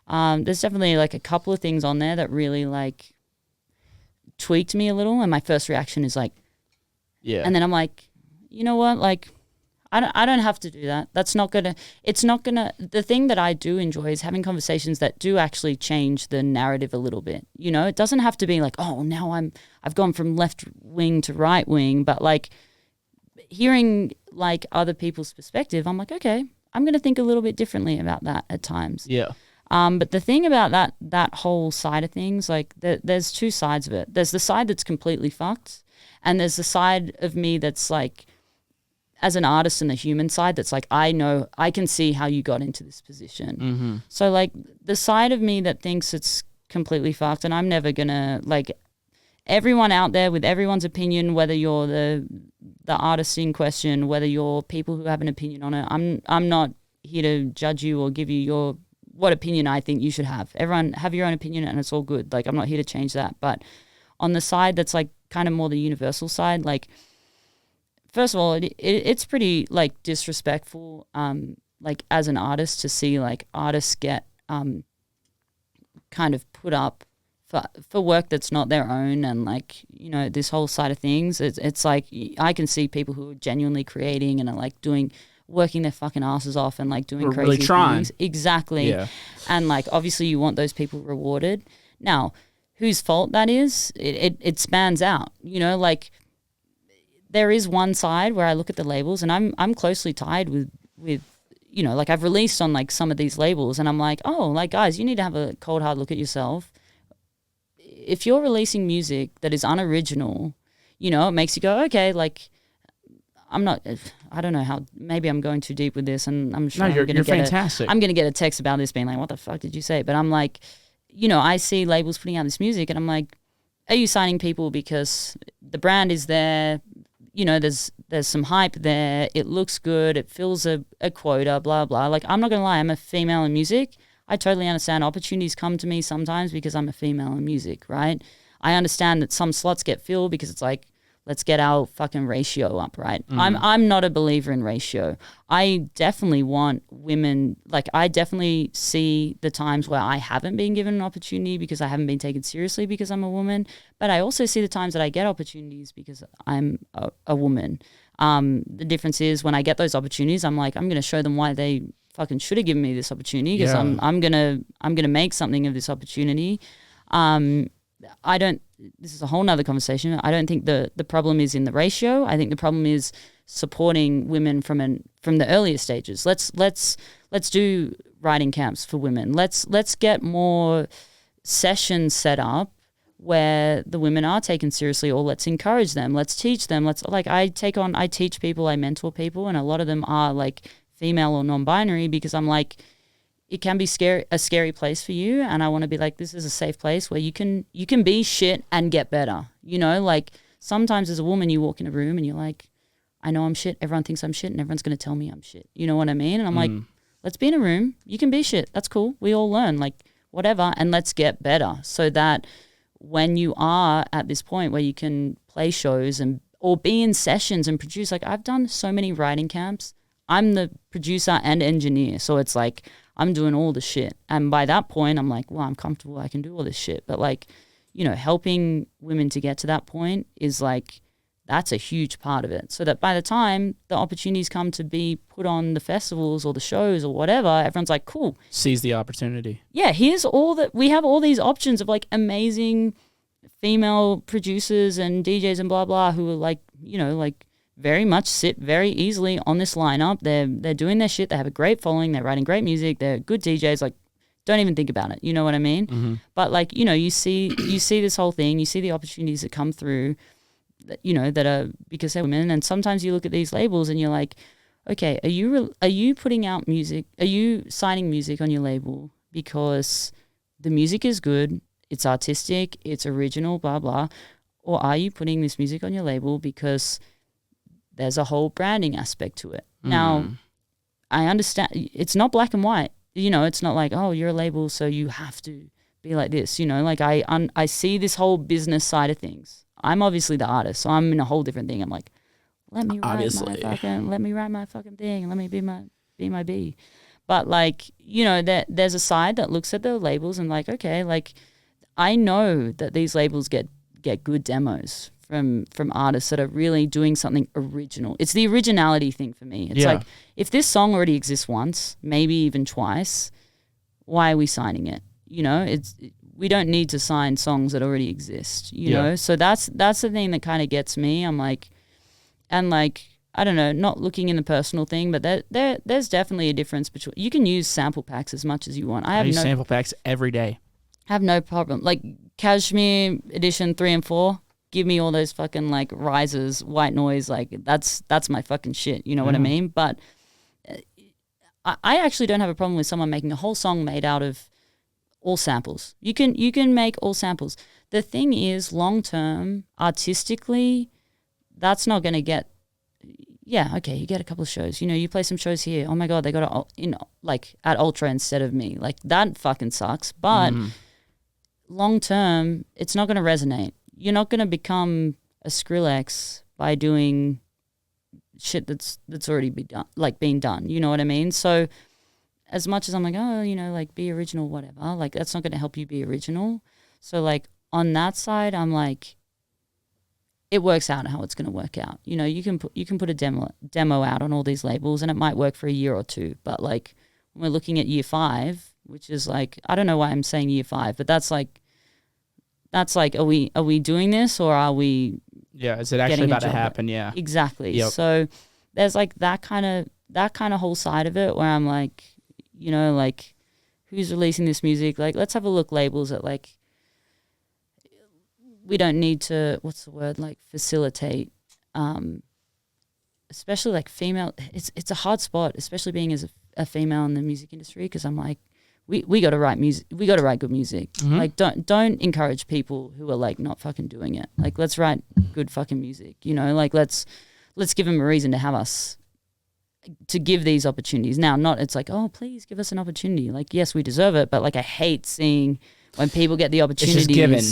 Speaker 2: There's definitely like a couple of things on there that really like tweaked me a little, and my first reaction is like, and then I'm like, you know what, like I don't have to do that. The thing that I do enjoy is having conversations that do actually change the narrative a little bit. You know, it doesn't have to be like, oh, now I've gone from left wing to right wing, but like hearing like other people's perspective, I'm like, okay, I'm going to think a little bit differently about that at times.
Speaker 1: Yeah.
Speaker 2: But the thing about that whole side of things, like there's two sides of it. There's the side that's completely fucked, and there's the side of me that's like, as an artist, and the human side that's like, I know, I can see how you got into this position. Mm-hmm. So like the side of me that thinks it's completely fucked, and I'm never gonna, like, everyone out there with everyone's opinion, whether you're the artist in question, whether you're people who have an opinion on it, I'm not here to judge you or give you what opinion I think you should have. Everyone have your own opinion and it's all good. Like, I'm not here to change that. But on the side that's like kind of more the universal side, like, first of all, it's pretty like disrespectful, like as an artist, to see like artists get kind of put up for work that's not their own, and like, you know, this whole side of things, it's like I can see people who are genuinely creating and are like working their fucking asses off and like doing crazy
Speaker 1: really trying
Speaker 2: things. Exactly.
Speaker 1: Yeah.
Speaker 2: And like obviously you want those people rewarded. Now, whose fault that is, it spans out, you know, like there is one side where I look at the labels and I'm closely tied with you know, like I've released on like some of these labels and I'm like, oh, like guys, you need to have a cold hard look at yourself. If you're releasing music that is unoriginal, you know, it makes you go, okay, like I don't know how, maybe I'm going too deep with this, and I'm sure
Speaker 1: you're fantastic.
Speaker 2: I'm going to get a text about this being like, what the fuck did you say? But I'm like, you know, I see labels putting out this music and I'm like, are you signing people because the brand is there? You know, there's some hype there. It looks good. It fills a quota, blah, blah. Like, I'm not going to lie. I'm a female in music. I totally understand opportunities come to me sometimes because I'm a female in music, right? I understand that some slots get filled because it's like, let's get our fucking ratio up, right? I'm not a believer in ratio. I definitely want women, like I definitely see the times where I haven't been given an opportunity because I haven't been taken seriously because I'm a woman, but I also see the times that I get opportunities because I'm a woman. The difference is when I get those opportunities, I'm like, I'm going to show them why they fucking should have given me this opportunity because I'm gonna make something of this opportunity. This is a whole nother conversation. I don't think the problem is in the ratio. I think the problem is supporting women from the earlier stages. Let's do writing camps for women. Let's get more sessions set up where the women are taken seriously, or let's encourage them. Let's teach them. I teach people, I mentor people, and a lot of them are like female or non-binary because I'm like, it can be a scary place for you, and I want to be like, this is a safe place where you can be shit and get better. You know, like sometimes as a woman you walk in a room and you're like, I know I'm shit, everyone thinks I'm shit, and everyone's going to tell me I'm shit. You know what I mean? And I'm like, let's be in a room, you can be shit, that's cool, we all learn, like whatever, and let's get better so that when you are at this point where you can play shows or be in sessions and produce, like I've done so many writing camps. I'm the producer and engineer, so it's like I'm doing all the shit. And by that point, I'm like, well, I'm comfortable. I can do all this shit. But like, you know, helping women to get to that point is like, that's a huge part of it. So that by the time the opportunities come to be put on the festivals or the shows or whatever, everyone's like, cool.
Speaker 1: Seize the opportunity.
Speaker 2: Yeah, we have all these options of like amazing female producers and DJs and blah, blah, who are like, you know, like, very much sit very easily on this lineup. They're doing their shit. They have a great following. They're writing great music. They're good DJs. Like, don't even think about it. You know what I mean? Mm-hmm. But like, you know, you see this whole thing. You see the opportunities that come through, you know, that are because they're women. And sometimes you look at these labels and you're like, okay, are you putting out music? Are you signing music on your label because the music is good, it's artistic, it's original, blah blah, or are you putting this music on your label because there's a whole branding aspect to it? Now, I understand it's not black and white. You know, it's not like, oh, you're a label, so you have to be like this. You know, like I see this whole business side of things. I'm obviously the artist, so I'm in a whole different thing. I'm like, let me write my fucking thing, and let me be my bee. But like, you know, there's a side that looks at the labels and like, okay, like I know that these labels get good demos from artists that are really doing something original. It's the originality thing for me. It's like, if this song already exists once, maybe even twice, why are we signing it? You know, we don't need to sign songs that already exist, you know? So that's the thing that kind of gets me. I'm like, and like, I don't know, not looking in the personal thing, but there's definitely a difference between, you can use sample packs as much as you want.
Speaker 1: I use sample packs every day.
Speaker 2: I have no problem. Like Kashmir edition 3 and 4, give me all those fucking like risers, white noise, like that's my fucking shit. You know what I mean? But I actually don't have a problem with someone making a whole song made out of all samples. You can make all samples. The thing is, long term, artistically, that's not going to get. Yeah, okay, you get a couple of shows. You know, you play some shows here. Oh my god, they got like at Ultra instead of me. Like that fucking sucks. But long term, it's not going to resonate. You're not going to become a Skrillex by doing shit that's already being done. You know what I mean? So as much as I'm like, oh, you know, like be original, whatever, like that's not going to help you be original. So like on that side, I'm like, it works out how it's going to work out. You know, you can put a demo out on all these labels and it might work for a year or two. But like when we're looking at year 5, which is like, I don't know why I'm saying year 5, but that's like, are we doing this or are we?
Speaker 1: Yeah, is it actually about to happen? Yeah,
Speaker 2: exactly.
Speaker 1: Yep.
Speaker 2: So there's like that kind of whole side of it where I'm like, you know, like who's releasing this music? Like, let's have a look labels at like, we don't need to, what's the word, like facilitate, especially like female. It's a hard spot, especially being as a female in the music industry, because I'm like, we got to write music. We got to write good music. Mm-hmm. Like don't encourage people who are like not fucking doing it. Like let's write good fucking music. You know, like let's give them a reason to have us, to give these opportunities. Now, not it's like, oh, please give us an opportunity. Like yes, we deserve it, but like I hate seeing when people get the opportunities,
Speaker 1: it's just given,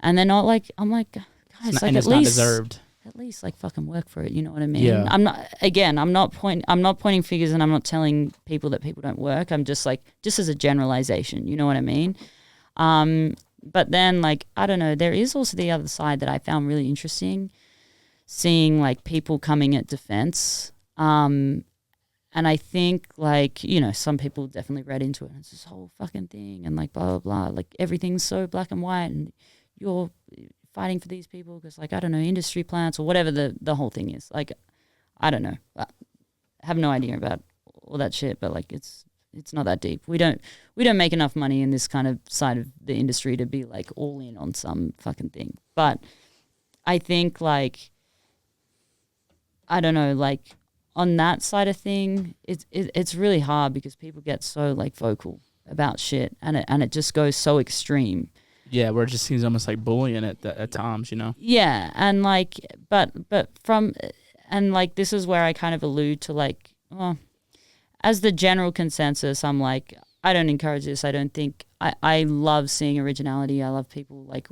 Speaker 2: and they're not like. I'm like, guys,
Speaker 1: it's
Speaker 2: like
Speaker 1: not,
Speaker 2: at least
Speaker 1: not deserved.
Speaker 2: At least like fucking work for it. You know what I mean?
Speaker 1: Yeah.
Speaker 2: I'm not pointing fingers and I'm not telling people that people don't work. I'm just like, just as a generalization, you know what I mean? But then like, I don't know, there is also the other side that I found really interesting, seeing like people coming at defense. And I think like, you know, some people definitely read into it and it's this whole fucking thing and like blah, blah, blah, like everything's so black and white and you're fighting for these people because like I don't know, industry plants or whatever the whole thing is. Like I don't know, I have no idea about all that shit, but like it's not that deep. We don't make enough money in this kind of side of the industry to be like all in on some fucking thing. But I think like I don't know, like on that side of thing, it's really hard because people get so like vocal about shit and it just goes so extreme.
Speaker 1: Yeah, where it just seems almost like bullying at times, you know?
Speaker 2: Yeah, and like, but from, and like, this is where I kind of allude to like, well, as the general consensus, I'm like, I don't encourage this. I don't think, I love seeing originality. I love people like,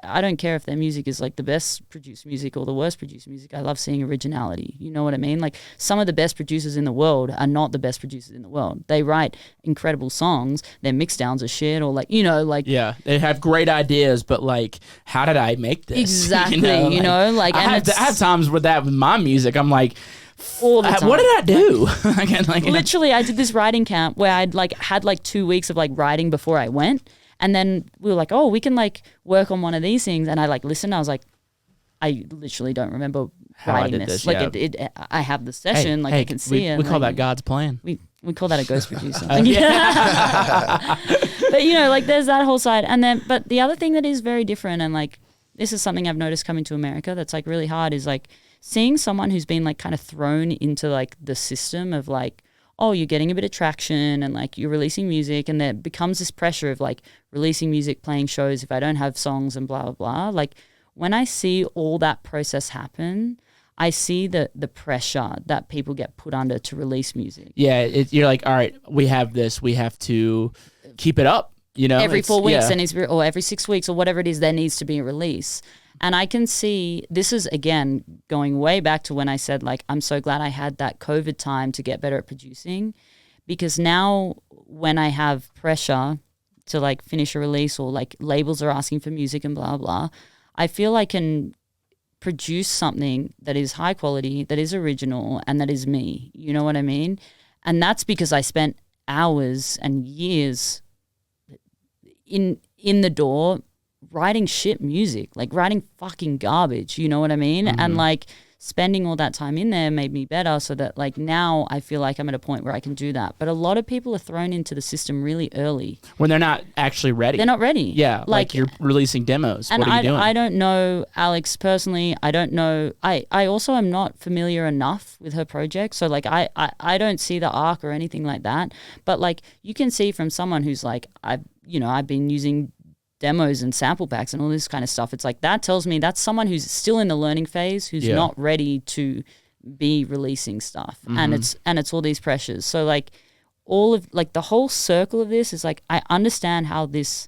Speaker 2: I don't care if their music is like the best produced music or the worst produced music. I love seeing originality. You know what I mean? Like some of the best producers in the world are not the best producers in the world. They write incredible songs. Their mix downs are shit or like, you know, like.
Speaker 1: Yeah, they have great ideas, but like, how did I make this?
Speaker 2: Exactly.
Speaker 1: you know, like I have times with my music. I'm like,
Speaker 2: all the time.
Speaker 1: What did I do?
Speaker 2: Literally, I did this writing camp where I'd like had like 2 weeks of like writing before I went. And then we were like, oh, we can like work on one of these things. And I like listened. I was like, I literally don't remember writing this. Like
Speaker 1: yeah.
Speaker 2: I have the session. I can see it.
Speaker 1: We call that God's plan.
Speaker 2: We call that a ghost producer. But you know, like there's that whole side. And then, but the other thing that is very different, and like this is something I've noticed coming to America that's like really hard, is like seeing someone who's been like kind of thrown into like the system of like, oh, you're getting a bit of traction and like you're releasing music, and there becomes this pressure of like releasing music, playing shows if I don't have songs and blah, blah, blah. Like when I see all that process happen, I see the pressure that people get put under to release music.
Speaker 1: Yeah, you're like, all right, we have this, we have to keep it up, you know?
Speaker 2: Every 4 weeks or every 6 weeks or whatever it is, there needs to be a release. And I can see, this is, again, going way back to when I said, like, I'm so glad I had that COVID time to get better at producing, because now when I have pressure to, like, finish a release or, like, labels are asking for music and blah, blah, I feel I can produce something that is high quality, that is original, and that is me. You know what I mean? And that's because I spent hours and years in the door writing shit music, like writing fucking garbage, you know what I mean? Mm-hmm. And like spending all that time in there made me better, so that like now I feel like I'm at a point where I can do that. But a lot of people are thrown into the system really early.
Speaker 1: When they're not actually ready.
Speaker 2: They're not ready.
Speaker 1: Yeah, like you're releasing demos.
Speaker 2: And
Speaker 1: what are you doing?
Speaker 2: I don't know Alex personally. I don't know. I also am not familiar enough with her project. So like I don't see the arc or anything like that. But like you can see from someone who's like, I've been using demos and sample packs and all this kind of stuff. It's like that tells me that's someone who's still in the learning phase, who's not ready to be releasing stuff. Mm-hmm. And it's all these pressures. So like all of like the whole circle of this is like I understand how this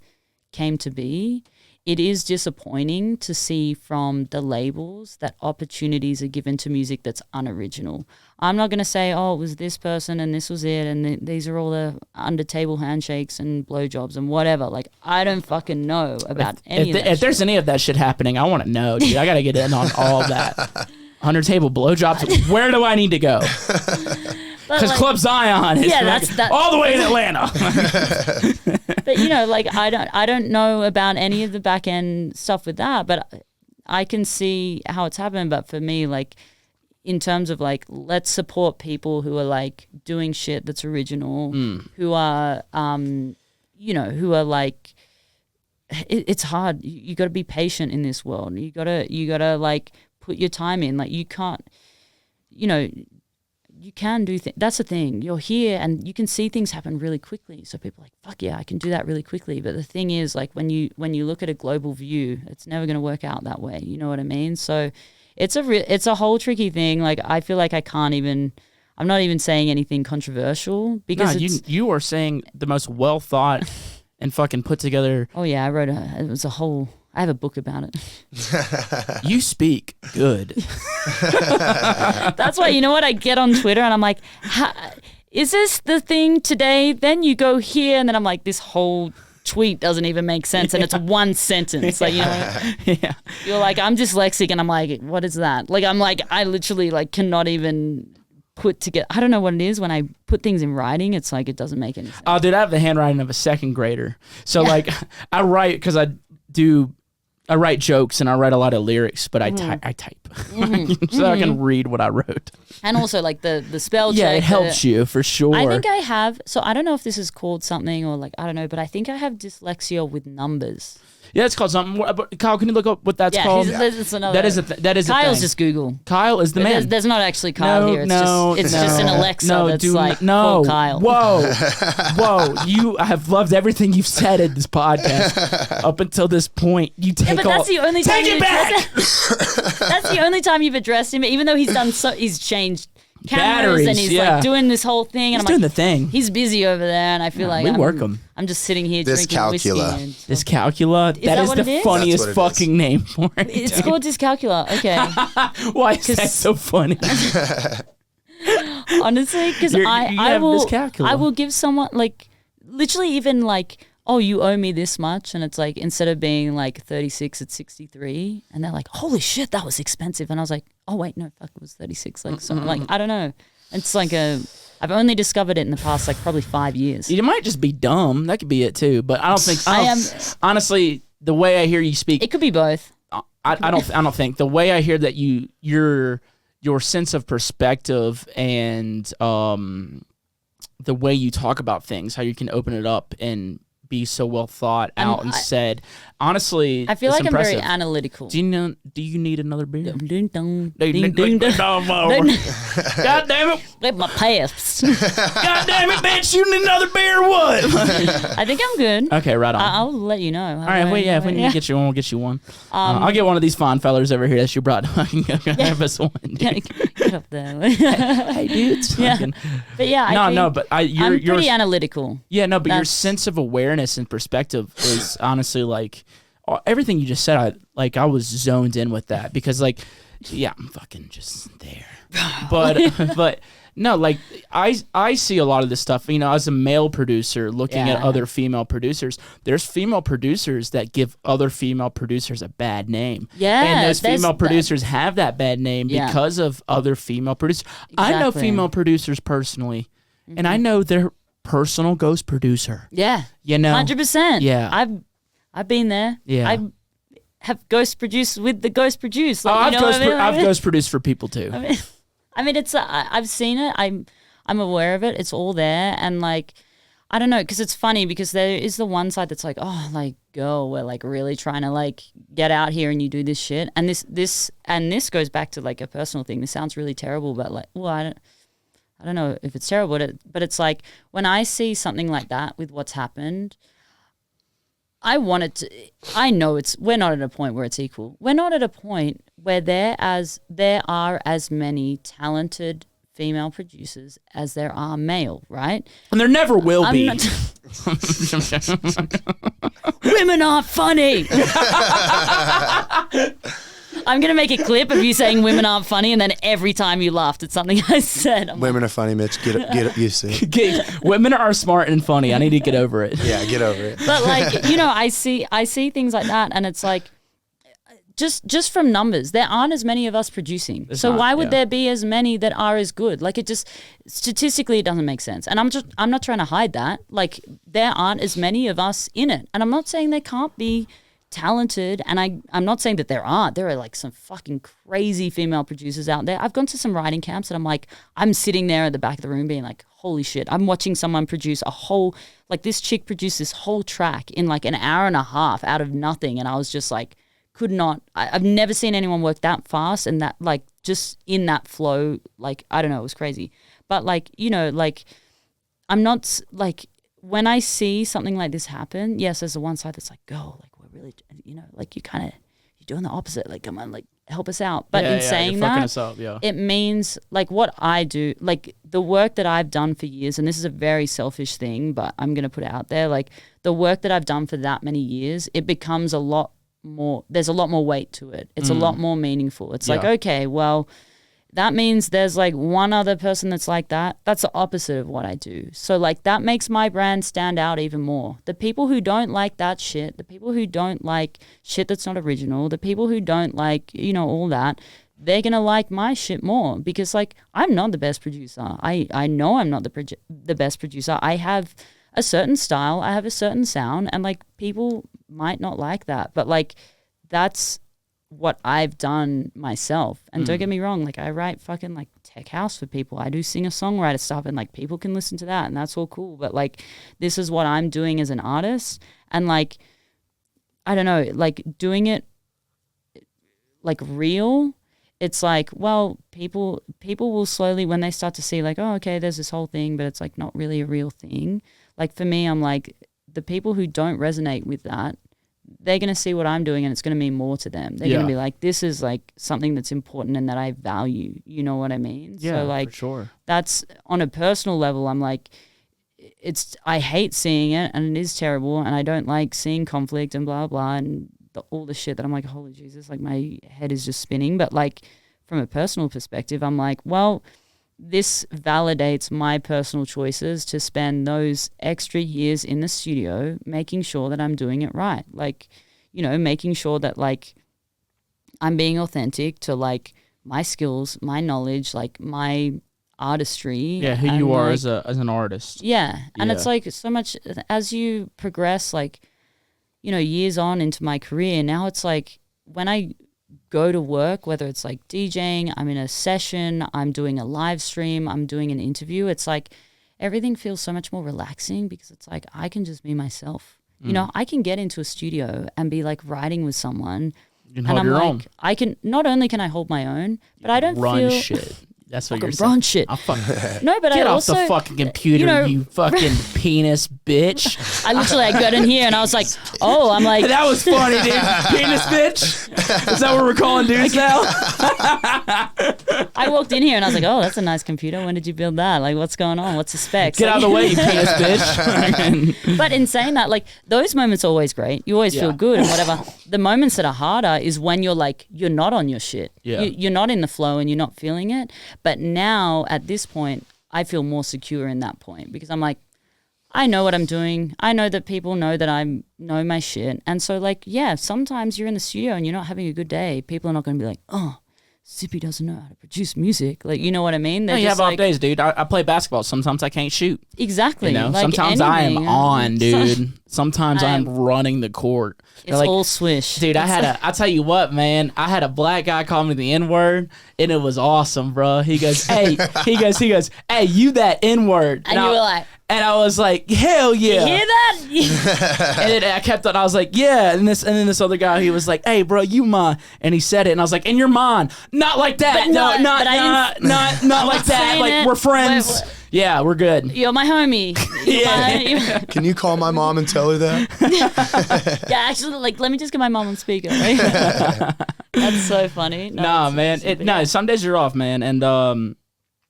Speaker 2: came to be. it is disappointing to see from the labels that opportunities are given to music that's unoriginal. I'm not going to say, oh, it was this person and this was it and these are all the under-table handshakes and blowjobs and whatever. Like, I don't fucking know about any of that
Speaker 1: If there's any of that shit happening, I want to know, dude. I got to get in on all of that. Under-table blowjobs, where do I need to go? Because like, Club Zion is that's all the way in Atlanta.
Speaker 2: But like I don't know about any of the back end stuff with that, but I can see how it's happening. But for me, like in terms of like, let's support people who are like doing shit that's original, who are who are like, it's hard. You got to be patient in this world. You gotta like put your time in. Like you can't, you can do things. That's the thing. You're here and you can see things happen really quickly. So people are like, fuck yeah, I can do that really quickly. But the thing is, like when you look at a global view, it's never going to work out that way. You know what I mean? So it's a whole tricky thing. Like I feel like I'm not even saying anything controversial because
Speaker 1: you are saying the most well thought and fucking put together.
Speaker 2: Oh yeah, I have a book about it.
Speaker 1: You speak good.
Speaker 2: That's why, you know what? I get on Twitter and I'm like, is this the thing today? Then you go here and then I'm like, this whole tweet doesn't even make sense and it's one sentence. Like, you're like, I'm dyslexic and I'm like, what is that? Like, I literally like cannot even put together. I don't know what it is when I put things in writing. It's like, it doesn't make any sense.
Speaker 1: Oh, dude, I have the handwriting of a second grader. So like I write because I write jokes and I write a lot of lyrics, but I type so I can read what I wrote.
Speaker 2: And also like the spell check.
Speaker 1: Yeah, it helps you for sure.
Speaker 2: I think I have, so I don't know if this is called something or like, I don't know, but I think I have dyslexia with numbers.
Speaker 1: Yeah, it's called something. Kyle, can you look up what that's called?
Speaker 2: It's another.
Speaker 1: That is a
Speaker 2: Kyle's
Speaker 1: thing.
Speaker 2: just Google.
Speaker 1: Kyle is the man.
Speaker 2: There's not actually Kyle here. It's just an Alexa called Kyle.
Speaker 1: Whoa! I have loved everything you've said in this podcast up until this point. You take
Speaker 2: but that's the only time
Speaker 1: take it back.
Speaker 2: That's the only time you've addressed him, even though he's changed cameras
Speaker 1: batteries,
Speaker 2: and he's like doing this whole thing. And
Speaker 1: he's doing the thing.
Speaker 2: He's busy over there, and I feel like
Speaker 1: we work him.
Speaker 2: I'm just sitting here drinking
Speaker 3: Dyscalculia.
Speaker 2: whiskey.
Speaker 1: Dyscalculia. That is the funniest fucking name for it.
Speaker 2: It's called Dyscalculia. Okay.
Speaker 1: Why is that so funny?
Speaker 2: Honestly, because I will give someone like literally even like, oh, you owe me this much, and it's like instead of being like 36, it's 63, and they're like, holy shit, that was expensive, and I was like, oh wait, no, fuck, it was 36, like so, like I don't know, it's like I've only discovered it in the past like probably 5 years.
Speaker 1: You might just be dumb. That could be it too, but I don't think honestly. The way I hear you speak,
Speaker 2: it could be both.
Speaker 1: I don't think the way I hear that your sense of perspective and the way you talk about things, how you can open it up and be so well thought out and said. Honestly,
Speaker 2: I feel like
Speaker 1: impressive.
Speaker 2: I'm very analytical.
Speaker 1: Do you need another beer?
Speaker 2: Ding dong.
Speaker 1: God damn it!
Speaker 2: Let my Pabst.
Speaker 1: God damn it, bitch! You need another beer or what?
Speaker 2: I think I'm good.
Speaker 1: Okay, right on.
Speaker 2: I'll let you know.
Speaker 1: All right, if we need to get you one, we'll get you one. I'll get one of these fine fellers over here that you brought. Have us one.
Speaker 2: Get up there.
Speaker 1: Hey, dudes.
Speaker 2: Yeah. But yeah,
Speaker 1: but
Speaker 2: I'm pretty analytical.
Speaker 1: Yeah, no, but your sense of awareness and perspective is honestly like everything you just said. I was zoned in with that because I'm fucking just there. But no, like I see a lot of this stuff, as a male producer looking at other female producers. There's female producers that give other female producers a bad name. Yeah. And those female producers have that bad name because of other female producers. Exactly. I know female producers personally, and I know their personal ghost producer.
Speaker 2: Yeah. 100%. Yeah. I've been there. Yeah. I have ghost produced with the ghost produced. Like,
Speaker 1: I've ghost produced for people too.
Speaker 2: I mean, it's I've seen it. I'm aware of it. It's all there, and like I don't know, because it's funny because there is the one side that's like, oh, like girl, we're like really trying to like get out here and you do this shit, and this goes back to like a personal thing. This sounds really terrible, but like, well, I don't know if it's terrible, but it's like when I see something like that with what's happened. I know we're not at a point where it's equal. We're not at a point where there are as many talented female producers as there are male, right?
Speaker 1: And there never will be.
Speaker 2: Women aren't funny. I'm going to make a clip of you saying women aren't funny, and then every time you laughed at something I said.
Speaker 3: Women are funny, Mitch. Get used to it.
Speaker 1: Women are smart and funny. I need to get over it.
Speaker 3: Yeah, get over it.
Speaker 2: But like, you know, I see things like that, and it's like, just from numbers, there aren't as many of us producing. Why would there be as many that are as good? Like, it just, statistically, it doesn't make sense. And I'm not trying to hide that. Like, there aren't as many of us in it. And I'm not saying they can't be talented, and I'm not saying that there aren't. There are like some fucking crazy female producers out there. I've gone to some writing camps, and I'm sitting there at the back of the room being like, holy shit, I'm watching someone produce a whole, like, this chick produced this whole track in like an hour and a half out of nothing. And I was just like, I've never seen anyone work that fast and that, like, just in that flow. Like, I don't know, it was crazy. But like, you know, like, I'm not, like, when I see something like this happen, yes, there's the one side that's like, go, like, we're really, you know, like, you're doing the opposite. Like, come on, like, help us out. But in saying that, it means, like, what I do, like, the work that I've done for years, and this is a very selfish thing, but I'm going to put it out there, like, the work that I've done for that many years, it becomes a lot more, there's a lot more weight to it. It's a lot more meaningful. It's like, okay, well, that means there's like one other person that's like that. That's the opposite of what I do. So like, that makes my brand stand out even more. The people who don't like that shit, the people who don't like shit that's not original, the people who don't like, you know, all that, they're going to like my shit more, because like, I'm not the best producer. I know I'm not the best producer. I have a certain style, I have a certain sound, and like, people might not like that, but like, that's what I've done myself. And don't get me wrong, like, I write fucking like tech house for people. I do singer-songwriter stuff, and like, people can listen to that, and that's all cool. But like, this is what I'm doing as an artist, and like, I don't know, like, doing it like real, it's like, well, people will slowly, when they start to see like, oh, okay, there's this whole thing, but it's like not really a real thing. Like, for me, I'm like, the people who don't resonate with that, they're going to see what I'm doing, and it's going to mean more to them. They're going to be like, this is like something that's important and that I value. You know what I mean?
Speaker 1: Yeah,
Speaker 2: so like,
Speaker 1: for sure. That's
Speaker 2: on a personal level. I'm like, I hate seeing it, and it is terrible, and I don't like seeing conflict and blah, blah, and all the shit that I'm like, holy Jesus, like, my head is just spinning. But like, from a personal perspective, I'm like, well, this validates my personal choices to spend those extra years in the studio making sure that I'm doing it right. Like, you know, making sure that like, I'm being authentic to like my skills, my knowledge, like my artistry.
Speaker 1: Yeah, who you are like, as an artist.
Speaker 2: Yeah. And it's like, so much as you progress, like, you know, years on into my career, now it's like, when I go to work, whether it's like DJing, I'm in a session, I'm doing a live stream, I'm doing an interview, it's like, everything feels so much more relaxing, because it's like, I can just be myself. You know, I can get into a studio and be like writing with someone,
Speaker 1: and I'm like, own.
Speaker 2: I can, not only can I hold my own, but I don't
Speaker 1: run
Speaker 2: feel
Speaker 1: shit. That's what you're saying.
Speaker 2: Run shit. No, but
Speaker 1: Get
Speaker 2: I
Speaker 1: off
Speaker 2: also,
Speaker 1: the fucking computer, you, know, you fucking penis bitch.
Speaker 2: I got in here and I was like, oh, I'm like.
Speaker 1: That was funny, dude. Penis bitch? Is that what we're calling dudes now?
Speaker 2: I walked in here and I was like, oh, that's a nice computer. When did you build that? Like, what's going on? What's the specs?
Speaker 1: Get out of the way, you penis bitch.
Speaker 2: But in saying that, like, those moments are always great. You always feel good and whatever. The moments that are harder is when you're like, you're not on your shit.
Speaker 1: Yeah.
Speaker 2: You're not in the flow and you're not feeling it. But now at this point, I feel more secure in that point, because I'm like, I know what I'm doing. I know that people know that I know my shit. And so like, yeah, sometimes you're in the studio and you're not having a good day. People are not going to be like, oh, Sippy doesn't know how to produce music. Like, you know what I mean?
Speaker 1: No, you have off days, dude. I play basketball. Sometimes I can't shoot.
Speaker 2: Exactly.
Speaker 1: You know,
Speaker 2: like
Speaker 1: sometimes
Speaker 2: anything.
Speaker 1: I am on, dude. Sometimes I'm running the court.
Speaker 2: It's like, all swish.
Speaker 1: Dude, I'll tell you what, man. I had a black guy call me the N-word, and it was awesome, bro. He goes, hey, hey, you that N-word.
Speaker 2: And you were like.
Speaker 1: And I was like, hell yeah.
Speaker 2: You hear that?
Speaker 1: And then I kept on, I was like, yeah. And then this other guy, he was like, hey, bro, you mine. And he said it, and I was like, and you're mine. Not like that. Not like that. Like, we're friends. Yeah, we're good.
Speaker 2: You're my homie.
Speaker 3: Can you call my mom and tell her that?
Speaker 2: Yeah, actually, like, let me just get my mom on speaker. Right? That's so funny.
Speaker 1: No, man. No, some days you're off, man. And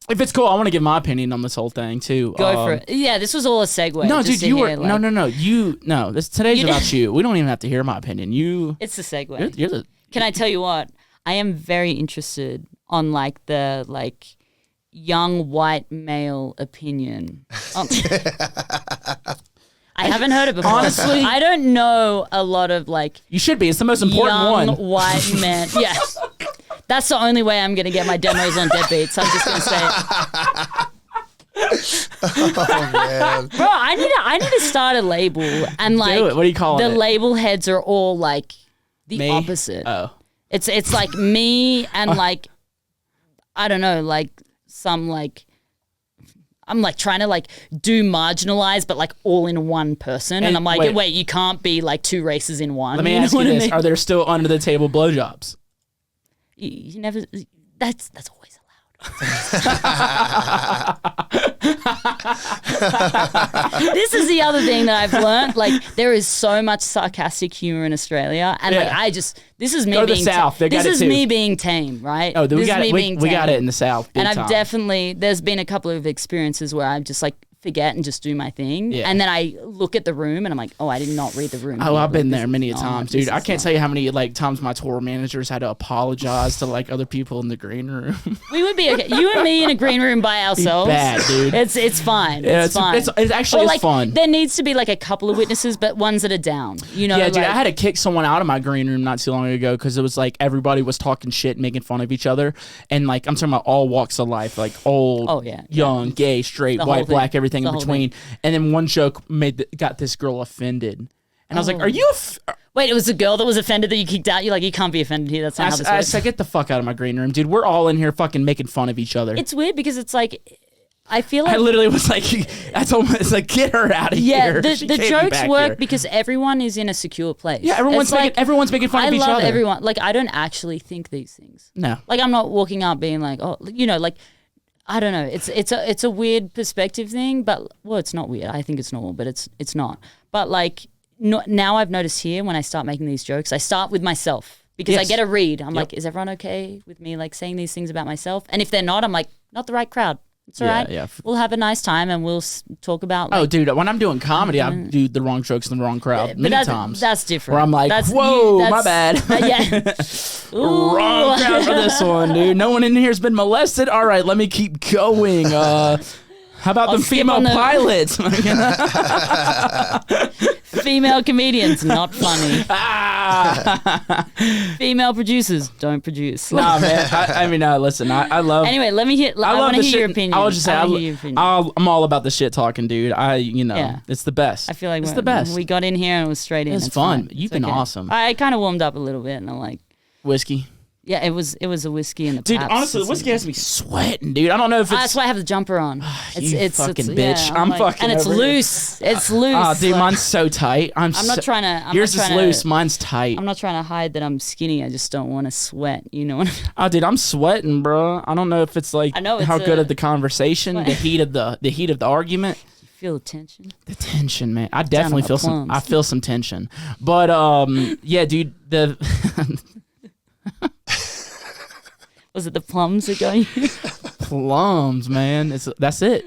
Speaker 1: If it's cool, I want to give my opinion on this whole thing too.
Speaker 2: Go for it. Yeah, this was all a segue.
Speaker 1: No, dude, you were
Speaker 2: like,
Speaker 1: no. Today's about you. We don't even have to hear my opinion.
Speaker 2: It's the segue. Can I tell you what? I am very interested on like the young white male opinion. I haven't heard it before.
Speaker 1: Honestly,
Speaker 2: I don't know a lot of like.
Speaker 1: You should be. It's the most important
Speaker 2: young
Speaker 1: one.
Speaker 2: White men. Yes. That's the only way I'm going to get my demos on Deadbeats. I'm just going to say it.
Speaker 3: Oh, man.
Speaker 2: Bro, I need to start a label. And like,
Speaker 1: do it. What do you call it?
Speaker 2: The label heads are all like the opposite.
Speaker 1: Oh.
Speaker 2: It's like me and like, I don't know, like some like, I'm like trying to like do marginalized, but like all in one person. And I'm like, wait, you can't be like two races in one.
Speaker 1: Let me ask you this. Are there still under the table blowjobs?
Speaker 2: You never. That's always allowed. This is the other thing that I've learned. Like, there is so much sarcastic humor in Australia, and like this is me
Speaker 1: Go to
Speaker 2: being
Speaker 1: the South.
Speaker 2: this is me being tame, right?
Speaker 1: Oh, we got it. We got it in the South.
Speaker 2: And I've
Speaker 1: time.
Speaker 2: definitely there's been a couple of experiences where I've just like forget and just do my thing, and then I look at the room and I'm like, oh, I did not read the room.
Speaker 1: Oh, I've been there many a times, dude. I can't tell you how many like times my tour managers had to apologize to like other people in the green room.
Speaker 2: We would be okay. You and me in a green room by ourselves.
Speaker 1: Bad, dude.
Speaker 2: It's fine.
Speaker 1: Yeah,
Speaker 2: it's fine.
Speaker 1: It's actually
Speaker 2: like,
Speaker 1: fun.
Speaker 2: There needs to be like a couple of witnesses, but ones that are down. You know?
Speaker 1: Yeah, dude.
Speaker 2: Like,
Speaker 1: I had to kick someone out of my green room not too long ago because it was like everybody was talking shit, making fun of each other, and like I'm talking about all walks of life, like old, young, gay, straight, white, black, everything in between. And then one joke got this girl offended. And I was like, are you...
Speaker 2: Wait, it was a girl that was offended that you kicked out? You're like, you can't be offended here. That's not how this works.
Speaker 1: I said, get the fuck out of my green room, dude. We're all in here fucking making fun of each other.
Speaker 2: It's weird because it's like... I feel like...
Speaker 1: I literally was like, I told him, it's like, get her out of here.
Speaker 2: Yeah, the jokes work because everyone is in a secure place.
Speaker 1: Yeah, everyone's making fun of each other.
Speaker 2: I love everyone. Like, I don't actually think these things.
Speaker 1: No.
Speaker 2: Like, I'm not walking up being like, oh, you know, like... I don't know. It's a weird perspective thing, but well, it's not weird. I think it's normal, but it's not. But like now I've noticed here when I start making these jokes, I start with myself because I get a read. I'm like, is everyone okay with me like saying these things about myself? And if they're not, I'm like, not the right crowd. It's all right. Yeah. We'll have a nice time and we'll talk about. Like,
Speaker 1: dude, when I'm doing comedy, I do the wrong jokes in the wrong crowd many times.
Speaker 2: That's different.
Speaker 1: Where I'm like, whoa, my bad.
Speaker 2: Yeah.
Speaker 1: Wrong crowd for this one, dude. No one in here's been molested. All right, let me keep going. How about the female pilots?
Speaker 2: Female comedians, not funny. Female producers, don't produce.
Speaker 1: Nah, man. I mean, listen, I love...
Speaker 2: Anyway, let me hear... I want to hear your opinion.
Speaker 1: I was just saying, I'm all about the shit talking, dude. It's the best.
Speaker 2: I feel like
Speaker 1: it's the best.
Speaker 2: We got in here and it was straight in.
Speaker 1: It's fun. You've been awesome.
Speaker 2: I kind of warmed up a little bit and I'm like...
Speaker 1: Whiskey?
Speaker 2: Yeah, it was a whiskey in the
Speaker 1: dude.
Speaker 2: Pabst.
Speaker 1: Honestly, the whiskey has to be sweating, dude. I don't know if it's.
Speaker 2: That's why I have the jumper on.
Speaker 1: It's fucking bitch. Yeah, I'm like, fucking.
Speaker 2: And it's loose. It's loose.
Speaker 1: Oh, dude, mine's so tight. I'm not
Speaker 2: trying to.
Speaker 1: Yours is loose. Mine's tight.
Speaker 2: I'm not trying to hide that I'm skinny. I just don't want to sweat. You know what I mean?
Speaker 1: Oh, dude, I'm sweating, bro. I don't know if it's like how good of the conversation, the heat of the argument.
Speaker 2: You feel the tension.
Speaker 1: The tension, man. I definitely feel some. I feel some tension, but yeah, dude.
Speaker 2: Was it the plums that got you?
Speaker 1: Plums, man. That's it.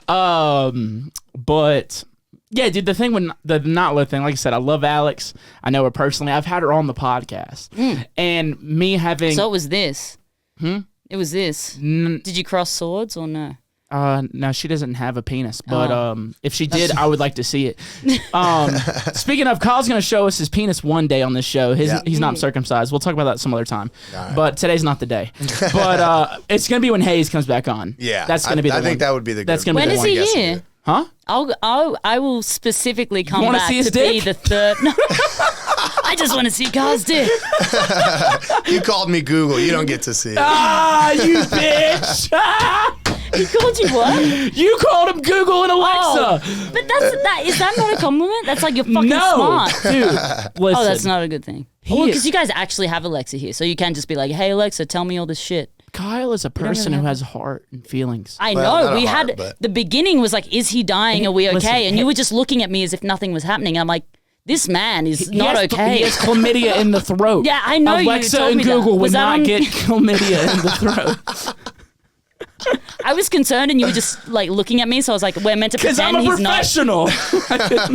Speaker 1: But yeah, dude, the thing with the Notler thing, like I said, I love Alex. I know her personally. I've had her on the podcast. And me having...
Speaker 2: So it was this. It was this. Did you cross swords or no?
Speaker 1: No, she doesn't have a penis, but if she did, I would like to see it. Speaking of, Kyle's going to show us his penis one day on this show. He's not circumcised. We'll talk about that some other time. Right. But today's not the day. But it's going to be when Hayes comes back on.
Speaker 3: Yeah,
Speaker 1: that's going to be the one.
Speaker 3: I think that would be the good.
Speaker 1: That's going to be the one.
Speaker 2: When is he here?
Speaker 1: Huh?
Speaker 2: I will specifically come back to be the third. No, I just want to see Kyle's dick.
Speaker 3: You called me Google. You don't get to see it.
Speaker 1: You bitch.
Speaker 2: He called you what?
Speaker 1: You called him Google and Alexa.
Speaker 2: Oh, but is that not a compliment? That's like you're fucking smart.
Speaker 1: Dude, listen.
Speaker 2: Oh, that's not a good thing. Because you guys actually have Alexa here, so you can just be like, hey, Alexa, tell me all this shit.
Speaker 1: Kyle is a person who has heart and feelings.
Speaker 2: I know. We had the beginning was like, is he dying? Are we okay? And you were just looking at me as if nothing was happening. I'm like, this man is not okay.
Speaker 1: He has chlamydia in the throat.
Speaker 2: Yeah, I know.
Speaker 1: Alexa and Google would not get chlamydia in the throat.
Speaker 2: I was concerned, and you were just like looking at me. So I was like, "We're meant to pretend
Speaker 1: I'm a
Speaker 2: he's not."
Speaker 1: professional.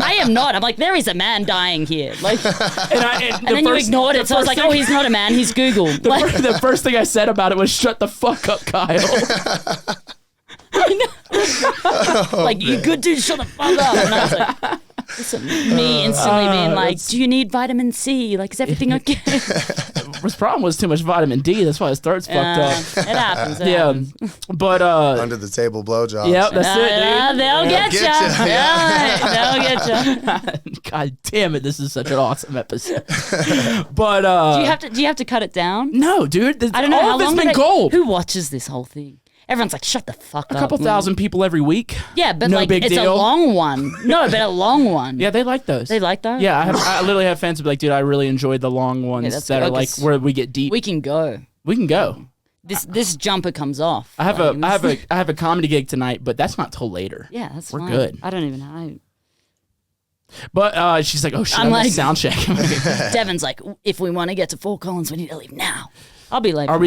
Speaker 2: I am not. I'm like, there is a man dying here. Like,
Speaker 1: and
Speaker 2: then you ignored it. So I was like, oh, he's not a man. He's Google.
Speaker 1: The first thing I said about it was, "Shut the fuck up, Kyle."
Speaker 2: Like, you good dude, shut the fuck up. And I was like, me instantly being like, do you need vitamin C? Like, is everything okay?
Speaker 1: His problem was too much vitamin D. That's why his throat's fucked up.
Speaker 2: It happens. It happens.
Speaker 1: But
Speaker 3: under the table blowjobs.
Speaker 1: Yep, that's it, dude.
Speaker 2: They'll get you. They'll get you.
Speaker 1: God damn it, this is such an awesome episode. But
Speaker 2: do you have to cut it down?
Speaker 1: no, dude.
Speaker 2: I don't know
Speaker 1: all
Speaker 2: how
Speaker 1: of it's
Speaker 2: long
Speaker 1: been gold.
Speaker 2: Who watches this whole thing? Everyone's like, shut the fuck up.
Speaker 1: A couple thousand people every week.
Speaker 2: Yeah, but
Speaker 1: no
Speaker 2: like
Speaker 1: big
Speaker 2: it's
Speaker 1: deal.
Speaker 2: a long one. No, but a long one.
Speaker 1: Yeah, they like those.
Speaker 2: They like those?
Speaker 1: Yeah, I literally have fans who be like, dude, I really enjoyed the long ones
Speaker 2: that's
Speaker 1: that
Speaker 2: good.
Speaker 1: are like where we get deep.
Speaker 2: We can go.
Speaker 1: We can go.
Speaker 2: This jumper comes off.
Speaker 1: I have a comedy gig tonight, but that's not till later.
Speaker 2: Yeah, that's
Speaker 1: We're
Speaker 2: fine.
Speaker 1: good.
Speaker 2: I don't even know.
Speaker 1: But she's like, oh shit, I'm like sound check.
Speaker 2: Devin's like, if we want to get to Fort Collins, we need to leave now. I'll be late.
Speaker 1: Are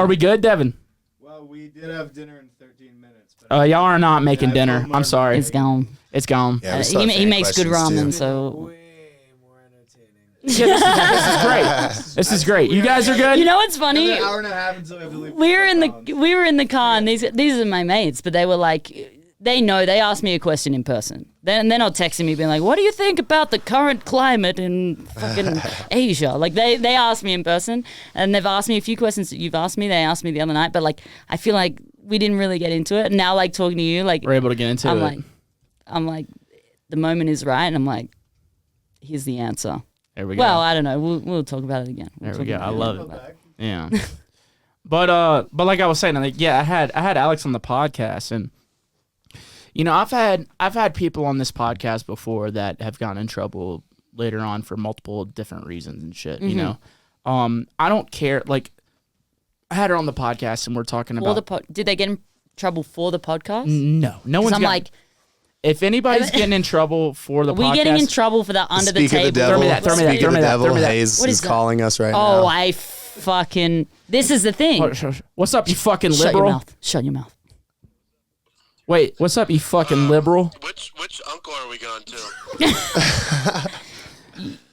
Speaker 1: we good, Devin?
Speaker 4: Well, we did have dinner in 13 minutes. But
Speaker 1: Y'all are not making dinner. I'm sorry.
Speaker 2: It's gone.
Speaker 1: It's gone.
Speaker 3: Yeah, we still have
Speaker 2: He
Speaker 3: fan
Speaker 2: makes good
Speaker 3: questions,
Speaker 2: ramen,
Speaker 3: too.
Speaker 2: so.
Speaker 4: way more entertaining.
Speaker 1: Yeah, this is great. This is great. You guys are good?
Speaker 2: You know what's funny?
Speaker 4: An hour and a half until we have to leave.
Speaker 2: We were in the car, and these are my mates, but they were like, they asked me a question in person. Then they're not texting me being like, what do you think about the current climate in fucking Asia? Like they asked me in person, and they've asked me a few questions that you've asked me. They asked me the other night, but like I feel like we didn't really get into it. And now like talking to you, like
Speaker 1: We're able to get into it.
Speaker 2: I'm like, the moment is right, and I'm like, here's the answer.
Speaker 1: There we go.
Speaker 2: Well, I don't know. We'll talk about it again.
Speaker 1: There we go. I love it. Yeah. But like I was saying, like, yeah, I had Alex on the podcast, and you know, I've had people on this podcast before that have gotten in trouble later on for multiple different reasons and shit. You know, I don't care. Like, I had her on the podcast, and we're talking about
Speaker 2: did they get in trouble for the podcast?
Speaker 1: No one's.
Speaker 2: I'm like,
Speaker 1: if anybody's getting in trouble for the podcast,
Speaker 2: are we getting in trouble for the under the table?
Speaker 3: Speak of the devil.
Speaker 1: Throw me that.
Speaker 3: Speak of the devil. Hayes
Speaker 2: What
Speaker 3: is
Speaker 2: is that?
Speaker 3: calling us right now.
Speaker 2: Oh, I fucking. This is the thing.
Speaker 1: What's up, you fucking
Speaker 2: Shut
Speaker 1: liberal?
Speaker 2: your mouth. Shut your mouth.
Speaker 1: Wait, what's up, you fucking liberal?
Speaker 5: Which uncle are we going to?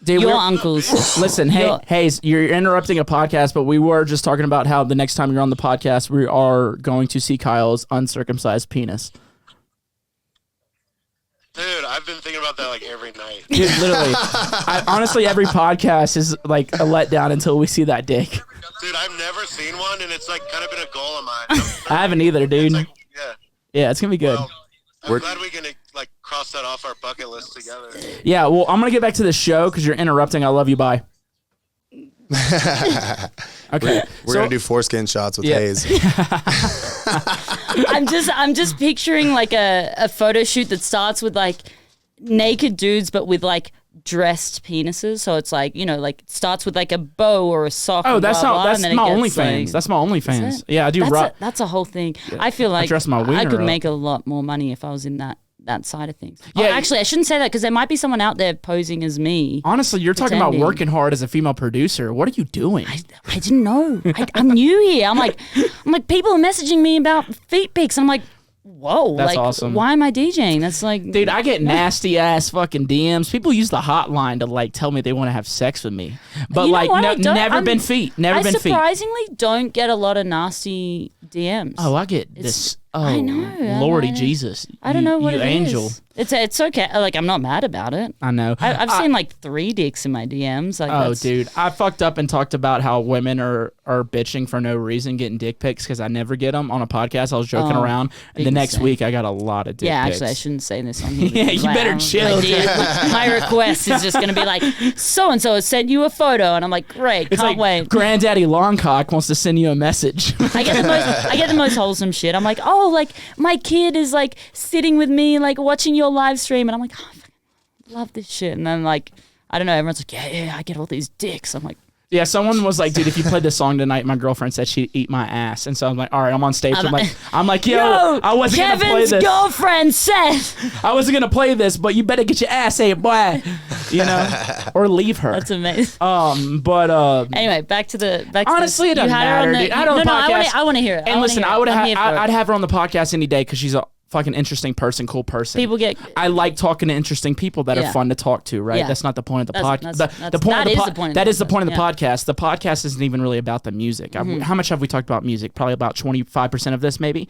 Speaker 1: Dude,
Speaker 2: Your uncles.
Speaker 1: Listen, Hayes, you're interrupting a podcast, but we were just talking about how the next time you're on the podcast, we are going to see Kyle's uncircumcised penis.
Speaker 5: Dude, I've been thinking about that like every night.
Speaker 1: Dude, literally. Honestly, every podcast is like a letdown until we see that dick.
Speaker 5: Dude, I've never seen one, and it's like kind of been a goal of mine.
Speaker 1: I haven't either, dude.
Speaker 5: Yeah.
Speaker 1: Yeah, it's going to be good.
Speaker 5: Well, I'm glad we can like cross that off our bucket list together.
Speaker 1: Yeah, well, I'm going to get back to the show because you're interrupting. I love you. Bye. Okay.
Speaker 3: We're gonna do foreskin shots with Hayes.
Speaker 2: I'm just picturing like a photo shoot that starts with like naked dudes, but with like dressed penises. So it's like, you know, like starts with like a bow or a sock.
Speaker 1: Oh, that's
Speaker 2: blah,
Speaker 1: not.
Speaker 2: blah,
Speaker 1: That's
Speaker 2: and then
Speaker 1: my
Speaker 2: it gets,
Speaker 1: OnlyFans.
Speaker 2: like,
Speaker 1: That's my OnlyFans. Yeah, I do.
Speaker 2: That's a whole thing. I feel like
Speaker 1: dress my
Speaker 2: I
Speaker 1: wiener
Speaker 2: could
Speaker 1: up.
Speaker 2: make a lot more money if I was in that side of things.
Speaker 1: Yeah,
Speaker 2: actually, I shouldn't say that because there might be someone out there posing as me.
Speaker 1: Honestly, you're talking about
Speaker 2: pretending.
Speaker 1: working hard as a female producer. What are you doing?
Speaker 2: I didn't know. I'm new here. I'm like, people are messaging me about feet pics. And I'm like, whoa,
Speaker 1: That's
Speaker 2: like,
Speaker 1: awesome.
Speaker 2: why am I DJing? That's like,
Speaker 1: Dude, I get nasty ass fucking DMs. People use the hotline to like tell me they want to have sex with me, but
Speaker 2: You know
Speaker 1: like
Speaker 2: what? I don't-
Speaker 1: never
Speaker 2: I'm-
Speaker 1: been feet. Never
Speaker 2: I
Speaker 1: been feet.
Speaker 2: surprisingly don't get a lot of nasty DMs.
Speaker 1: Oh, I get this. Oh,
Speaker 2: I know.
Speaker 1: Lordy Jesus.
Speaker 2: I don't know what
Speaker 1: you
Speaker 2: it
Speaker 1: angel.
Speaker 2: is. It's okay. Like, I'm not mad about it.
Speaker 1: I know.
Speaker 2: I've seen like 3 dicks in my DMs. Like,
Speaker 1: Oh,
Speaker 2: that's-
Speaker 1: dude, I fucked up and talked about how women are bitching for no reason, getting dick pics because I never get them on a podcast. I was joking around, and the
Speaker 2: big
Speaker 1: next
Speaker 2: mistake.
Speaker 1: week I got a lot of dick
Speaker 2: Yeah,
Speaker 1: pics.
Speaker 2: actually, I shouldn't say this on here.
Speaker 1: Yeah,
Speaker 2: because,
Speaker 1: you better
Speaker 2: I'm
Speaker 1: chill, dude.
Speaker 2: My request is just going to be like, so-and-so has sent you a photo. And I'm like, great,
Speaker 1: It's
Speaker 2: can't
Speaker 1: like
Speaker 2: wait.
Speaker 1: Granddaddy Longcock wants to send you a message.
Speaker 2: I get the most wholesome shit. I'm like, oh, like my kid is like sitting with me, like watching your live stream, and I'm like, oh, I fucking love this shit. And then like, I don't know, everyone's like, yeah, I get all these dicks. I'm like,
Speaker 1: Yeah, someone was like, dude, if you played this song tonight, my girlfriend said she'd eat my ass. And so I'm like, all right, I'm on stage. I'm like, yo, I wasn't going to play this.
Speaker 2: Kevin's girlfriend said.
Speaker 1: I wasn't going to play this, but you better get your ass ate, boy. You know? Or leave her.
Speaker 2: That's amazing.
Speaker 1: But
Speaker 2: anyway, back to the
Speaker 1: honestly, it doesn't matter, dude.
Speaker 2: I want to hear it.
Speaker 1: And listen, I'd have her on the podcast any day because she's a fucking interesting person, cool person. I like talking to interesting people that are fun to talk to, right?
Speaker 2: Yeah.
Speaker 1: That's not the point of the podcast.
Speaker 2: That is the point of the
Speaker 1: podcast. The podcast isn't even really about the music. How much have we talked about music? Probably about 25% of this, maybe.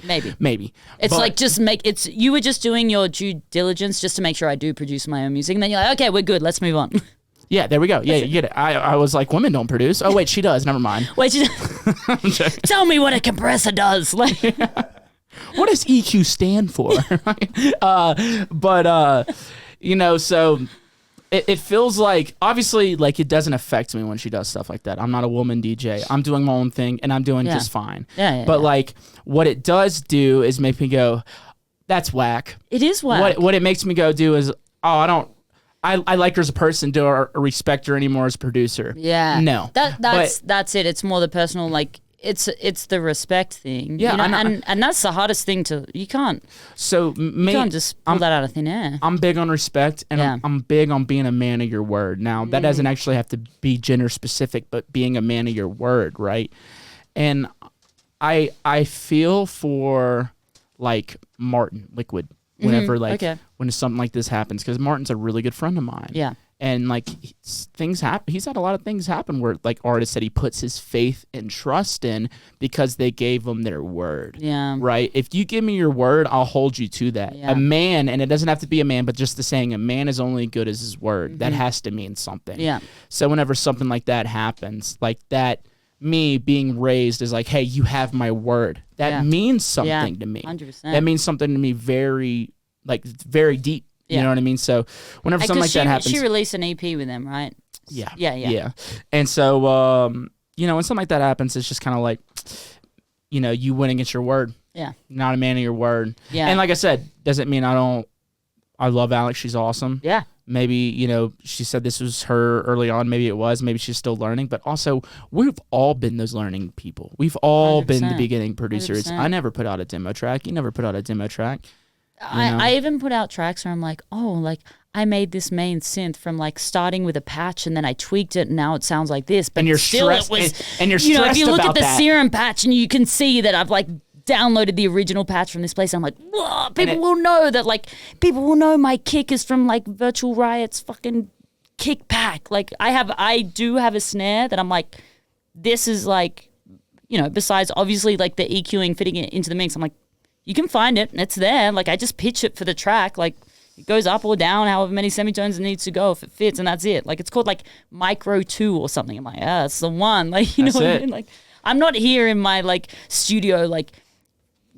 Speaker 2: It's you were just doing your due diligence just to make sure I do produce my own music, and then you're like, okay, we're good, let's move on.
Speaker 1: Yeah, there we go. Yeah, you get it. I was like, women don't produce. Oh wait, she does. Never mind.
Speaker 2: Wait, tell me what a compressor does. Like.
Speaker 1: What does EQ stand for? So it feels like, obviously, like it doesn't affect me when she does stuff like that. I'm not a woman DJ. I'm doing my own thing, and I'm doing just fine. But like, what it does do is make me go, that's whack.
Speaker 2: It is whack.
Speaker 1: What it makes me go do is, I like her as a person, do I respect her anymore as a producer?
Speaker 2: Yeah.
Speaker 1: No.
Speaker 2: That's it. It's more the personal, like, it's the respect thing.
Speaker 1: Yeah,
Speaker 2: you know? And that's the hardest thing you can't just pull that out of thin air.
Speaker 1: I'm big on respect, and I'm big on being a man of your word. Now, that doesn't actually have to be gender specific, but being a man of your word, right? And I feel for like Martin Liquid whenever when something like this happens, because Martin's a really good friend of mine.
Speaker 2: Yeah.
Speaker 1: And like things happen. He's had a lot of things happen where like artists that he puts his faith and trust in because they gave him their word.
Speaker 2: Yeah.
Speaker 1: Right. If you give me your word, I'll hold you to that.
Speaker 2: Yeah.
Speaker 1: A man, and it doesn't have to be a man, but just the saying, a man is only good as his word. That has to mean something.
Speaker 2: Yeah.
Speaker 1: So whenever something like that happens, like that, me being raised is like, hey, you have my word. That means something to me.
Speaker 2: 100%.
Speaker 1: That means something to me very deep. You know what I mean? So whenever something like that happens.
Speaker 2: She released an EP with them, right?
Speaker 1: Yeah. And so, when something like that happens, it's just kind of like, you went against your word.
Speaker 2: Yeah.
Speaker 1: Not a man of your word.
Speaker 2: Yeah.
Speaker 1: And like I said, doesn't mean I love Alex. She's awesome.
Speaker 2: Yeah.
Speaker 1: Maybe, she said this was her early on. Maybe it was. Maybe she's still learning. But also, we've all been those learning people. We've all 100%. Been the beginning producers. 100%. I never put out a demo track. You never put out a demo track.
Speaker 2: I even put out tracks where I'm like, I made this main synth from like starting with a patch and then I tweaked it and now it sounds like this. But
Speaker 1: and you're
Speaker 2: still
Speaker 1: stressed,
Speaker 2: it was,
Speaker 1: and you're stressed
Speaker 2: if you look
Speaker 1: about
Speaker 2: at the
Speaker 1: that.
Speaker 2: Serum patch and you can see that I've like downloaded the original patch from this place. I'm like, whoa, people will know my kick is from like Virtual Riot's fucking kick pack. Like I do have a snare that I'm like, this is like, besides obviously like the EQing, fitting it into the mix, I'm like, you can find it, and it's there. Like, I just pitch it for the track. Like, it goes up or down, however many semitones it needs to go if it fits, and that's it. Like, it's called, like, Micro 2 or something. I'm like, that's the one. Like, you know what I mean? Like, I'm not here in my, like, studio, like,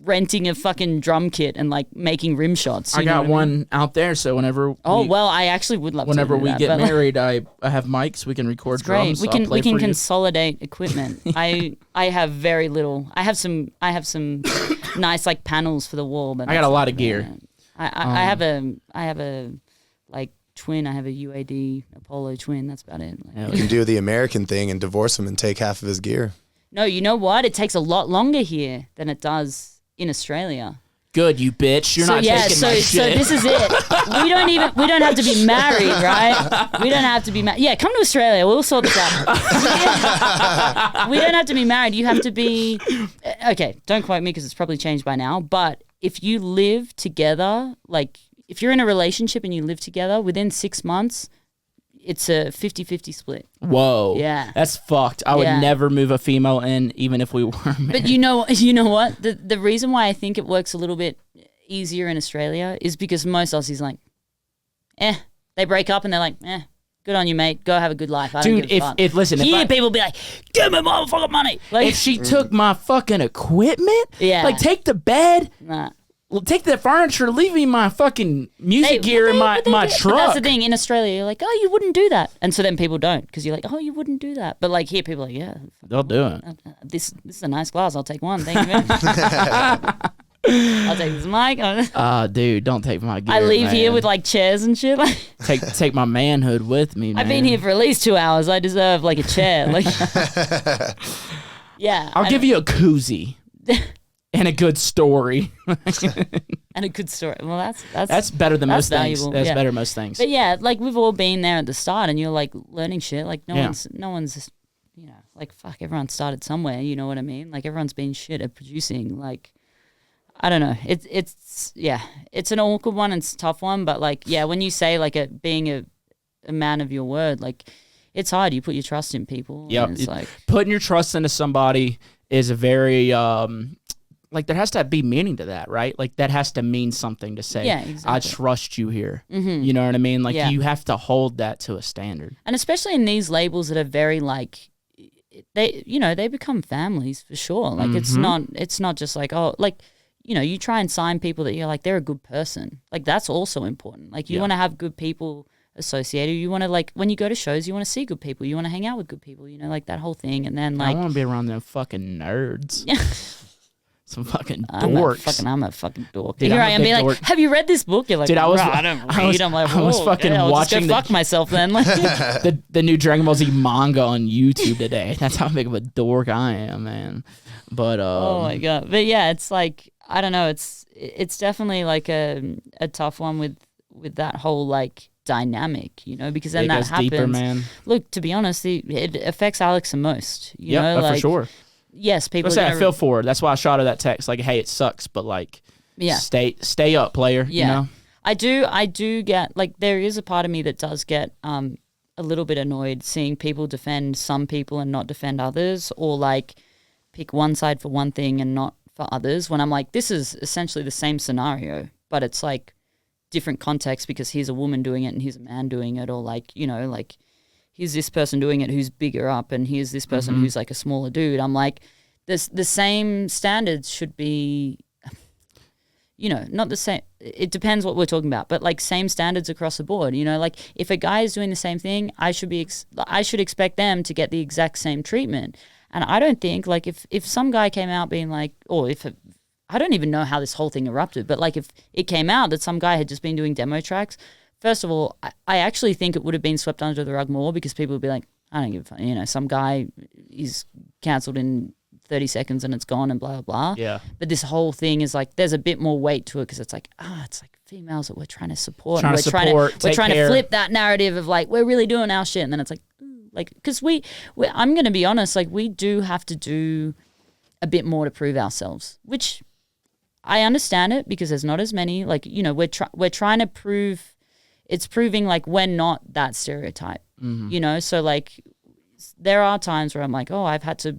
Speaker 2: renting a fucking drum kit and, like, making rim shots.
Speaker 1: I got one out there, so whenever
Speaker 2: I actually would love to
Speaker 1: whenever
Speaker 2: do
Speaker 1: we
Speaker 2: that,
Speaker 1: get married, I have mics. We can record drums.
Speaker 2: We can consolidate equipment. I have very little. I have some nice like panels for the wall, but
Speaker 1: I got a lot of gear.
Speaker 2: I have a like twin. I have a UAD Apollo twin. That's about it.
Speaker 3: You can do the American thing and divorce him and take half of his gear.
Speaker 2: No, you know what? It takes a lot longer here than it does in Australia.
Speaker 1: Good, you bitch. You're not taking my shit.
Speaker 2: So this is it. We don't have to be married, right? We don't have to be married. Yeah, come to Australia. We'll sort this out. We don't have to be married. You have to be... Okay, don't quote me because it's probably changed by now. But if you live together, like if you're in a relationship and you live together, within 6 months, it's a 50-50 split.
Speaker 1: Whoa.
Speaker 2: Yeah.
Speaker 1: That's fucked. I would never move a female in, even if we were married.
Speaker 2: But you know what? The reason why I think it works a little bit easier in Australia is because most Aussies like, they break up and they're like, good on you, mate. Go have a good life. I don't give a fuck.
Speaker 1: Listen,
Speaker 2: people be like, give me motherfucking money. Like,
Speaker 1: if she took my fucking equipment, like take the bed, take the furniture, leave me my fucking music gear in my truck.
Speaker 2: But that's the thing. In Australia, you're like, oh, you wouldn't do that. And so then people don't because you're like, oh, you wouldn't do that. But like here, people are like, yeah.
Speaker 1: They'll do it.
Speaker 2: This is a nice glass. I'll take one. Thank you very much. I'll take this mic.
Speaker 1: Dude, don't take my gear,
Speaker 2: I leave here
Speaker 1: man.
Speaker 2: with like chairs and shit.
Speaker 1: take my manhood with me, man.
Speaker 2: I've been here for at least 2 hours. I deserve like a chair. Like, yeah.
Speaker 1: I'll give you a koozie and a good story.
Speaker 2: And a good story. Well,
Speaker 1: that's better than most
Speaker 2: valuable.
Speaker 1: things. That's
Speaker 2: Yeah.
Speaker 1: better than most things.
Speaker 2: But yeah, like we've all been there at the start, and you're like learning shit. Like no one's, you know, like fuck. Everyone started somewhere. You know what I mean? Like everyone's been shit at producing. Like I don't know. It's an awkward one. It's a tough one. But like yeah, when you say like being a man of your word, like it's hard. You put your trust in people.
Speaker 1: Yep.
Speaker 2: It's like
Speaker 1: putting your trust into somebody is a very like there has to be meaning to that, right? Like that has to mean something to say,
Speaker 2: yeah, exactly.
Speaker 1: I trust you here.
Speaker 2: Mm-hmm.
Speaker 1: You know what I mean? Like
Speaker 2: Yeah.
Speaker 1: you have to hold that to a standard.
Speaker 2: And especially in these labels that are very like they become families for sure. Like it's not just like, oh, like, you know, you try and sign people that you're like, they're a good person. Like that's also important. Like you want to have good people associated. You want to like, when you go to shows, you want to see good people. You want to hang out with good people, you know, like that whole thing. And then like,
Speaker 1: I want to be around them fucking nerds.
Speaker 2: Yeah.
Speaker 1: Some fucking
Speaker 2: I'm
Speaker 1: dorks.
Speaker 2: a fucking dork.
Speaker 1: Dude,
Speaker 2: Here
Speaker 1: I'm
Speaker 2: I
Speaker 1: a
Speaker 2: am
Speaker 1: big
Speaker 2: being
Speaker 1: dork.
Speaker 2: like, have you read this book? You're like,
Speaker 1: Dude,
Speaker 2: I don't read. I'm like,
Speaker 1: I was
Speaker 2: "Whoa,
Speaker 1: fucking
Speaker 2: okay, I'll
Speaker 1: watching
Speaker 2: just go fuck myself then. Like,
Speaker 1: the new Dragon Ball Z manga on YouTube today. That's how big of a dork I am, man. But
Speaker 2: oh my god. But yeah, it's like I don't know. It's definitely like a tough one with that whole like dynamic, you know, because then
Speaker 1: it
Speaker 2: that
Speaker 1: goes
Speaker 2: happens.
Speaker 1: deeper, man.
Speaker 2: Look, to be honest, it affects Alex the most. You
Speaker 1: Yep,
Speaker 2: know, like
Speaker 1: for sure.
Speaker 2: yes, people.
Speaker 1: I feel for it. That's why I shot her that text. Like, hey, it sucks, but like, stay up, player.
Speaker 2: Yeah.
Speaker 1: You know?
Speaker 2: I do get like there is a part of me that does get a little bit annoyed seeing people defend some people and not defend others, or like pick one side for one thing and not for others. When I'm like, this is essentially the same scenario, but it's like different context because here's a woman doing it and here's a man doing it, or like, you know, like here's this person doing it who's bigger up and here's this person who's like a smaller dude. I'm like, the same standards should be, you know, not the same. It depends what we're talking about, but like same standards across the board. You know, like if a guy is doing the same thing, I should expect them to get the exact same treatment. And I don't think like if some guy came out being like, or I don't even know how this whole thing erupted, but like if it came out that some guy had just been doing demo tracks, first of all, I actually think it would have been swept under the rug more because people would be like, I don't give a fuck. You know, some guy is cancelled in 30 seconds and it's gone and blah, blah, blah.
Speaker 1: Yeah.
Speaker 2: But this whole thing is like, there's a bit more weight to it because it's like, it's like females that we're trying to support. We're trying to flip that narrative of like, we're really doing our shit. And then it's like, because I'm going to be honest, like we do have to do a bit more to prove ourselves, which I understand it because there's not as many, like, you know, we're trying to prove, it's proving like we're not that stereotype, you know? So like there are times where I'm like, oh, I've had to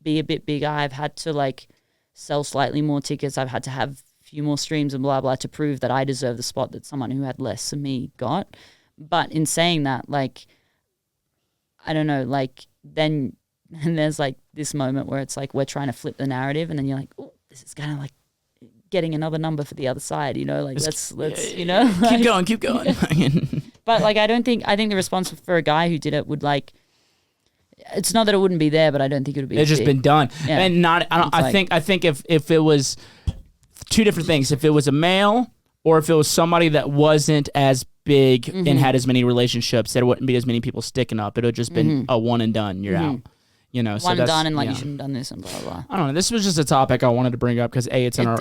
Speaker 2: be a bit bigger. I've had to like sell slightly more tickets. I've had to have a few more streams and blah, blah, to prove that I deserve the spot that someone who had less than me got. But in saying that, like, I don't know, like then and there's like this moment where it's like we're trying to flip the narrative and then you're like, oh, this is kind of like getting another number for the other side, you know, like let's you know,
Speaker 1: keep going.
Speaker 2: But like I think the response for a guy who did it would like, it's not that it wouldn't be there, but I don't think it would be.
Speaker 1: It's just been done,
Speaker 2: Yeah.
Speaker 1: and not. I think if it was two different things, if it was a male or if it was somebody that wasn't as big and had as many relationships, there wouldn't be as many people sticking up. It would have just been a one and done. You're out. You know,
Speaker 2: one and done, and like you shouldn't have done this and blah blah.
Speaker 1: I don't know. This was just a topic I wanted to bring up because it's in our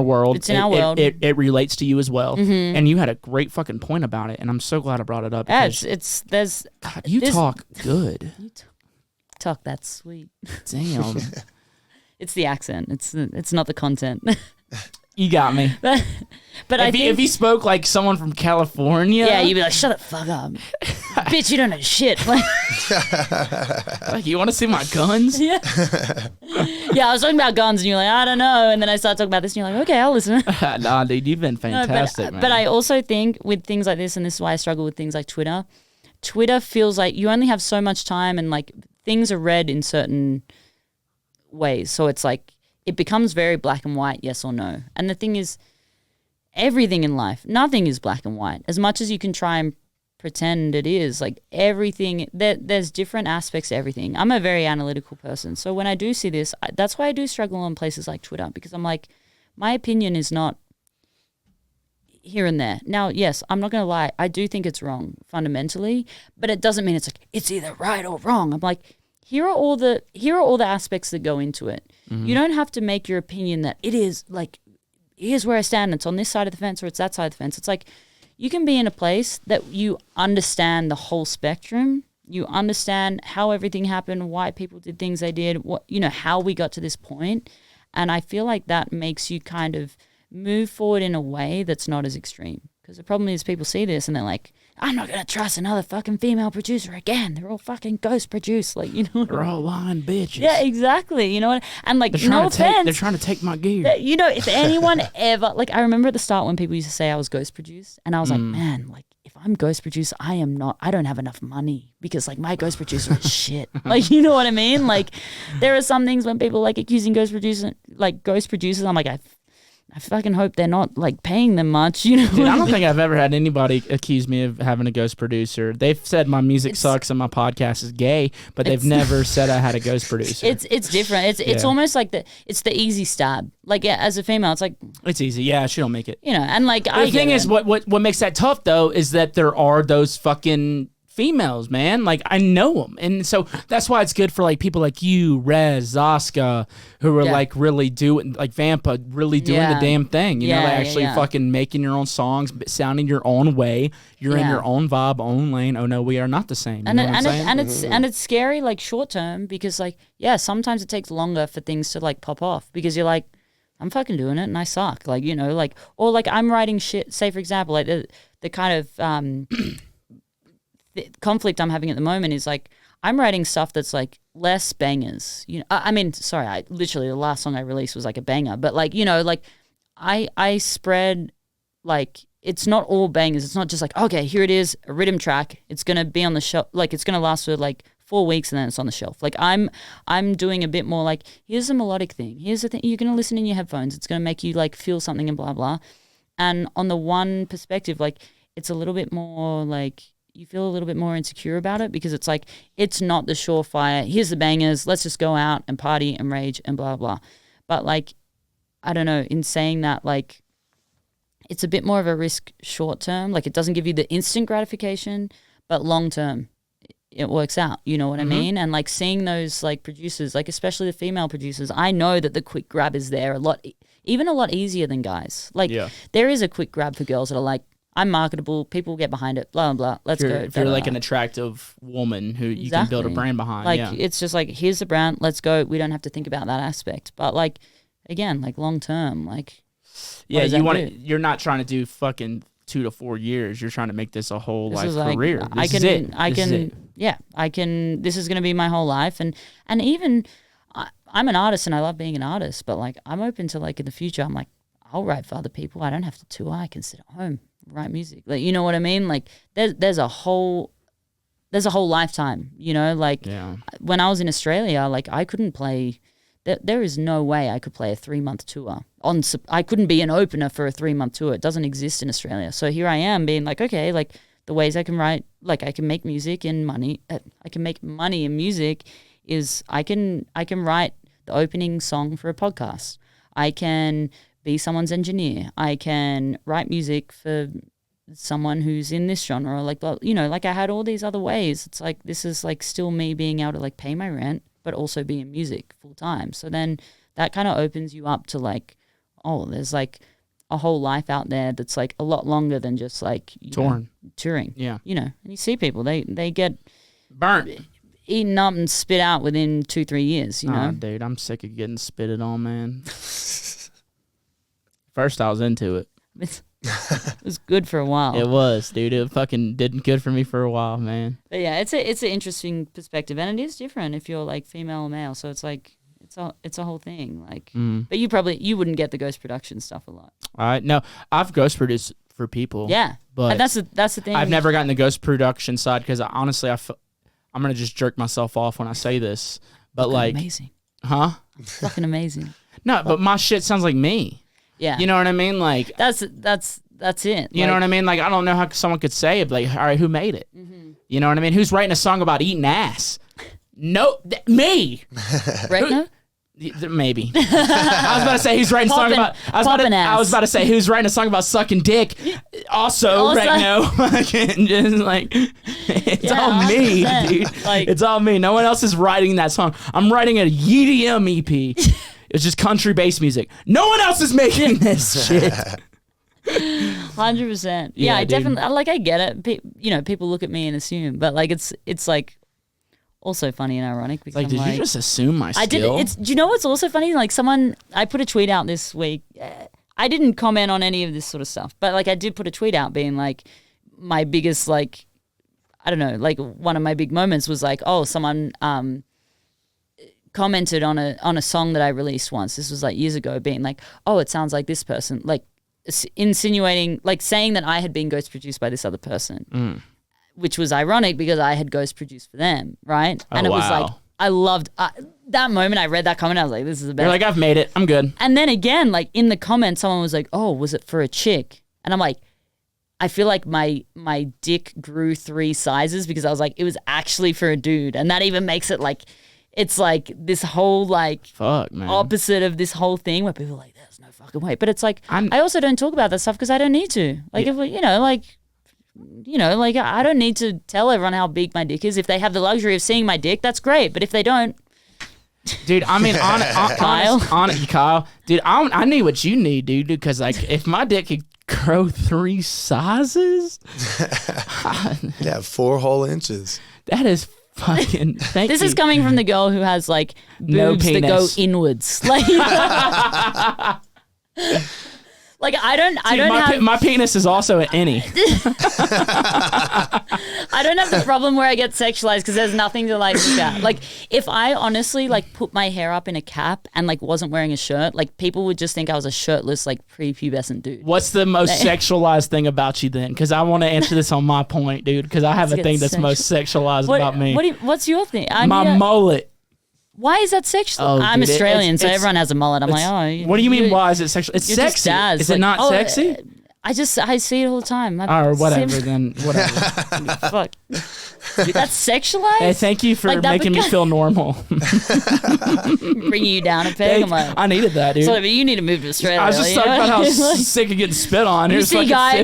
Speaker 1: world.
Speaker 2: It's in our world.
Speaker 1: It relates to you as well, and you had a great fucking point about it, and I'm so glad I brought it up.
Speaker 2: Yeah,
Speaker 1: God, you talk good.
Speaker 2: You talk that sweet.
Speaker 1: Damn.
Speaker 2: It's the accent. It's not the content.
Speaker 1: You got me.
Speaker 2: But
Speaker 1: if he spoke like someone from California,
Speaker 2: yeah, you'd be like, "Shut the fuck up, bitch! You don't know shit." Like,
Speaker 1: you want to see my guns?
Speaker 2: Yeah. Yeah, I was talking about guns, and you're like, "I don't know," and then I started talking about this, and you're like, "Okay, I'll listen."
Speaker 1: Nah, dude, you've been fantastic, man.
Speaker 2: But I also think with things like this, and this is why I struggle with things like Twitter. Twitter feels like you only have so much time, and like things are read in certain ways, so it's like it becomes very black and white, yes or no. And the thing is, everything in life, nothing is black and white. As much as you can try and pretend it is, like everything, there's different aspects to everything. I'm a very analytical person. So when I do see this, that's why I do struggle on places like Twitter, because I'm like, my opinion is not here and there. Now, yes, I'm not going to lie. I do think it's wrong fundamentally, but it doesn't mean it's like it's either right or wrong. I'm like, here are all the aspects that go into it. Mm-hmm. You don't have to make your opinion that it is like, here's where I stand. It's on this side of the fence or it's that side of the fence. It's like you can be in a place that you understand the whole spectrum. You understand how everything happened, why people did things they did, what, you know, how we got to this point. And I feel like that makes you kind of move forward in a way that's not as extreme. Because the problem is people see this and they're like, I'm not going to trust another fucking female producer again. They're all fucking ghost produced. Like, you know.
Speaker 1: They're all lying bitches.
Speaker 2: Yeah, exactly. You know what? And like, no offense.
Speaker 1: They're trying to take my gear.
Speaker 2: You know, if anyone ever, like, I remember at the start when people used to say I was ghost produced. And I was like, man, like, if I'm ghost produced, I don't have enough money because like my ghost producer is shit. Like, you know what I mean? Like, there are some things when people like accusing ghost producers, I'm like, I fucking hope they're not like paying them much, you know.
Speaker 1: Dude, I don't think I've ever had anybody accuse me of having a ghost producer. They've said my music sucks and my podcast is gay, but they've never said I had a ghost producer.
Speaker 2: It's different. It's almost like the easy stab. Like, yeah, as a female, it's like
Speaker 1: it's easy. Yeah, she don't make it.
Speaker 2: You know, and like
Speaker 1: the thing is, what makes that tough though is that there are those fucking females, man. Like, I know them. And so that's why it's good for like people like you, Rez, Zaska, who are like really doing, like Vampa, really doing the damn thing. You know, like actually fucking making your own songs, sounding your own way. You're in your own vibe, own lane. Oh no, we are not the same. You know what I'm saying?
Speaker 2: And it's scary like short term because like, yeah, sometimes it takes longer for things to like pop off because you're like, I'm fucking doing it and I suck. Like, you know, like, or like I'm writing shit, say for example, like the kind of, the conflict I'm having at the moment is like I'm writing stuff that's like less bangers. You know, I mean, sorry, literally the last song I released was like a banger, but like, you know, like I spread like it's not all bangers. It's not just like, okay, here it is, a rhythm track. It's gonna be on the shelf, like it's gonna last for like 4 weeks and then it's on the shelf. Like I'm doing a bit more like here's a melodic thing. Here's the thing you're gonna listen in your headphones. It's gonna make you like feel something and blah blah. And on the one perspective, like it's a little bit more like you feel a little bit more insecure about it because it's like, it's not the surefire, here's the bangers, let's just go out and party and rage and blah, blah. But like, I don't know, in saying that, like, it's a bit more of a risk short term. Like, it doesn't give you the instant gratification, but long term, it works out. You know what I mean? And like seeing those like producers, like especially the female producers, I know that the quick grab is there a lot easier than guys. Like, there is a quick grab for girls that are like, I'm marketable. People get behind it. Blah, blah, blah. Let's go.
Speaker 1: If you're like an attractive woman who you can build a brand behind.
Speaker 2: Like, it's just like, here's the brand. Let's go. We don't have to think about that aspect. But like, again, like long term, like.
Speaker 1: Yeah, you're not trying to do fucking 2 to 4 years. You're trying to make this a whole life career. This is it.
Speaker 2: This is going to be my whole life. And even I'm an artist and I love being an artist, but like, I'm open to like in the future, I'm like, I'll write for other people. I don't have to tour. I can sit at home. Write music, like, you know what I mean? Like there's a whole lifetime, you know, like when I was in Australia, like I couldn't play, there is no way I could play a 3-month tour I couldn't be an opener for a 3-month tour. It doesn't exist in Australia. So here I am being like, okay, like the ways I can write, like I can make music and money, I can make money in music is I can write the opening song for a podcast. I can be someone's engineer. I can write music for someone who's in this genre. Like, you know, like I had all these other ways. It's like, this is like still me being able to like pay my rent, but also be in music full time. So then that kind of opens you up to like, oh, there's like a whole life out there that's like a lot longer than just like touring. Yeah. You know, and you see people, they get
Speaker 1: burnt,
Speaker 2: eaten up and spit out within 2-3 years, you know?
Speaker 1: Dude, I'm sick of getting spitted on, man. First, I was into it.
Speaker 2: It was good for a while.
Speaker 1: It was, dude. It fucking did good for me for a while, man.
Speaker 2: But yeah, it's an interesting perspective, and it is different if you're like female or male. So it's like it's a whole thing. Like, but you wouldn't get the ghost production stuff a lot.
Speaker 1: No, I've ghost produced for people.
Speaker 2: Yeah, but and that's the thing.
Speaker 1: I've never gotten the ghost production side because honestly, I'm gonna just jerk myself off when I say this, but like,
Speaker 2: amazing,
Speaker 1: huh?
Speaker 2: Fucking amazing.
Speaker 1: No, but my shit sounds like me.
Speaker 2: Yeah.
Speaker 1: You know what I mean? Like
Speaker 2: that's it.
Speaker 1: You know what I mean? Like I don't know how someone could say it, but like, all right, who made it? Mm-hmm. You know what I mean? Who's writing a song about eating ass? No, me.
Speaker 2: Right now?
Speaker 1: Maybe. I was about to say who's writing a song about. I was about to say who's writing a song about sucking dick. Also right now, just like it's all me, dude. Like, it's all me. No one else is writing that song. I'm writing a EDM EP. It's just country bass music. No one else is making this shit.
Speaker 2: 100%. Yeah, I definitely like. I get it. You know, people look at me and assume, but like it's like. Also funny and ironic because
Speaker 1: like, did you just assume my skill?
Speaker 2: I did. Do you know what's also funny? Like I put a tweet out this week. I didn't comment on any of this sort of stuff, but like I did put a tweet out being like, my biggest like, I don't know, like one of my big moments was like, oh, someone commented on a song that I released once. This was like years ago, being like, oh, it sounds like this person, like insinuating, like saying that I had been ghost produced by this other person. Which was ironic because I had ghost produced for them, right? And it was like, I loved that moment. I read that comment. I was like, this is the best.
Speaker 1: You're like, I've made it. I'm good.
Speaker 2: And then again, like in the comments, someone was like, oh, was it for a chick? And I'm like, I feel like my dick grew 3 sizes because I was like, it was actually for a dude. And that even makes it like, it's like this whole like
Speaker 1: fuck, man.
Speaker 2: Opposite of this whole thing where people are like, there's no fucking way. But it's like, I also don't talk about that stuff because I don't need to. Like, if like I don't need to tell everyone how big my dick is. If they have the luxury of seeing my dick, that's great. But if they don't,
Speaker 1: dude, I mean, Kyle, dude, I need what you need, dude. Because like, if my dick could grow 3 sizes,
Speaker 3: yeah, 4 whole inches.
Speaker 1: That is fucking.
Speaker 2: This is coming from the girl who has like boobs that go inwards, like. Like
Speaker 1: my penis is also an innie.
Speaker 2: I don't have the problem where I get sexualized because there's nothing to like look at. Like if I honestly like put my hair up in a cap and like wasn't wearing a shirt, like people would just think I was a shirtless like prepubescent dude.
Speaker 1: What's the most sexualized thing about you then? Because I want to answer this on my point, dude. Because I have a thing that's most sexualized about me.
Speaker 2: What's your thing?
Speaker 1: My mullet.
Speaker 2: Why is that sexual? I'm
Speaker 1: dude,
Speaker 2: Australian, so everyone has a mullet. I'm like, oh.
Speaker 1: What do you mean? Why is it sexual? It's sexy. Is it not sexy?
Speaker 2: I see it all the time.
Speaker 1: Or whatever. Then whatever.
Speaker 2: Fuck. That's sexualized.
Speaker 1: Hey, thank you for making me feel normal.
Speaker 2: Bringing you down a peg. I'm like,
Speaker 1: I needed that, dude.
Speaker 2: So you need to move to Australia.
Speaker 1: I was just talking about how sick of getting spit on.
Speaker 2: You see a guy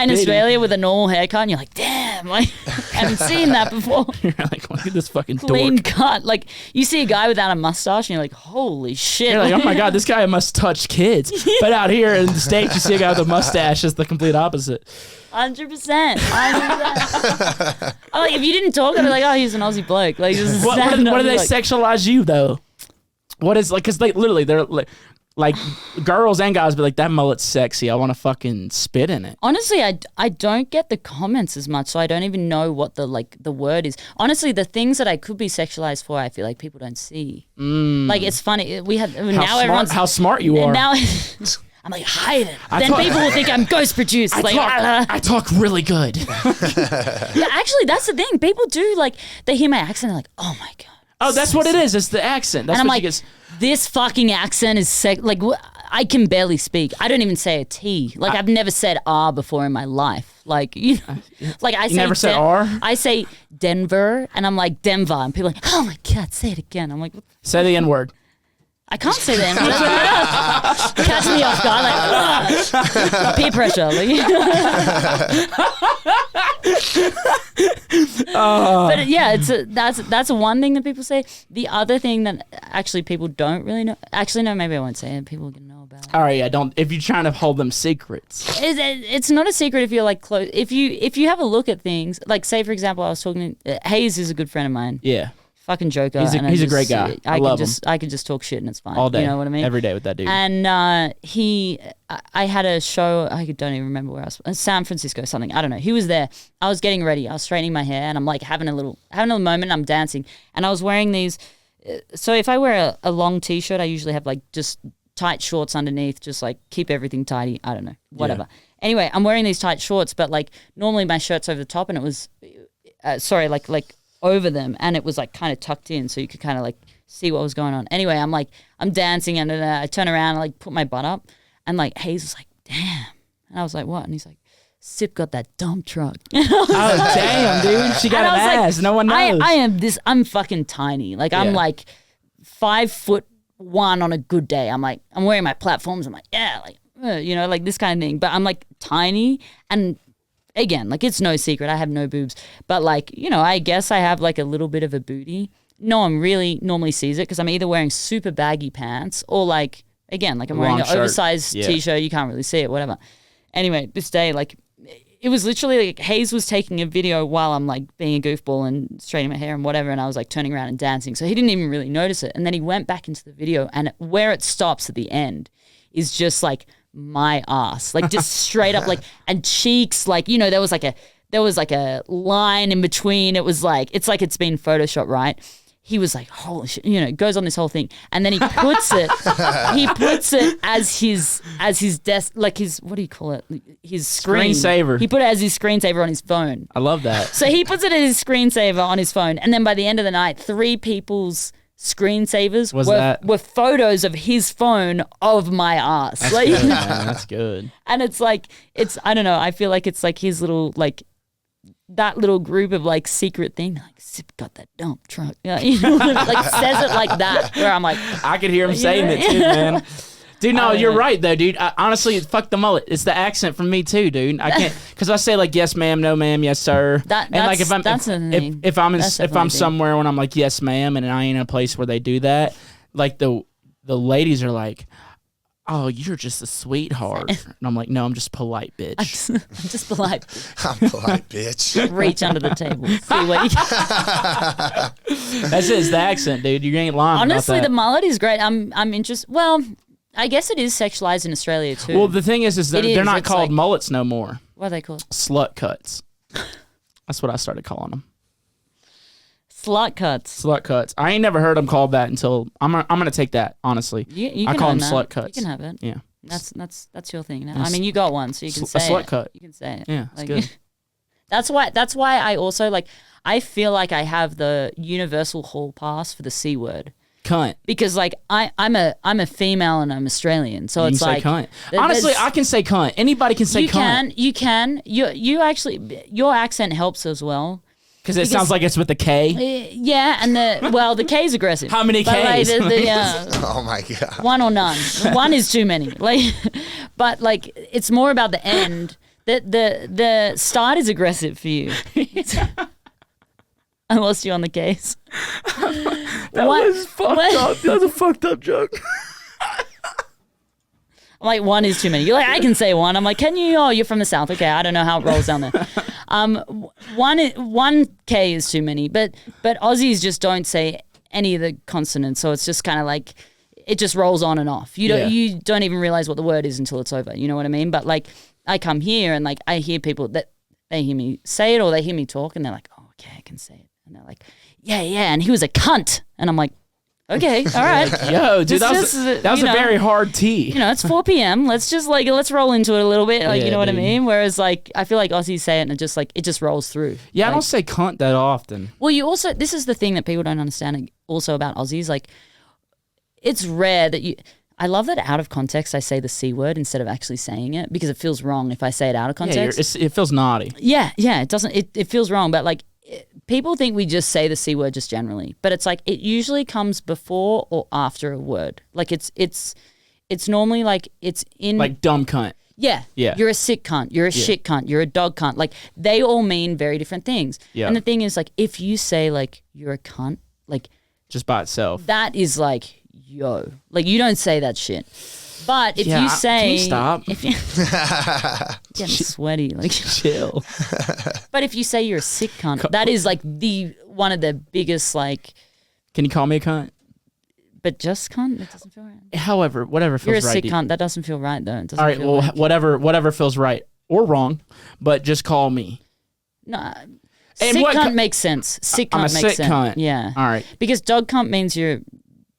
Speaker 2: in Australia with a normal haircut, and you're like, damn, like I haven't seen that before.
Speaker 1: You're like, look at this fucking
Speaker 2: clean
Speaker 1: dork.
Speaker 2: cut. Like you see a guy without a mustache, and you're like, holy shit.
Speaker 1: You're like, oh my god, this guy must touch kids. But out here in the States, you see a guy with a mustache. Is the complete opposite.
Speaker 2: 100%. Like, if you didn't talk, I'd be like, oh, he's an Aussie bloke. Like,
Speaker 1: what do they sexualize you though? What is like? Because they literally they're like girls and guys be like, that mullet's sexy. I want to fucking spit in it.
Speaker 2: Honestly, I don't get the comments as much, so I don't even know what the word is. Honestly, the things that I could be sexualized for, I feel like people don't see. Like it's funny.
Speaker 1: How smart you are.
Speaker 2: Now. I'm like, hide it. Then people will think I'm ghost produced.
Speaker 1: I talk really good.
Speaker 2: Yeah, actually, that's the thing. People do, like, they hear my accent, they're like, oh my God.
Speaker 1: Oh, that's what it is. It's the accent. That's
Speaker 2: and I'm
Speaker 1: what
Speaker 2: like, this fucking accent is like, I can barely speak. I don't even say a T. Like, I've never said R before in my life. Like, you know, like I say.
Speaker 1: Never said R?
Speaker 2: I say Denver, and I'm like, Denver. And people are like, oh my God, say it again. I'm like, what?
Speaker 1: Say the N word.
Speaker 2: I can't say that. Catch me off guard, like peer pressure. But yeah, that's one thing that people say. The other thing that actually people don't really know. Actually, no, maybe I won't say it. People can know about.
Speaker 1: All right, yeah, don't. If you're trying to hold them secrets,
Speaker 2: it's not a secret if you're like close. If you have a look at things, like say for example, I was talking. Hayes is a good friend of mine.
Speaker 1: Yeah.
Speaker 2: Fucking joker.
Speaker 1: He's a great guy. I love him.
Speaker 2: I can just talk shit and it's fine.
Speaker 1: All day.
Speaker 2: You know what I mean?
Speaker 1: Every day with that dude.
Speaker 2: And I had a show, I don't even remember where I was, San Francisco, something. I don't know. He was there. I was getting ready. I was straightening my hair and I'm like having a little moment. I'm dancing. And I was wearing these. So if I wear a long t-shirt, I usually have like just tight shorts underneath, just like keep everything tidy. I don't know. Whatever. Yeah. Anyway, I'm wearing these tight shorts, but like normally my shirt's over the top and it was, like over them, and it was like kind of tucked in so you could kind of like see what was going on. Anyway, I'm dancing and I turn around and like put my butt up and like Hayes was like, damn. And I was like, what? And he's like, Sip got that dump truck.
Speaker 1: Oh, damn, dude. She got an ass. Like, no one knows.
Speaker 2: I'm fucking tiny. Like I'm like 5 foot one on a good day. I'm like, I'm wearing my platforms. I'm like, yeah, like, you know, like this kind of thing. But I'm like tiny, and again, like it's no secret, I have no boobs. But like, you know, I guess I have like a little bit of a booty. No one really normally sees it because I'm either wearing super baggy pants or like, again, like I'm wearing an oversized t-shirt. You can't really see it, whatever. Anyway, this day, like, it was literally like Hayes was taking a video while I'm like being a goofball and straightening my hair and whatever, and I was like turning around and dancing. So he didn't even really notice it. And then he went back into the video, and where it stops at the end is just like my ass, like just straight up, like, and cheeks, like, you know, there was like a line in between. It was like, it's like it's been photoshopped, right? He was like, holy shit, you know, goes on this whole thing. And then he puts it as his desk, like his, what do you call it? His
Speaker 1: screensaver.
Speaker 2: He put it as his screensaver on his phone.
Speaker 1: I love that.
Speaker 2: So he puts it as his screensaver on his phone. And then by the end of the night, 3 people's screensavers were photos of his phone of my ass.
Speaker 1: That's
Speaker 2: like,
Speaker 1: good, man. That's good.
Speaker 2: And it's like, I don't know, I feel like it's like his little, like, that little group of like secret thing, like Sip got that dump truck, you know, like says it like that. Where I'm like,
Speaker 1: I could hear him saying it too, man. Dude, no, you're right though, dude. Honestly, fuck the mullet. It's the accent from me too, dude. I can't, because I say like yes, ma'am, no, ma'am, yes, sir. And like if I'm somewhere when I'm like yes, ma'am, and I ain't in a place where they do that, like the ladies are like, oh, you're just a sweetheart. And I'm like, no, I'm just polite, bitch.
Speaker 2: I'm just polite.
Speaker 3: I'm polite, bitch.
Speaker 2: Reach under the table. See what you
Speaker 1: That's it. It's the accent, dude. You ain't lying.
Speaker 2: Honestly,
Speaker 1: about that.
Speaker 2: the mullet is great. I'm interested. Well, I guess it is sexualized in Australia too.
Speaker 1: Well, the thing is that they're not called like, mullets no more.
Speaker 2: What are they called?
Speaker 1: Slut cuts. That's what I started calling them.
Speaker 2: Slut cuts.
Speaker 1: Slut cuts. I ain't never heard them called that until I'm gonna take that, honestly.
Speaker 2: You
Speaker 1: I
Speaker 2: can
Speaker 1: call them
Speaker 2: that.
Speaker 1: slut cuts.
Speaker 2: You can have it.
Speaker 1: Yeah.
Speaker 2: That's your thing now. I mean, you got one, so you can say
Speaker 1: a slut
Speaker 2: it.
Speaker 1: cut.
Speaker 2: You can say it.
Speaker 1: Yeah, it's
Speaker 2: like,
Speaker 1: good.
Speaker 2: That's why I also like, I feel like I have the universal hall pass for the C word.
Speaker 1: Cunt.
Speaker 2: Because like I'm a female and I'm Australian, so
Speaker 1: you
Speaker 2: it's
Speaker 1: can
Speaker 2: like
Speaker 1: say cunt. Honestly, I can say cunt. Anybody can say cunt.
Speaker 2: You can. You actually, your accent helps as well.
Speaker 1: Because it sounds like it's with the K.
Speaker 2: Yeah, and the K is aggressive.
Speaker 1: How many Ks?
Speaker 3: Oh my god.
Speaker 2: One or none. One is too many. Like, but like it's more about the end. The start is aggressive for you. I lost you on the case.
Speaker 1: That was fucked up. That was a fucked up joke.
Speaker 2: I'm like, one is too many. You're like, I can say one. I'm like, can you? Oh, you're from the South. Okay, I don't know how it rolls down there. One K is too many, but Aussies just don't say any of the consonants, so it's just kind of like it just rolls on and off. You don't even realize what the word is until it's over. You know what I mean? But like, I come here and like I hear people that they hear me say it or they hear me talk and they're like, oh, okay, I can say it, and they're like, yeah, and he was a cunt, and I'm like, okay, all right.
Speaker 1: Yo, dude, that was a very hard T.
Speaker 2: You know, it's 4 p.m. Let's just like, let's roll into it a little bit. Like, you know what I mean? Whereas like, I feel like Aussies say it and it just rolls through.
Speaker 1: Yeah,
Speaker 2: like,
Speaker 1: I don't say cunt that often.
Speaker 2: Well, this is the thing that people don't understand also about Aussies. Like, it's rare that I love that out of context I say the C word instead of actually saying it because it feels wrong if I say it out of context.
Speaker 1: Yeah, it feels naughty.
Speaker 2: Yeah, it doesn't, it feels wrong, but like, people think we just say the C word just generally, but it's like it usually comes before or after a word. Like it's normally like it's in
Speaker 1: like dumb cunt.
Speaker 2: Yeah. You're a sick cunt. You're a shit cunt. You're a dog cunt. Like they all mean very different things.
Speaker 1: Yeah.
Speaker 2: And the thing is like if you say like you're a cunt, like
Speaker 1: just by itself,
Speaker 2: that is like yo, like you don't say that shit. But if you say,
Speaker 1: can you stop?
Speaker 2: If you getting sweaty, like
Speaker 1: chill.
Speaker 2: But if you say you're a sick cunt, that is like one of the biggest like.
Speaker 1: Can you call me a cunt?
Speaker 2: But just cunt, that doesn't feel right.
Speaker 1: However, whatever feels right.
Speaker 2: You're a sick cunt. That doesn't feel right though. It doesn't
Speaker 1: all right, well,
Speaker 2: right.
Speaker 1: whatever feels right or wrong, but just call me.
Speaker 2: No. Sick cunt makes sense. Sick cunt makes sense.
Speaker 1: Cunt.
Speaker 2: Yeah.
Speaker 1: All right.
Speaker 2: Because dog cunt means you're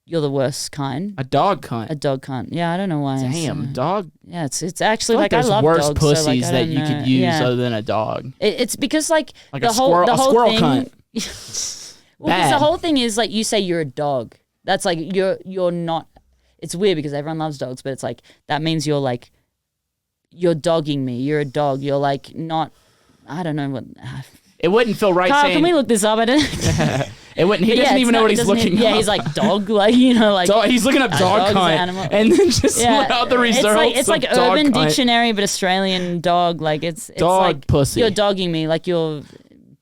Speaker 2: the worst kind.
Speaker 1: A dog cunt.
Speaker 2: A dog cunt. Yeah, I don't know why.
Speaker 1: Damn, dog.
Speaker 2: Yeah, it's actually like I
Speaker 1: there's
Speaker 2: love
Speaker 1: worse
Speaker 2: dogs.
Speaker 1: pussies
Speaker 2: so, like,
Speaker 1: that you could use other than a dog.
Speaker 2: It's because like the
Speaker 1: a squirrel
Speaker 2: thing,
Speaker 1: cunt.
Speaker 2: Well, because the whole thing is like you say you're a dog. That's like you're not. It's weird because everyone loves dogs, but it's like that means you're like you're dogging me. You're a dog. You're like not. I don't know what.
Speaker 1: It wouldn't feel right
Speaker 2: Carl,
Speaker 1: saying.
Speaker 2: can we look this up? I didn't.
Speaker 1: It wouldn't. He
Speaker 2: But
Speaker 1: doesn't even know what he's looking
Speaker 2: Yeah,
Speaker 1: up.
Speaker 2: he's like dog, like you know, like
Speaker 1: He's looking up dog
Speaker 2: dog's
Speaker 1: cunt,
Speaker 2: animal.
Speaker 1: and then just out the results.
Speaker 2: It's like
Speaker 1: of dog
Speaker 2: Urban
Speaker 1: cunt.
Speaker 2: Dictionary, but Australian dog. Like it's
Speaker 1: Dog
Speaker 2: like
Speaker 1: pussy.
Speaker 2: You're dogging me, like you're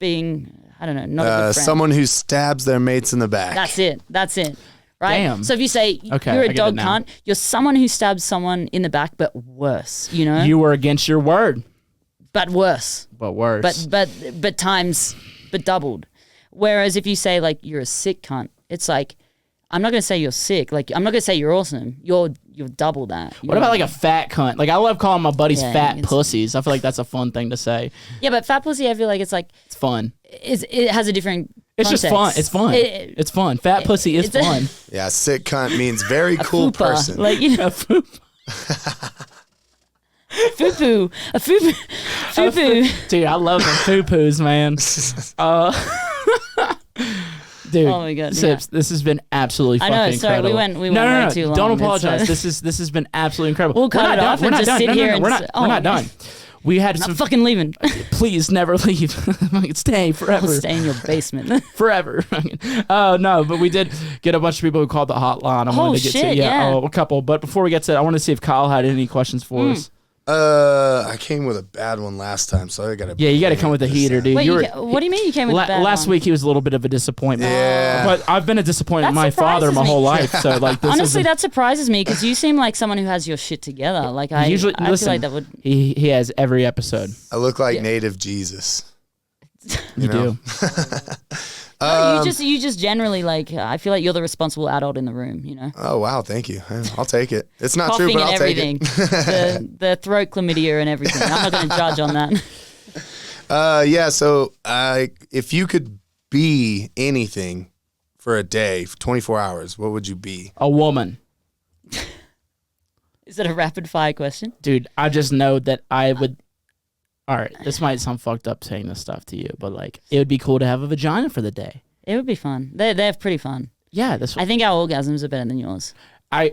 Speaker 2: being, I don't know, not a good friend.
Speaker 3: Someone who stabs their mates in the back.
Speaker 2: That's it. Right?
Speaker 1: Damn.
Speaker 2: So if you say
Speaker 1: Okay,
Speaker 2: you're
Speaker 1: I
Speaker 2: a
Speaker 1: get
Speaker 2: dog
Speaker 1: it now.
Speaker 2: cunt, you're someone who stabs someone in the back, but worse. You know,
Speaker 1: You were against your word,
Speaker 2: but worse.
Speaker 1: but worse.
Speaker 2: But times, but doubled. Whereas if you say like you're a sick cunt, it's like I'm not gonna say you're sick. Like I'm not gonna say you're awesome. You're double that.
Speaker 1: What about like a fat cunt? Like I love calling my buddies
Speaker 2: Yeah,
Speaker 1: fat
Speaker 2: it's-
Speaker 1: pussies. I feel like that's a fun thing to say.
Speaker 2: Yeah, but fat pussy, I feel like it's like
Speaker 1: It's fun.
Speaker 2: it has a different.
Speaker 1: It's just fun.
Speaker 2: context.
Speaker 1: It's fun. It's fun. Fat pussy is
Speaker 2: it's a-
Speaker 1: fun.
Speaker 3: Yeah, sick cunt means very cool
Speaker 2: fupa.
Speaker 3: person.
Speaker 2: Like you know, foo-poo, a foo-poo, foo-poo.
Speaker 1: Dude, I love the poo-poos, man. Dude,
Speaker 2: Oh my God,
Speaker 1: Sips, this has been absolutely
Speaker 2: I
Speaker 1: fucking
Speaker 2: know. Sorry,
Speaker 1: incredible.
Speaker 2: we went way too long.
Speaker 1: Don't
Speaker 2: It's,
Speaker 1: apologize. This has been absolutely incredible.
Speaker 2: We'll cut
Speaker 1: We're not
Speaker 2: it
Speaker 1: done.
Speaker 2: off
Speaker 1: We're
Speaker 2: and
Speaker 1: not
Speaker 2: just
Speaker 1: done.
Speaker 2: sit
Speaker 1: No,
Speaker 2: here
Speaker 1: no,
Speaker 2: and
Speaker 1: we're
Speaker 2: s-
Speaker 1: not.
Speaker 2: oh.
Speaker 1: We're not done. We had
Speaker 2: Not
Speaker 1: some.
Speaker 2: fucking leaving.
Speaker 1: Please never leave. Stay forever.
Speaker 2: I'll stay in your basement.
Speaker 1: Forever. Oh no, but we did get a bunch of people who called the hotline. I wanted to get to
Speaker 2: shit, yeah.
Speaker 1: a couple. But before we get to that, I want to see if Kyle had any questions for us.
Speaker 3: I came with a bad one last time, so I gotta.
Speaker 1: Yeah, you got to come with a heater, dude.
Speaker 2: Wait,
Speaker 1: You were-
Speaker 2: what do you mean you came with a bad
Speaker 1: last
Speaker 2: one?
Speaker 1: week he was a little bit of a disappointment.
Speaker 3: Yeah.
Speaker 1: But I've been a disappointment to
Speaker 2: That
Speaker 1: my father my
Speaker 2: surprises
Speaker 1: whole
Speaker 2: me.
Speaker 1: life. So like this
Speaker 2: Honestly,
Speaker 1: is
Speaker 2: that surprises me because you seem like someone who has your shit together. Like I
Speaker 1: usually
Speaker 2: feel
Speaker 1: listen.
Speaker 2: like that would.
Speaker 1: He has every episode.
Speaker 3: I look like native Jesus.
Speaker 1: You
Speaker 3: know?
Speaker 1: do.
Speaker 2: No, you just generally like. I feel like you're the responsible adult in the room. You know,
Speaker 3: Oh wow, thank you. I'll take it. It's not
Speaker 2: coughing
Speaker 3: true, but
Speaker 2: and
Speaker 3: I'll take
Speaker 2: everything,
Speaker 3: it.
Speaker 2: the throat chlamydia and everything. I'm not going to judge on that.
Speaker 3: Yeah. So, if you could be anything for a day, for 24 hours, what would you be?
Speaker 1: A woman.
Speaker 2: Is it a rapid fire question?
Speaker 1: Dude, I just know that I would. All right, this might sound fucked up saying this stuff to you, but like, it would be cool to have a vagina for the day.
Speaker 2: It would be fun. They're pretty fun.
Speaker 1: Yeah, this.
Speaker 2: I think our orgasms are better than yours.
Speaker 1: Y'all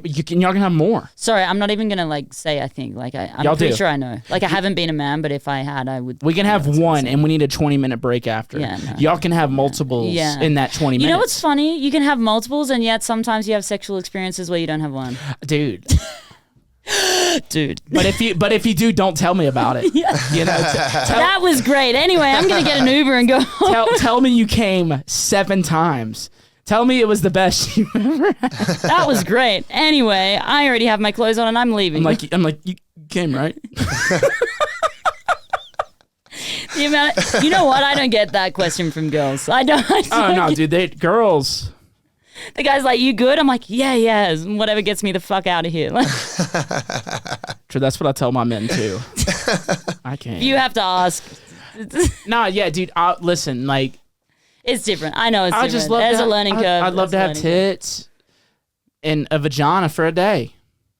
Speaker 1: can have more.
Speaker 2: Sorry, I'm not even gonna like say I think. Like I'm
Speaker 1: Y'all
Speaker 2: pretty
Speaker 1: do.
Speaker 2: sure I know. Like I haven't been a man, but if I had, I would.
Speaker 1: We can have one, and we need a 20-minute break after.
Speaker 2: Yeah, no.
Speaker 1: Y'all can have multiples
Speaker 2: Yeah.
Speaker 1: in that 20 minutes.
Speaker 2: You know what's funny? You can have multiples, and yet sometimes you have sexual experiences where you don't have one.
Speaker 1: Dude.
Speaker 2: Dude,
Speaker 1: But if you do, don't tell me about it. You know,
Speaker 2: that was great. Anyway, I'm gonna get an Uber and go.
Speaker 1: tell me you came 7 times. Tell me it was the best you ever had.
Speaker 2: That was great. Anyway, I already have my clothes on and I'm leaving.
Speaker 1: I'm like, you came, right?
Speaker 2: The amount you know what? I don't get that question from girls. I don't.
Speaker 1: Oh no, dude, girls.
Speaker 2: The guy's like, "You good?" I'm like, "Yeah, whatever gets me the fuck out of here."
Speaker 1: True, that's what I tell my men too. I can't.
Speaker 2: You have to ask.
Speaker 1: Nah, yeah, dude. Listen, like,
Speaker 2: It's different. I know it's
Speaker 1: I
Speaker 2: different.
Speaker 1: just love
Speaker 2: There's
Speaker 1: to
Speaker 2: a learning curve.
Speaker 1: I'd love to have
Speaker 2: There's a learning curve.
Speaker 1: tits and a vagina for a day,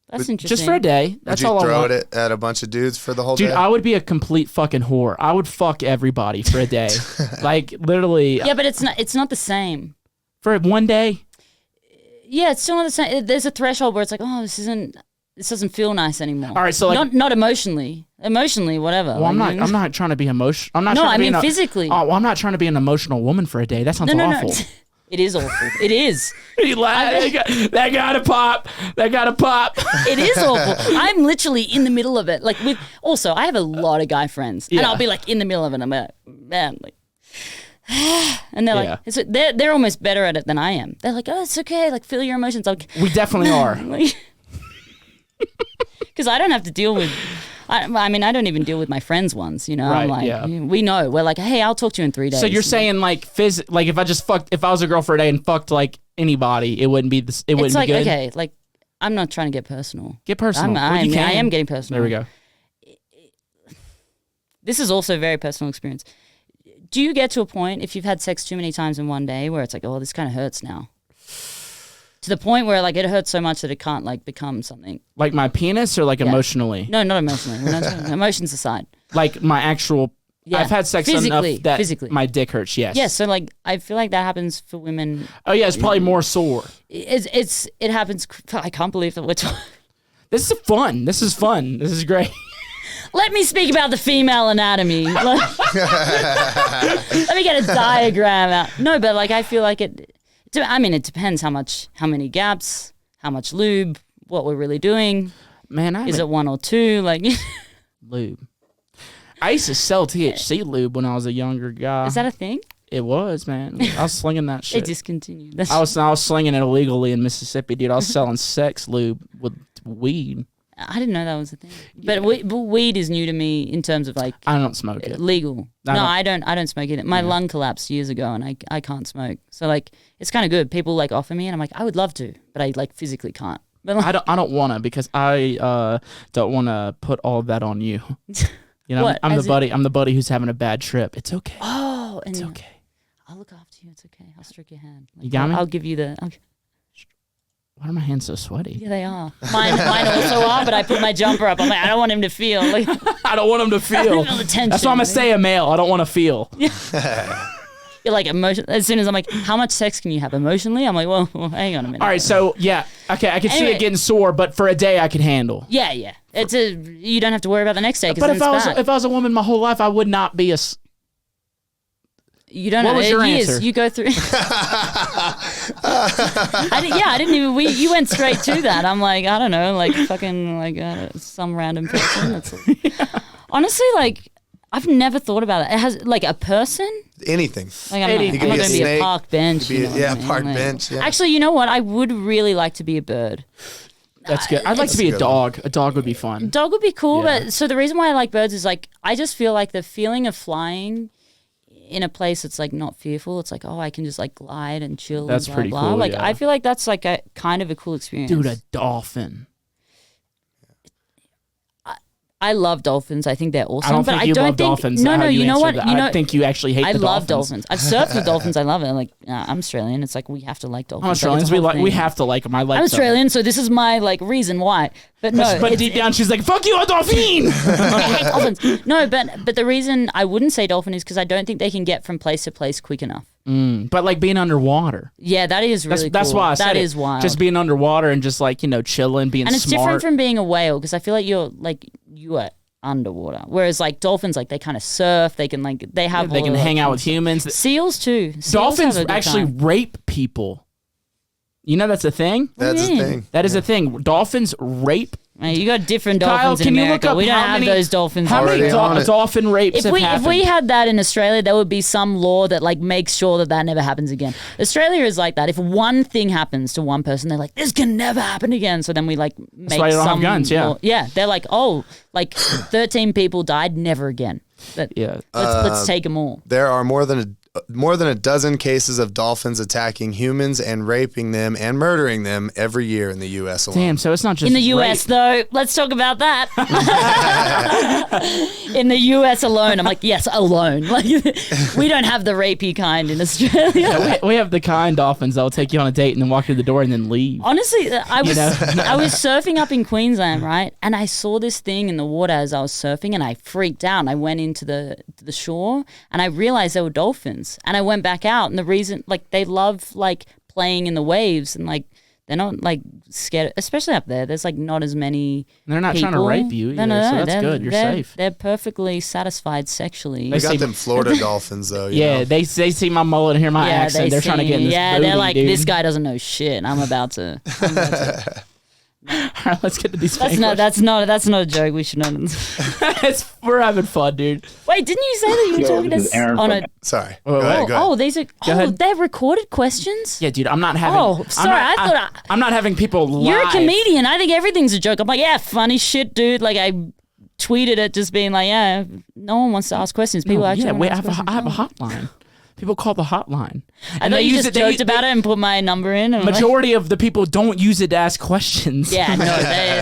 Speaker 2: That's interesting.
Speaker 1: just for a day.
Speaker 3: Would
Speaker 1: That's
Speaker 3: you
Speaker 1: all I
Speaker 3: throw
Speaker 1: want.
Speaker 3: it at a bunch of dudes for the whole
Speaker 1: Dude,
Speaker 3: day?
Speaker 1: I would be a complete fucking whore. I would fuck everybody for a day, like literally
Speaker 2: Yeah, but it's not the same.
Speaker 1: for one day.
Speaker 2: Yeah, it's still not the same. There's a threshold where it's like, oh, this doesn't feel nice anymore.
Speaker 1: All right, so like,
Speaker 2: not emotionally. Emotionally, whatever.
Speaker 1: well, I'm not trying to be emotional. I'm not.
Speaker 2: No,
Speaker 1: trying to
Speaker 2: I
Speaker 1: be
Speaker 2: mean
Speaker 1: an-
Speaker 2: physically.
Speaker 1: Oh, well, I'm not trying to be an emotional woman for a day. That sounds
Speaker 2: No.
Speaker 1: awful.
Speaker 2: It is awful. It is.
Speaker 1: He laughed. That got to pop. That got to pop.
Speaker 2: It is awful. I'm literally in the middle of it. Like also, I have a lot of guy friends, and
Speaker 1: Yeah.
Speaker 2: I'll be like in the middle of it. I'm like, man, like, and they're
Speaker 1: Yeah.
Speaker 2: like, they're almost better at it than I am. They're like, oh, it's okay. Like, feel your emotions. I'm like,
Speaker 1: We definitely are.
Speaker 2: because I don't have to deal with. I mean, I don't even deal with my friends' ones. You know,
Speaker 1: Right,
Speaker 2: I'm like,
Speaker 1: yeah.
Speaker 2: we know. We're like, hey, I'll talk to you in 3 days.
Speaker 1: So you're saying like like if I was a girl for a day and fucked like anybody, it wouldn't be this. It wouldn't
Speaker 2: it's like
Speaker 1: be good.
Speaker 2: okay, like I'm not trying to get personal.
Speaker 1: Get personal. Well, you
Speaker 2: I
Speaker 1: can.
Speaker 2: am getting personal.
Speaker 1: There we go.
Speaker 2: This is also a very personal experience. Do you get to a point if you've had sex too many times in one day where it's like, oh, this kind of hurts now? To the point where like it hurts so much that it can't like become something.
Speaker 1: Like my penis or like
Speaker 2: Yeah.
Speaker 1: emotionally?
Speaker 2: No, not emotionally. We're not talking- emotions aside.
Speaker 1: Like my actual.
Speaker 2: Yeah.
Speaker 1: I've had sex
Speaker 2: Physically,
Speaker 1: enough that
Speaker 2: physically.
Speaker 1: my dick hurts. Yes.
Speaker 2: Yeah, so like I feel like that happens for women.
Speaker 1: Oh yeah, it's probably more sore.
Speaker 2: It happens. I can't believe that we're talking.
Speaker 1: This is fun. This is fun. This is great.
Speaker 2: Let me speak about the female anatomy. Let me get a diagram out. No, but like I feel like it depends how many gaps, how much lube, what we're really doing.
Speaker 1: Man,
Speaker 2: is it 1 or 2? Like
Speaker 1: lube. I used to sell THC lube when I was a younger guy.
Speaker 2: Is that a thing?
Speaker 1: It was, man. I was slinging that shit.
Speaker 2: It discontinued.
Speaker 1: I was slinging it illegally in Mississippi, dude. I was selling sex lube with weed.
Speaker 2: I didn't know that was a thing. But weed is new to me in terms of like
Speaker 1: I don't smoke it.
Speaker 2: Legal. I don't smoke it. My lung collapsed years ago and I can't smoke. So like it's kind of good. People like offer me and I'm like I would love to, but I like physically can't. But like,
Speaker 1: I don't want to because I don't want to put all of that on you. You know,
Speaker 2: What?
Speaker 1: I'm the buddy who's having a bad trip. It's okay.
Speaker 2: Oh,
Speaker 1: it's okay.
Speaker 2: I'll look after you. It's okay. I'll stroke your hand. Like,
Speaker 1: You got me?
Speaker 2: I'll give you the.
Speaker 1: Why are my hands so sweaty?
Speaker 2: Yeah, they are. Mine also are, but I put my jumper up. I'm like, I don't want him to feel. Like,
Speaker 1: I don't want him to feel.
Speaker 2: the tension.
Speaker 1: That's why I'm gonna stay a male. I don't want to feel.
Speaker 2: You're like emotion. As soon as I'm like, how much sex can you have emotionally? I'm like, well hang on a minute.
Speaker 1: All right, so yeah, okay, I can see
Speaker 2: Anyway.
Speaker 1: it getting sore, but for a day I can handle.
Speaker 2: Yeah. You don't have to worry about the next day.
Speaker 1: But if I was a woman my whole life, I would not be a.
Speaker 2: You don't
Speaker 1: What
Speaker 2: know.
Speaker 1: was your
Speaker 2: Years,
Speaker 1: answer?
Speaker 2: You go through. I didn't even. You went straight to that. I'm like, I don't know, like fucking like some random person. That's honestly like I've never thought about it. It has like a person.
Speaker 3: Anything.
Speaker 2: Like I'm not going to be a park bench.
Speaker 3: Park bench. Yeah.
Speaker 2: Actually, you know what? I would really like to be a bird.
Speaker 1: That's good. I'd like to be a dog. A dog would be fun.
Speaker 2: Dog would be cool,
Speaker 1: Yeah.
Speaker 2: but so the reason why I like birds is like I just feel like the feeling of flying in a place that's like not fearful. It's like, oh, I can just like glide and chill.
Speaker 1: That's
Speaker 2: and blah,
Speaker 1: pretty
Speaker 2: blah.
Speaker 1: cool,
Speaker 2: Like
Speaker 1: yeah.
Speaker 2: I feel like that's like a kind of a cool experience.
Speaker 1: Dude, a dolphin.
Speaker 2: I love dolphins. I think they're awesome.
Speaker 1: I don't
Speaker 2: but
Speaker 1: think
Speaker 2: I
Speaker 1: you
Speaker 2: don't
Speaker 1: love
Speaker 2: think,
Speaker 1: dolphins.
Speaker 2: No,
Speaker 1: how
Speaker 2: you know
Speaker 1: answered
Speaker 2: what?
Speaker 1: that. I think you actually hate
Speaker 2: I
Speaker 1: the
Speaker 2: love
Speaker 1: dolphins.
Speaker 2: I've surfed with dolphins. I love it. Like I'm Australian. It's like we have to like dolphins.
Speaker 1: I'm Australians. We have to like them. I like
Speaker 2: I'm
Speaker 1: them.
Speaker 2: Australian, so this is my like reason why. But no,
Speaker 1: But deep down, she's like, "Fuck you, a dolphin."
Speaker 2: I hate dolphins. No, but the reason I wouldn't say dolphin is because I don't think they can get from place to place quick enough.
Speaker 1: But like being underwater.
Speaker 2: Yeah, that is really
Speaker 1: That's
Speaker 2: cool.
Speaker 1: why I said
Speaker 2: That
Speaker 1: it.
Speaker 2: is wild.
Speaker 1: Just being underwater and just like chilling, being
Speaker 2: and it's
Speaker 1: smart.
Speaker 2: different from being a whale because I feel like you are underwater, whereas like dolphins, like they kind of surf. They can like they have.
Speaker 1: They can hang out with humans.
Speaker 2: Seals too. Seals
Speaker 1: Dolphins
Speaker 2: have a good
Speaker 1: actually
Speaker 2: time.
Speaker 1: rape people. You know that's a thing.
Speaker 3: That's
Speaker 2: do you
Speaker 3: the
Speaker 2: mean?
Speaker 3: thing.
Speaker 1: That is a thing. Dolphins rape.
Speaker 2: Man, you got different
Speaker 1: Kyle,
Speaker 2: dolphins
Speaker 1: can
Speaker 2: in
Speaker 1: you
Speaker 2: America.
Speaker 1: look up
Speaker 2: We don't
Speaker 1: how
Speaker 2: have
Speaker 1: many-
Speaker 2: those dolphins.
Speaker 1: How many
Speaker 3: Already on it.
Speaker 1: dolphin rapes
Speaker 2: If
Speaker 1: have
Speaker 2: we
Speaker 1: happened?
Speaker 2: had that in Australia, there would be some law that like makes sure that never happens again. Australia is like that. If one thing happens to one person, they're like, "This can never happen again." So then we like make
Speaker 1: why you don't have
Speaker 2: some
Speaker 1: guns, yeah.
Speaker 2: law. Yeah, they're like, "Oh, like 13 people died, never again."
Speaker 1: Yeah.
Speaker 2: Let's take them all.
Speaker 3: There are more than a dozen cases of dolphins attacking humans and raping them and murdering them every year in the U.S. alone.
Speaker 1: Damn. So it's not just
Speaker 2: In the U.S.,
Speaker 1: rape.
Speaker 2: though, let's talk about that. In the U.S. alone, I'm like, yes, alone. Like, we don't have the rapey kind in Australia.
Speaker 1: We have the kind dolphins that'll take you on a date and then walk through the door and then leave.
Speaker 2: Honestly, I was
Speaker 1: know?
Speaker 2: I was surfing up in Queensland, right? And I saw this thing in the water as I was surfing, and I freaked out. And I went into the shore, and I realized there were dolphins. And I went back out, and the reason, like, they love like playing in the waves, and like they're not like scared, especially up there. There's like not as many.
Speaker 1: They're not trying to
Speaker 2: people.
Speaker 1: rape you either,
Speaker 2: No,
Speaker 1: so that's
Speaker 2: they're-
Speaker 1: good. You're
Speaker 2: they're-
Speaker 1: safe.
Speaker 2: They're perfectly satisfied sexually.
Speaker 3: We got
Speaker 1: see-
Speaker 3: them Florida dolphins, though. you
Speaker 1: Yeah,
Speaker 3: know?
Speaker 1: they see my mullet and hear my accent. They're trying to get in this
Speaker 2: Yeah,
Speaker 1: booty,
Speaker 2: they're like,
Speaker 1: dude.
Speaker 2: this guy doesn't know shit. I'm about to.
Speaker 1: All right, let's get to these.
Speaker 2: That's
Speaker 1: fake
Speaker 2: not. That's not a joke. We should not.
Speaker 1: We're having fun, dude.
Speaker 2: Wait, didn't you say that you were talking
Speaker 6: this is
Speaker 2: to
Speaker 6: Aaron
Speaker 2: on
Speaker 6: from-
Speaker 2: a?
Speaker 3: Sorry.
Speaker 1: Oh,
Speaker 3: Go ahead.
Speaker 2: Oh, these are.
Speaker 1: ahead.
Speaker 2: They're recorded questions.
Speaker 1: Yeah, dude, I'm not having.
Speaker 2: Oh, sorry, I thought
Speaker 1: I'm not having people live.
Speaker 2: You're a comedian. I think everything's a joke. I'm like, yeah, funny shit, dude. Like I tweeted it, just being like, yeah, no one wants to ask questions. People actually.
Speaker 1: yeah,
Speaker 2: wanna
Speaker 1: wait, I
Speaker 2: ask
Speaker 1: have a
Speaker 2: questions.
Speaker 1: hotline. People call the hotline.
Speaker 2: I thought you just joked about it and put my number in. And
Speaker 1: Majority of the people don't use it to ask questions.
Speaker 2: yeah, no,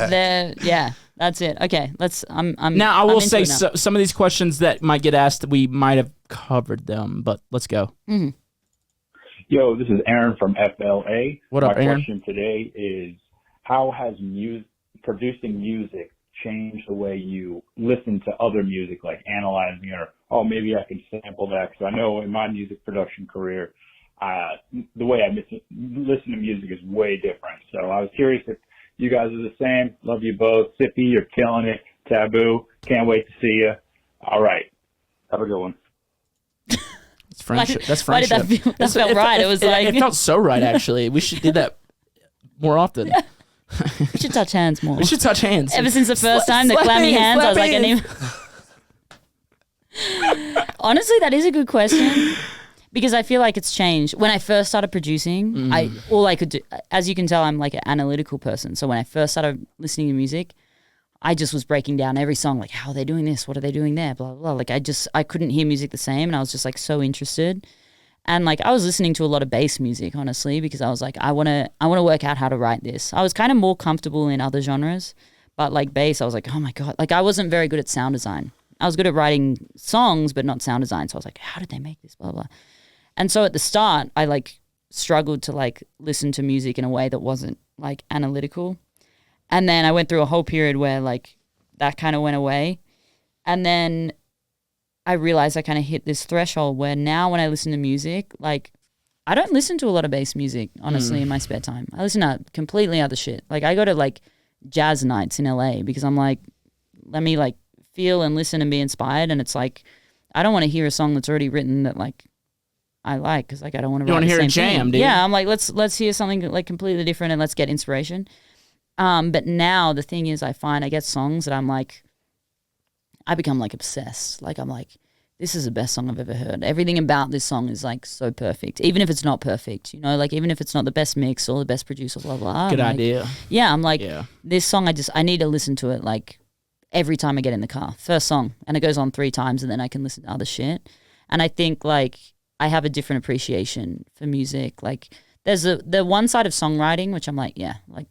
Speaker 2: they're yeah. That's it. Okay, let's. I'm.
Speaker 1: Now I
Speaker 2: I'm
Speaker 1: will
Speaker 2: into
Speaker 1: say
Speaker 2: it now.
Speaker 1: some of these questions that might get asked, we might have covered them, but let's go.
Speaker 6: Yo, this is Aaron from FLA.
Speaker 1: What up,
Speaker 6: My
Speaker 1: Aaron?
Speaker 6: question today is, how has producing music changed the way you listen to other music, like analyzing or, oh, maybe I can sample that? Because I know in my music production career, the way I listen to music is way different. So I was curious if you guys are the same. Love you both. Sippy, you're killing it. Taboo, Can't wait to see you. All right. Have a good one.
Speaker 1: It's friendship. That's
Speaker 2: Why did
Speaker 1: friendship.
Speaker 2: that felt right? It was like
Speaker 1: it felt so right. Actually, we should do that more often.
Speaker 2: we should touch hands more.
Speaker 1: We should touch hands.
Speaker 2: Ever since the first time, the clammy hands, I was like, I need. Honestly, that is a good question. Because I feel like it's changed. When I first started producing, all I could do, as you can tell, I'm like an analytical person. So when I first started listening to music, I just was breaking down every song, like how are they doing this? What are they doing there? Blah, blah, blah. Like I couldn't hear music the same, and I was just like so interested. And like I was listening to a lot of bass music, honestly, because I was like, I want to work out how to write this. I was kind of more comfortable in other genres, but like bass, I was like, oh my God. Like I wasn't very good at sound design. I was good at writing songs, but not sound design. So I was like, how did they make this? Blah, blah. And so at the start, I like struggled to like listen to music in a way that wasn't like analytical. And then I went through a whole period where like that kind of went away. And then I realized I kind of hit this threshold where now when I listen to music, like I don't listen to a lot of bass music, honestly, in my spare time. I listen to completely other shit. Like I go to like jazz nights in LA because I'm like, let me like feel and listen and be inspired. And it's like, I don't want to hear a song that's already written that like I like, because like I don't want to write the same
Speaker 1: a jam,
Speaker 2: thing.
Speaker 1: dude.
Speaker 2: Yeah, I'm like, let's hear something like completely different and let's get inspiration. But now the thing is, I find I get songs that I'm like, I become like obsessed. Like I'm like, this is the best song I've ever heard. Everything about this song is like so perfect, even if it's not perfect. You know, like even if it's not the best mix or the best producer, blah blah.
Speaker 1: Good
Speaker 2: I'm like,
Speaker 1: idea.
Speaker 2: Yeah, I'm like, this song I need to listen to it like every time I get in the car. First song, and it goes on 3 times, and then I can listen to other shit. And I think like I have a different appreciation for music. Like there's the one side of songwriting, which I'm like, yeah, like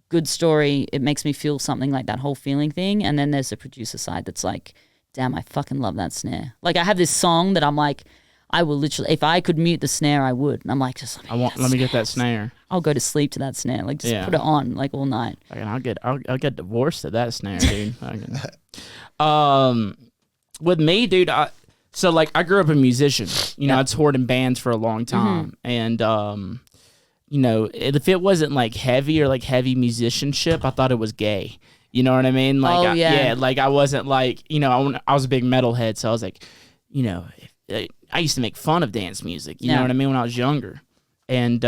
Speaker 2: good story. It makes me feel something, like that whole feeling thing. And then there's the producer side that's like, damn, I fucking love that snare. Like I have this song that I'm like, I will literally, if I could mute the snare, I would. And I'm like, just
Speaker 1: let me get that snare.
Speaker 2: I'll go to sleep to that snare. Like just put it on like all night.
Speaker 1: I'll get divorced to that snare, dude. With me, dude, so like I grew up a musician. You know, I toured in bands for a long time, and you know, if it wasn't like heavy or like heavy musicianship, I thought it was gay. You know what I mean? Like, like I wasn't like, you know, I was a big metalhead, so I was like, you know, I used to make fun of dance music. You know what I mean? When I was younger, and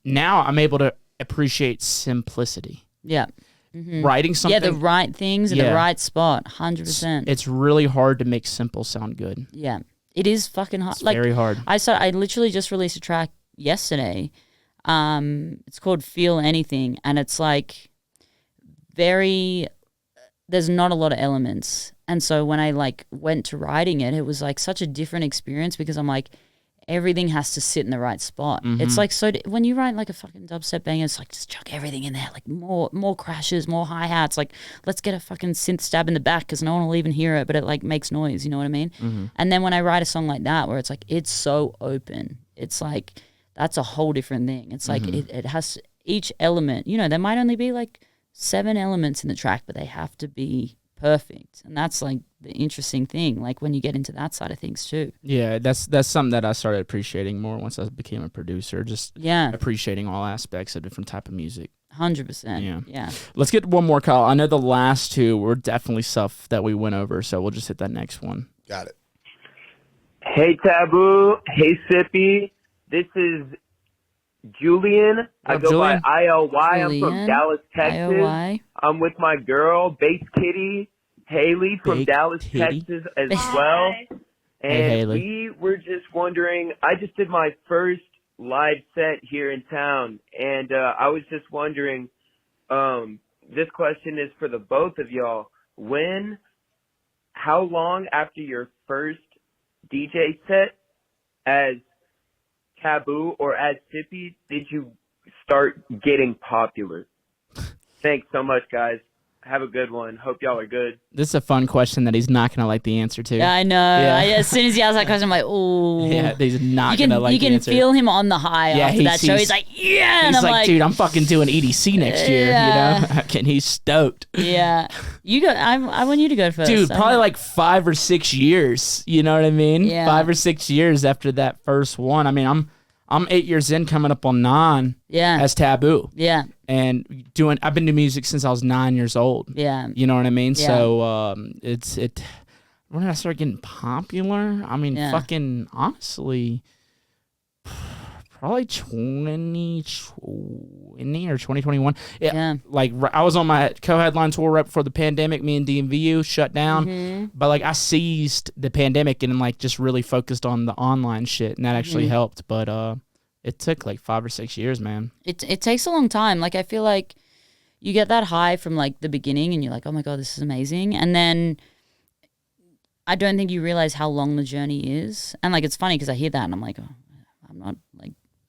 Speaker 1: now I'm able to appreciate simplicity. Yeah. Writing something.
Speaker 2: Yeah, the right things in the right spot, 100%.
Speaker 1: It's really hard to make simple sound good.
Speaker 2: Yeah, it is fucking hard.
Speaker 1: It's like, very hard.
Speaker 2: I literally just released a track yesterday. It's called Feel Anything, and it's like there's not a lot of elements. And so when I like went to writing it, it was like such a different experience because I'm like, everything has to sit in the right spot. It's like, so when you write like a fucking dubstep banger, it's like just chuck everything in there, like more crashes, more hi-hats, like let's get a fucking synth stab in the back because no one will even hear it, but it like makes noise, you know what I mean? And then when I write a song like that where it's like, it's so open, it's like, that's a whole different thing. It's like, it has each element, you know, there might only be like 7 elements in the track, but they have to be perfect. And that's like the interesting thing, like when you get into that side of things too.
Speaker 1: Yeah, that's something that I started appreciating more once I became a producer, just appreciating all aspects of different type of music.
Speaker 2: 100%. Yeah.
Speaker 1: Let's get one more, Kyle. I know the last 2 were definitely stuff that we went over, so we'll just hit that next one.
Speaker 3: Got it.
Speaker 7: Hey, Taboo. Hey, Sippy. This is Julian. I go
Speaker 1: Julian?
Speaker 7: by ILY. I'm from Dallas, Texas.
Speaker 2: ILY.
Speaker 7: I'm with my girl, Bass Kitty Haley from Dallas, Texas as well. And
Speaker 1: Haley.
Speaker 7: we were just wondering, I just did my first live set here in town, and I was just wondering, this question is for the both of y'all. How long after your first DJ set as Taboo or as Sippy did you start getting popular? Thanks so much, guys. Have a good one. Hope y'all are good.
Speaker 1: This is a fun question that he's not going to like the answer to.
Speaker 2: Yeah, I know. As soon as he asked that question, I'm like, oh.
Speaker 1: Yeah, he's not going to like the answer.
Speaker 2: You can feel him on the high after that show. He's like, yeah. And
Speaker 1: he's
Speaker 2: I'm
Speaker 1: like, dude, I'm fucking doing EDC next year, you know? And he's stoked.
Speaker 2: Yeah. You go. I want you to go first.
Speaker 1: Dude, probably like 5 or 6 years. You know what I mean?
Speaker 2: Yeah.
Speaker 1: 5 or 6 years after that first one. I mean, I'm 8 years in, coming up on 9.
Speaker 2: Yeah.
Speaker 1: As TVBOO.
Speaker 2: Yeah.
Speaker 1: And I've been doing music since I was 9 years old.
Speaker 2: Yeah.
Speaker 1: You know what I mean?
Speaker 2: Yeah.
Speaker 1: So when did I start getting popular? I mean, fucking honestly, probably 2020 or 2021. Yeah. Like I was on my co-headline tour right before the pandemic. Me and DMVU shut down. Mm-hmm. But like I seized the pandemic and like just really focused on the online shit, and that actually helped. But it took like 5 or 6 years, man.
Speaker 2: It takes a long time. Like I feel like you get that high from like the beginning, and you're like, oh my God, this is amazing. And then I don't think you realize how long the journey is. And like, it's funny because I hear that and I'm like, oh,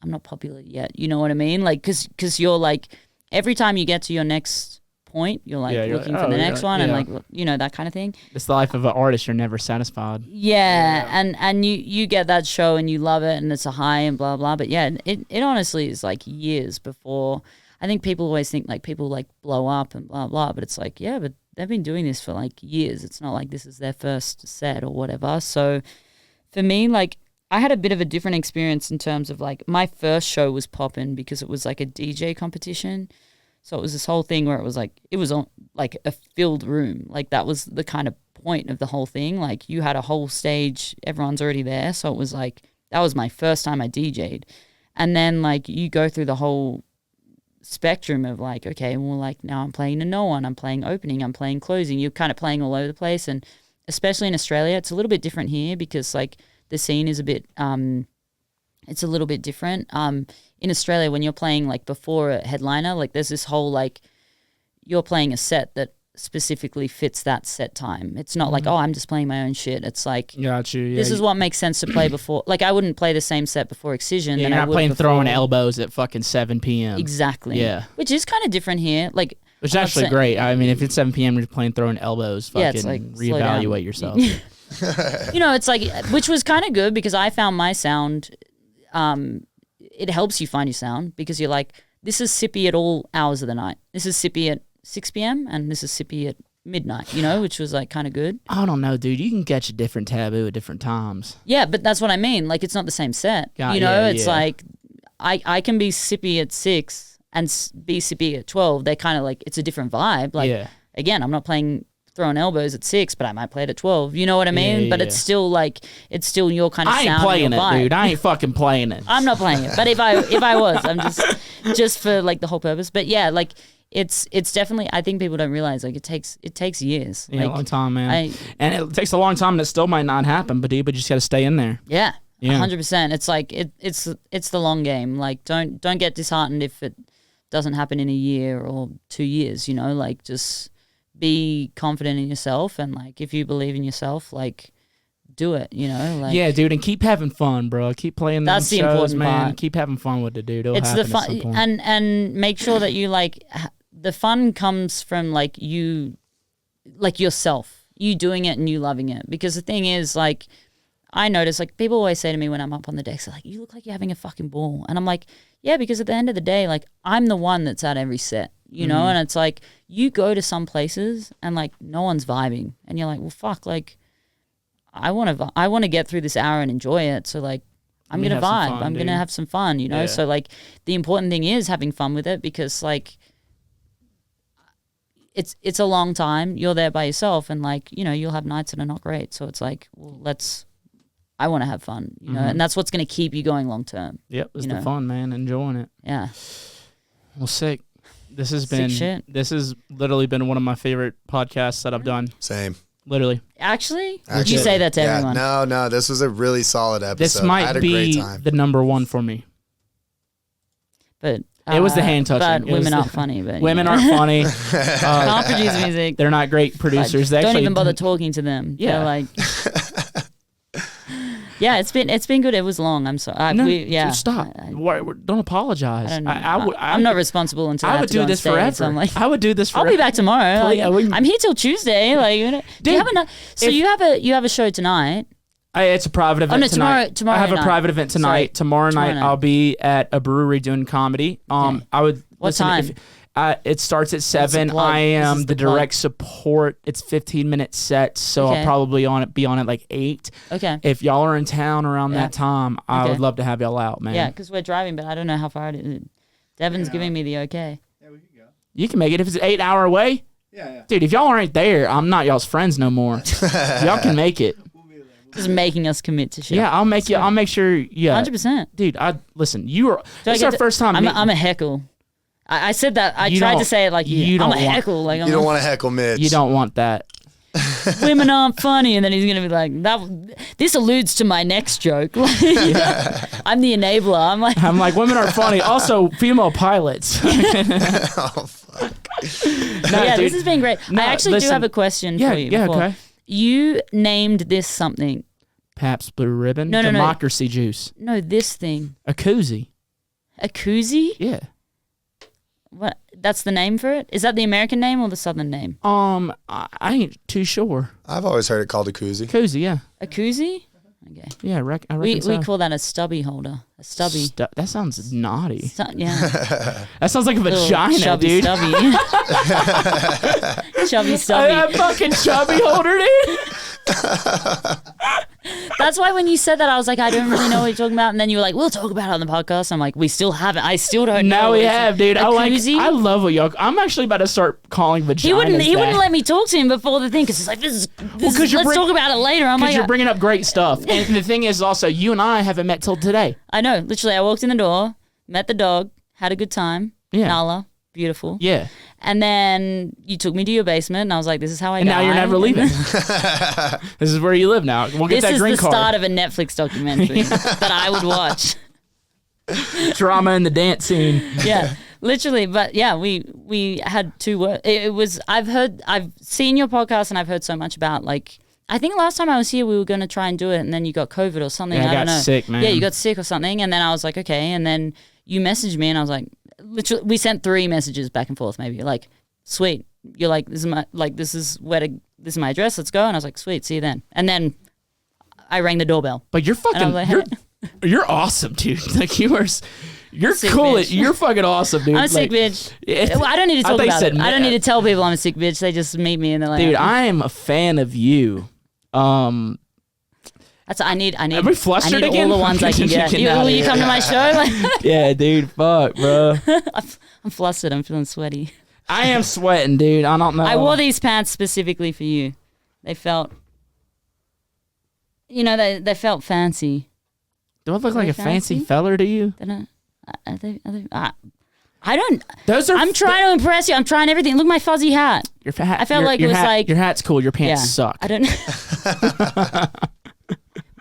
Speaker 2: I'm not popular yet. You know what I mean? Like, cause you're like, every time you get to your next point, you're like looking for the next one and like, you know, that kind of thing.
Speaker 1: It's the life of an artist. You're never satisfied.
Speaker 2: Yeah. And you get that show and you love it and it's a high and blah, blah. But yeah, it honestly is like years before. I think people always think like people like blow up and blah, blah. But it's like, yeah, but they've been doing this for like years. It's not like this is their first set or whatever. So for me, like I had a bit of a different experience in terms of like my first show was popping because it was like a DJ competition. So it was this whole thing where it was on like a filled room. Like that was the kind of point of the whole thing. Like you had a whole stage, everyone's already there. So it was like, that was my first time I DJ'd. And then like you go through the whole spectrum of like, okay, well, like now I'm playing to no one, I'm playing opening, I'm playing closing. You're kind of playing all over the place. And especially in Australia, it's a little bit different here because like the scene is a bit, it's a little bit different. In Australia, when you're playing like before a headliner, like there's this whole like, you're playing a set that specifically fits that set time. It's not like, oh, I'm just playing my own shit. It's like,
Speaker 1: got you. Yeah,
Speaker 2: this is what makes sense to play before. Like I wouldn't play the same set before Excision.
Speaker 1: Yeah,
Speaker 2: than
Speaker 1: you're
Speaker 2: I
Speaker 1: not
Speaker 2: would
Speaker 1: playing
Speaker 2: before.
Speaker 1: throwing elbows at fucking 7 p.m.
Speaker 2: Exactly.
Speaker 1: Yeah.
Speaker 2: Which is kind of different here. Like,
Speaker 1: which is actually great. I mean, if it's 7 p.m. you're playing throwing elbows, fucking
Speaker 2: it's like,
Speaker 1: reevaluate yourself.
Speaker 2: You know, it's like, which was kind of good because I found my sound, it helps you find your sound because you're like, this is Sippy at all hours of the night. This is Sippy at 6 p.m. and this is Sippy at midnight, you know, which was like kind of good.
Speaker 1: I don't know, dude. You can catch a different TVBOO at different times.
Speaker 2: Yeah, but that's what I mean. Like, it's not the same set. You know, it's like, I can be Sippy at 6 and be Sippy at 12. They're kind of like, it's a different vibe. Like, again, I'm not playing throwing elbows at 6, but I might play it at 12. You know what I mean? But it's still like, it's still your kind of sound.
Speaker 1: I ain't playing it,
Speaker 2: vibe.
Speaker 1: dude. I ain't fucking playing it.
Speaker 2: I'm not playing it. But if I was, I'm just for like the whole purpose. But yeah, like, it's definitely, I think people don't realize like it takes years.
Speaker 1: Yeah,
Speaker 2: like,
Speaker 1: a long time, man. And it takes a long time and it still might not happen, but you just got to stay in there.
Speaker 2: Yeah. 100%. It's like it's the long game. Like don't get disheartened if it doesn't happen in a year or 2 years, you know, like just be confident in yourself and like if you believe in yourself, like do it, you know, like
Speaker 1: yeah, dude, and keep having fun, bro. Keep playing those shows,
Speaker 2: important
Speaker 1: man.
Speaker 2: part.
Speaker 1: Keep having fun with it, dude. It'll
Speaker 2: it's
Speaker 1: happen
Speaker 2: the fun
Speaker 1: at some point.
Speaker 2: and make sure that you like the fun comes from like you like yourself, you doing it and you loving it. Because the thing is like I notice like people always say to me when I'm up on the decks, like, you look like you're having a fucking ball. And I'm like, yeah, because at the end of the day, like I'm the one that's at every set, you know? And it's like you go to some places and like no one's vibing and you're like, well, fuck, like I want to get through this hour and enjoy it. So like I'm going to vibe. I'm going to have some fun, you know? So like the important thing is having fun with it because like it's a long time. You're there by yourself and like, you know, you'll have nights that are not great. So it's like, well, I want to have fun, you know, and that's what's going to keep you going long term.
Speaker 1: Yep, it's the fun, man. Enjoying it.
Speaker 2: Yeah.
Speaker 1: Well, sick. This has literally been one of my favorite podcasts that I've done.
Speaker 3: Same.
Speaker 1: Literally.
Speaker 2: Actually, you say that to everyone.
Speaker 3: No, this was a really solid episode.
Speaker 1: This might be the number one for me.
Speaker 2: But
Speaker 1: it was the hand touching.
Speaker 2: But women aren't funny. But
Speaker 1: women aren't funny.
Speaker 2: Can't produce music.
Speaker 1: They're not great producers. They
Speaker 2: don't even bother talking to them. Yeah, they're like. Yeah, it's been good. It was long. I'm sorry.
Speaker 1: Dude, stop. Don't apologize.
Speaker 2: I'm not responsible until I would do this forever. So like,
Speaker 1: I would do this forever.
Speaker 2: I'll be back tomorrow. Like, I'm here till Tuesday. Like, do you have enough? So you have a show tonight.
Speaker 1: It's a private event tonight.
Speaker 2: Tomorrow
Speaker 1: I have
Speaker 2: night.
Speaker 1: a private event tonight. Tomorrow night I'll be at a brewery doing comedy. I would.
Speaker 2: What time?
Speaker 1: It starts at 7. I am the direct support. It's 15-minute sets, so I'll probably be on at like 8.
Speaker 2: Okay.
Speaker 1: If y'all are in town around that time, I would love to have y'all out, man.
Speaker 2: Yeah, because we're driving, but I don't know how far it is. Devin's giving me the okay.
Speaker 4: Yeah, we can go.
Speaker 1: You can make it if it's an 8-hour away.
Speaker 4: Yeah.
Speaker 1: Dude, if y'all aren't there, I'm not y'all's friends no more. Y'all can make it.
Speaker 2: Just making us commit to shit.
Speaker 1: Yeah, I'll make sure. Yeah,
Speaker 2: 100%.
Speaker 1: Dude, listen. This is our first time.
Speaker 2: I'm a heckle. I said that. I tried to say it like you. I'm a heckle. Like
Speaker 3: you don't want to heckle Mitch.
Speaker 1: You don't want that.
Speaker 2: Women aren't funny, and then he's gonna be like, this alludes to my next joke. I'm the enabler. I'm like women are funny. Also, female pilots.
Speaker 3: Oh fuck.
Speaker 2: No, yeah, dude, this has been great. I actually do have a question for you.
Speaker 1: Yeah, okay.
Speaker 2: You named this something.
Speaker 1: Pabst Blue Ribbon.
Speaker 2: No.
Speaker 1: Democracy juice.
Speaker 2: No, this thing.
Speaker 1: A koozie.
Speaker 2: A koozie?
Speaker 1: Yeah.
Speaker 2: What? That's the name for it? Is that the American name or the Southern name?
Speaker 1: I ain't too sure.
Speaker 3: I've always heard it called a koozie.
Speaker 1: Koozie, yeah.
Speaker 2: A koozie? Okay.
Speaker 1: Yeah, I reckon
Speaker 2: we
Speaker 1: so.
Speaker 2: call that a stubby holder. A stubby.
Speaker 1: That sounds naughty.
Speaker 2: Yeah.
Speaker 1: That sounds like a vagina,
Speaker 2: chubby
Speaker 1: dude.
Speaker 2: Stubby. Chubby stubby.
Speaker 1: That fucking chubby holder, dude.
Speaker 2: That's why when you said that, I was like, I don't really know what you're talking about. And then you were like, we'll talk about it on the podcast. I'm like, we still haven't. I still don't know.
Speaker 1: Now we have, dude. I
Speaker 2: koozie?
Speaker 1: love what y'all. I'm actually about to start calling vaginas.
Speaker 2: He wouldn't let me talk to him before the thing because he's like, let's talk about it later. I'm like,
Speaker 1: you're bringing up great stuff. And the thing is also, you and I haven't met till today.
Speaker 2: I know. Literally, I walked in the door, met the dog, had a good time.
Speaker 1: Yeah.
Speaker 2: Nala, beautiful.
Speaker 1: Yeah.
Speaker 2: And then you took me to your basement, and I was like, this is how I die.
Speaker 1: And now you're never leaving. This is where you live now. We'll get that green card.
Speaker 2: This is the start of a Netflix documentary that I would watch.
Speaker 1: Drama in the dance scene.
Speaker 2: Yeah, literally. But yeah, we had 2 words. It was, I've seen your podcast, and I've heard so much about, like, I think last time I was here, we were going to try and do it, and then you got COVID or something.
Speaker 1: Yeah,
Speaker 2: I don't know.
Speaker 1: sick, man.
Speaker 2: Yeah, you got sick or something, and then I was like, okay. And then you messaged me, and I was like, literally, we sent 3 messages back and forth. Maybe like, sweet. You're like, this is my address. Let's go. And I was like, sweet. See you then. And then I rang the doorbell.
Speaker 1: But you're fucking.
Speaker 2: Like,
Speaker 1: you're awesome, dude. Like you're
Speaker 2: sick
Speaker 1: cool.
Speaker 2: Bitch.
Speaker 1: You're fucking awesome, dude.
Speaker 2: I'm a sick bitch. I don't need to talk about it. I don't need to tell people I'm a sick bitch. They just meet me and they're like,
Speaker 1: dude, I am a fan of you.
Speaker 2: That's I need.
Speaker 1: Are we flustered
Speaker 2: all
Speaker 1: again?
Speaker 2: the ones I can get. Will you come to my show? Like,
Speaker 1: yeah, dude. Fuck, bro.
Speaker 2: I'm flustered. I'm feeling sweaty.
Speaker 1: I am sweating, dude. I don't know.
Speaker 2: I wore these pants specifically for you. They felt, they felt fancy.
Speaker 1: Do I look like a fancy feller to you?
Speaker 2: I don't.
Speaker 1: Those are.
Speaker 2: I'm trying to impress you. I'm trying everything. Look at my fuzzy hat.
Speaker 1: Your hat.
Speaker 2: I felt like it was like
Speaker 1: your hat's cool. Your pants suck.
Speaker 2: I don't know.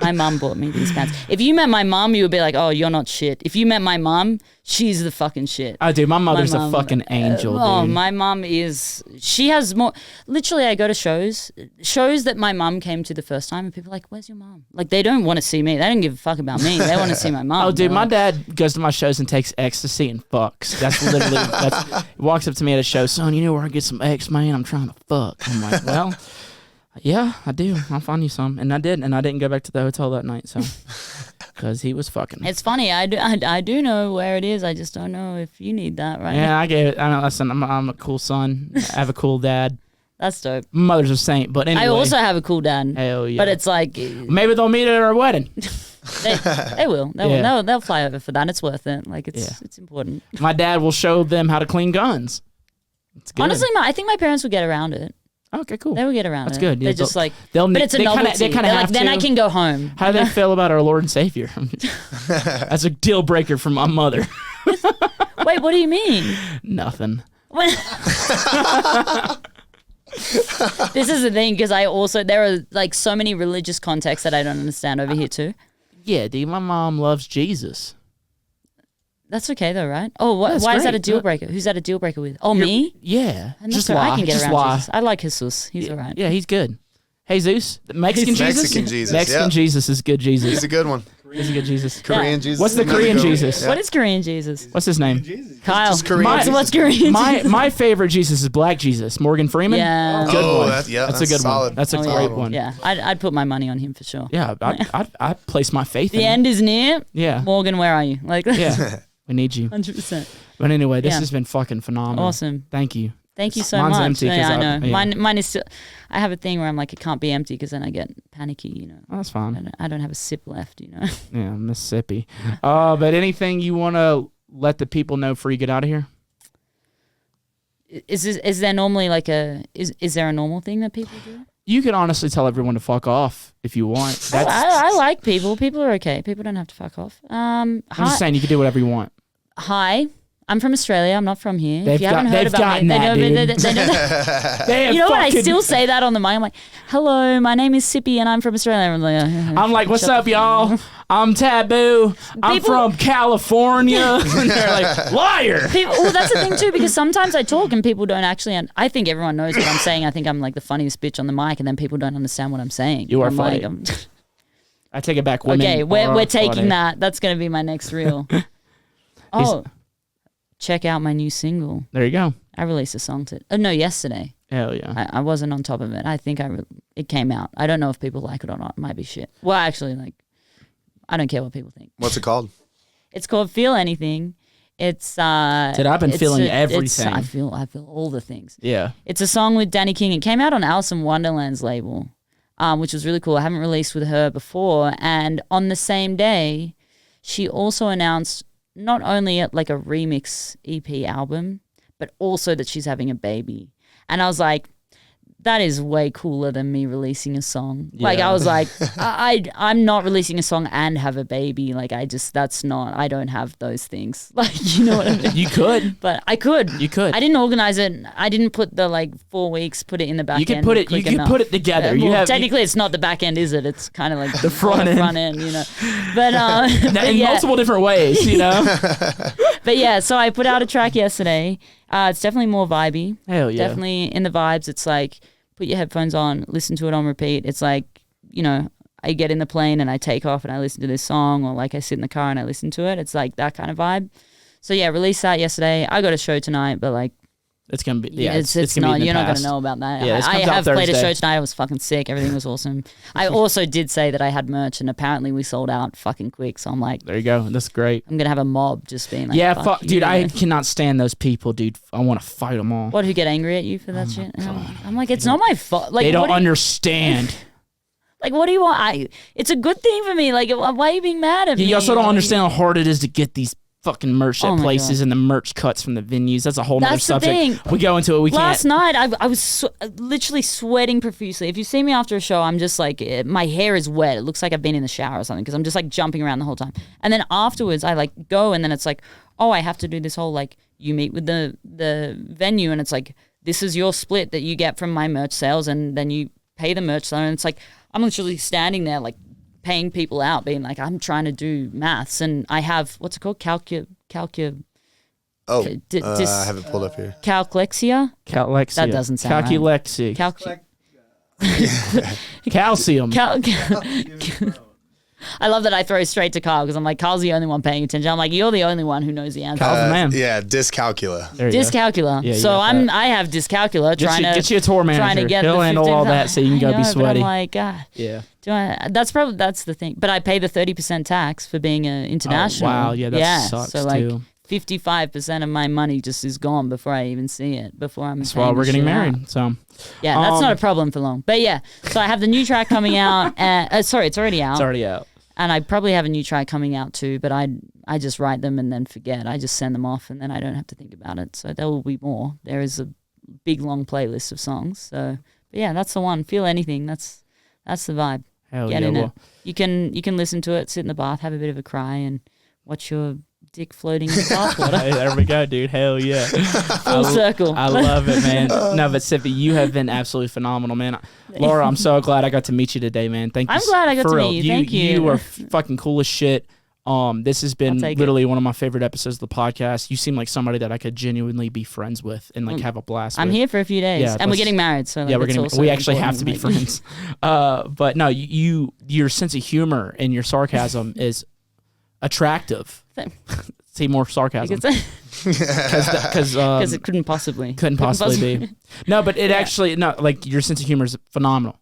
Speaker 2: My mom bought me these pants. If you met my mom, you would be like, "Oh, you're not shit." If you met my mom, she's the fucking shit.
Speaker 1: Oh, dude, my mother's a fucking angel. Dude.
Speaker 2: My mom is. She has more. Literally, I go to shows that my mom came to the first time, and people are like, "Where's your mom?" Like, they don't want to see me. They don't give a fuck about me. They want to see my mom.
Speaker 1: Oh, dude, my dad goes to my shows and takes ecstasy and fucks. That's literally. He walks up to me at a show, son. You know where I get some X, man? I'm trying to fuck. I'm like, well. Yeah, I do. I'll find you some, and I did, and I didn't go back to the hotel that night, so because he was fucking.
Speaker 2: It's funny. I do know where it is. I just don't know if you need that right now.
Speaker 1: Yeah, I get it. I know. Listen, I'm a cool son. I have a cool dad.
Speaker 2: That's dope.
Speaker 1: My mother's a saint, but anyway.
Speaker 2: I also have a cool dad.
Speaker 1: Hell yeah.
Speaker 2: But it's like
Speaker 1: maybe they'll meet at our wedding.
Speaker 2: They will. They'll fly over for that. It's worth it. Like it's important.
Speaker 1: My dad will show them how to clean guns. It's good.
Speaker 2: Honestly, I think my parents would get around it.
Speaker 1: Okay, cool.
Speaker 2: They will get around
Speaker 1: That's
Speaker 2: it.
Speaker 1: good.
Speaker 2: They're just like,
Speaker 1: but
Speaker 2: it's a novelty.
Speaker 1: They kind of have
Speaker 2: like, then I can go home.
Speaker 1: How do they feel about our Lord and Savior? That's a deal breaker from my mother.
Speaker 2: Wait, what do you mean?
Speaker 1: Nothing.
Speaker 2: This is the thing, because there are like so many religious contexts that I don't understand over here too.
Speaker 1: Yeah, dude, my mom loves Jesus.
Speaker 2: That's okay though, right? Oh, why is that a deal breaker? Who's that a deal breaker with? Oh, me?
Speaker 1: Yeah.
Speaker 2: Just lie. I can get around Jesus. I like Jesus. He's all right.
Speaker 1: Yeah, he's good. Jesus, Mexican Jesus. Mexican Jesus is good Jesus.
Speaker 3: He's a good one.
Speaker 1: He's a good Jesus.
Speaker 3: Korean Jesus.
Speaker 1: What's the Korean Jesus?
Speaker 2: What is Korean Jesus?
Speaker 1: What's his name?
Speaker 2: Kyle.
Speaker 3: What's
Speaker 2: Korean Jesus?
Speaker 1: My favorite Jesus is Black Jesus. Morgan Freeman.
Speaker 2: Yeah.
Speaker 1: Good one.
Speaker 3: That's
Speaker 1: a good
Speaker 3: solid.
Speaker 1: one. That's a great one.
Speaker 2: Yeah, I'd put my money on him for sure.
Speaker 1: Yeah, I'd place my faith in
Speaker 2: the
Speaker 1: him.
Speaker 2: end is near.
Speaker 1: Yeah.
Speaker 2: Morgan, where are you? Like,
Speaker 1: yeah. We need you.
Speaker 2: 100%.
Speaker 1: But anyway, this has been fucking phenomenal.
Speaker 2: Awesome.
Speaker 1: Thank you.
Speaker 2: Thank you so
Speaker 1: Mine's
Speaker 2: much.
Speaker 1: empty
Speaker 2: Yeah, I know.
Speaker 1: yeah.
Speaker 2: Mine is still. I have a thing where I'm like, it can't be empty because then I get panicky. You know.
Speaker 1: Oh, that's fine.
Speaker 2: I don't have a sip left. You know.
Speaker 1: Yeah, Mississippi. But anything you want to let the people know before you get out of here?
Speaker 2: Is there normally like is there a normal thing that people do?
Speaker 1: You can honestly tell everyone to fuck off if you want.
Speaker 2: I like people. People are okay. People don't have to fuck off.
Speaker 1: I'm just saying you can do whatever you want.
Speaker 2: Hi. I'm from Australia. I'm not from here.
Speaker 1: They've
Speaker 2: if you haven't heard about me,
Speaker 1: they
Speaker 2: you know what? I still say that on the mic. I'm like, "Hello, my name is Sippy, and I'm from Australia."
Speaker 1: I'm like, "What's up, y'all? I'm Taboo. I'm from California." And they're like, "Liar."
Speaker 2: Well, that's the thing too, because sometimes I talk and people don't actually. I think everyone knows what I'm saying. I think I'm like the funniest bitch on the mic, and then people don't understand what I'm saying.
Speaker 1: You are funny. I take it back. Women
Speaker 2: okay, we're taking
Speaker 1: funny.
Speaker 2: that. That's going to be my next reel. Check out my new single.
Speaker 1: There you go.
Speaker 2: I released a song yesterday.
Speaker 1: Hell yeah.
Speaker 2: I wasn't on top of it. I think it came out. I don't know if people like it or not. It might be shit. Well, actually, like, I don't care what people think.
Speaker 3: What's it called?
Speaker 2: It's called Feel Anything. It's
Speaker 1: Dude, I've been feeling everything.
Speaker 2: I feel all the things.
Speaker 1: Yeah.
Speaker 2: It's a song with Danny King. It came out on Alice in Wonderland's label, which was really cool. I haven't released with her before. And on the same day, she also announced not only like a remix EP album, but also that she's having a baby. And I was like, that is way cooler than me releasing a song. Yeah. Like, I was like, I'm not releasing a song and have a baby. Like, I don't have those things. Like, you know what I mean?
Speaker 1: You could.
Speaker 2: But I could.
Speaker 1: You could.
Speaker 2: I didn't organize it. I didn't put the 4 weeks, put it in the back end.
Speaker 1: You could put it together.
Speaker 2: Technically, it's not the back end, is it? It's kind of like
Speaker 1: the front
Speaker 2: end, you know. But,
Speaker 1: in multiple different ways, you know.
Speaker 2: But yeah, so I put out a track yesterday. It's definitely more vibey.
Speaker 1: Hell yeah.
Speaker 2: Definitely in the vibes. It's like, put your headphones on, listen to it on repeat. It's like, you know, I get in the plane and I take off and I listen to this song, or like I sit in the car and I listen to it. It's like that kind of vibe. So yeah, released that yesterday. I got a show tonight, but like,
Speaker 1: it's gonna be
Speaker 2: it's not. You're not gonna know about that.
Speaker 1: Yeah,
Speaker 2: I have played a show tonight. I was fucking sick. Everything was awesome. I also did say that I had merch, and apparently we sold out fucking quick. So I'm like,
Speaker 1: there you go. That's great.
Speaker 2: I'm gonna have a mob just being like,
Speaker 1: yeah, fuck dude. I cannot stand those people, dude. I want to fight them all.
Speaker 2: What? Who get angry at you for that shit? I'm like, it's not my fault. Like,
Speaker 1: they don't understand.
Speaker 2: Like, what do you want? It's a good thing for me. Like, why are you being mad at me?
Speaker 1: You also don't understand how hard it is to get these fucking merch at places and the merch cuts from the venues. That's a whole nother subject. Thing. We go into it.
Speaker 2: Last night, I was literally sweating profusely. If you see me after a show, I'm just like, my hair is wet. It looks like I've been in the shower or something because I'm just like jumping around the whole time. And then afterwards, I like go and then it's like, oh, I have to do this whole like, you meet with the venue and it's like, this is your split that you get from my merch sales and then you pay the merch seller. And it's like, I'm literally standing there like, paying people out, being like, I'm trying to do maths, and I have what's it called?
Speaker 3: I have it pulled up here.
Speaker 2: Calclexia. That doesn't sound
Speaker 1: Calculexia. Calcium.
Speaker 2: I love that I throw straight to Carl because I'm like, Carl's the only one paying attention. I'm like, you're the only one who knows the answer.
Speaker 1: Man.
Speaker 3: Yeah, dyscalculia.
Speaker 2: Dyscalculia.
Speaker 1: Yeah,
Speaker 2: so I have dyscalculia.
Speaker 1: Get you a tour manager. He'll handle all that so you can go be sweaty.
Speaker 2: I'm like, God.
Speaker 1: Yeah.
Speaker 2: That's the thing. But I pay the 30% tax for being an international.
Speaker 1: Oh, wow. Yeah, that sucks
Speaker 2: so like,
Speaker 1: too.
Speaker 2: 55% of my money just is gone before I even see it. That's
Speaker 1: why we're getting married. So
Speaker 2: yeah, that's not a problem for long. But yeah, so I have the new track coming out. Sorry, it's already out.
Speaker 1: It's already out.
Speaker 2: And I probably have a new track coming out too, but I just write them and then forget. I just send them off and then I don't have to think about it. So there will be more. There is a big long playlist of songs. So but yeah, that's the one. Feel Anything. That's the vibe.
Speaker 1: Hell
Speaker 2: Get
Speaker 1: yeah,
Speaker 2: in it. You can listen to it, sit in the bath, have a bit of a cry, and watch your dick floating in the bathwater.
Speaker 1: Hey, there we go, dude. Hell yeah.
Speaker 2: Full circle.
Speaker 1: I love it, man. No, but Sippy, you have been absolutely phenomenal, man. Laura, I'm so glad I got to meet you today, man. Thank you.
Speaker 2: I'm glad I got to meet you. Thank you.
Speaker 1: You are fucking cool as shit. This has been literally one of my favorite episodes of the podcast. You seem like somebody that I could genuinely be friends with and like have a blast with.
Speaker 2: I'm here for a few days, and we're getting married, so like,
Speaker 1: we actually have to be friends. But no, your sense of humor and your sarcasm is attractive. See more sarcasm
Speaker 2: because it couldn't possibly
Speaker 1: be. No, but it actually like your sense of humor is phenomenal.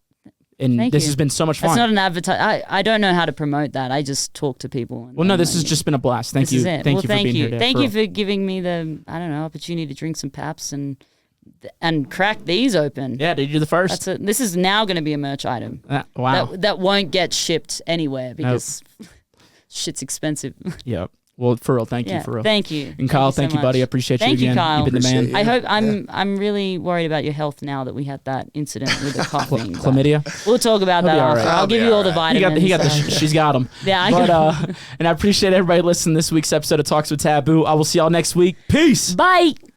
Speaker 1: And
Speaker 2: Thank
Speaker 1: this
Speaker 2: you.
Speaker 1: has been so much fun.
Speaker 2: It's not an advertise. I don't know how to promote that. I just talk to people.
Speaker 1: Well, no, this has just been a blast. Thank you. Thank you for being here today.
Speaker 2: Thank you for giving me the, I don't know, opportunity to drink some Pabst and crack these open.
Speaker 1: Yeah, did you do the first?
Speaker 2: This is now going to be a merch item.
Speaker 1: Wow.
Speaker 2: That won't get shipped anywhere because shit's expensive.
Speaker 1: Yep. Well, for real, thank you, for real.
Speaker 2: Thank you.
Speaker 1: And Kyle, thank you, buddy. I appreciate you again.
Speaker 2: Thank you, Kyle.
Speaker 1: You've been the man.
Speaker 2: I hope I'm really worried about your health now that we had that incident with the coughing.
Speaker 1: Chlamydia?
Speaker 2: We'll talk about that after.
Speaker 1: Right.
Speaker 2: I'll give you all the vitamins.
Speaker 1: She's got them.
Speaker 2: Yeah,
Speaker 1: and I appreciate everybody listening to this week's episode of Talks with Taboo. I will see y'all next week. Peace.
Speaker 2: Bye.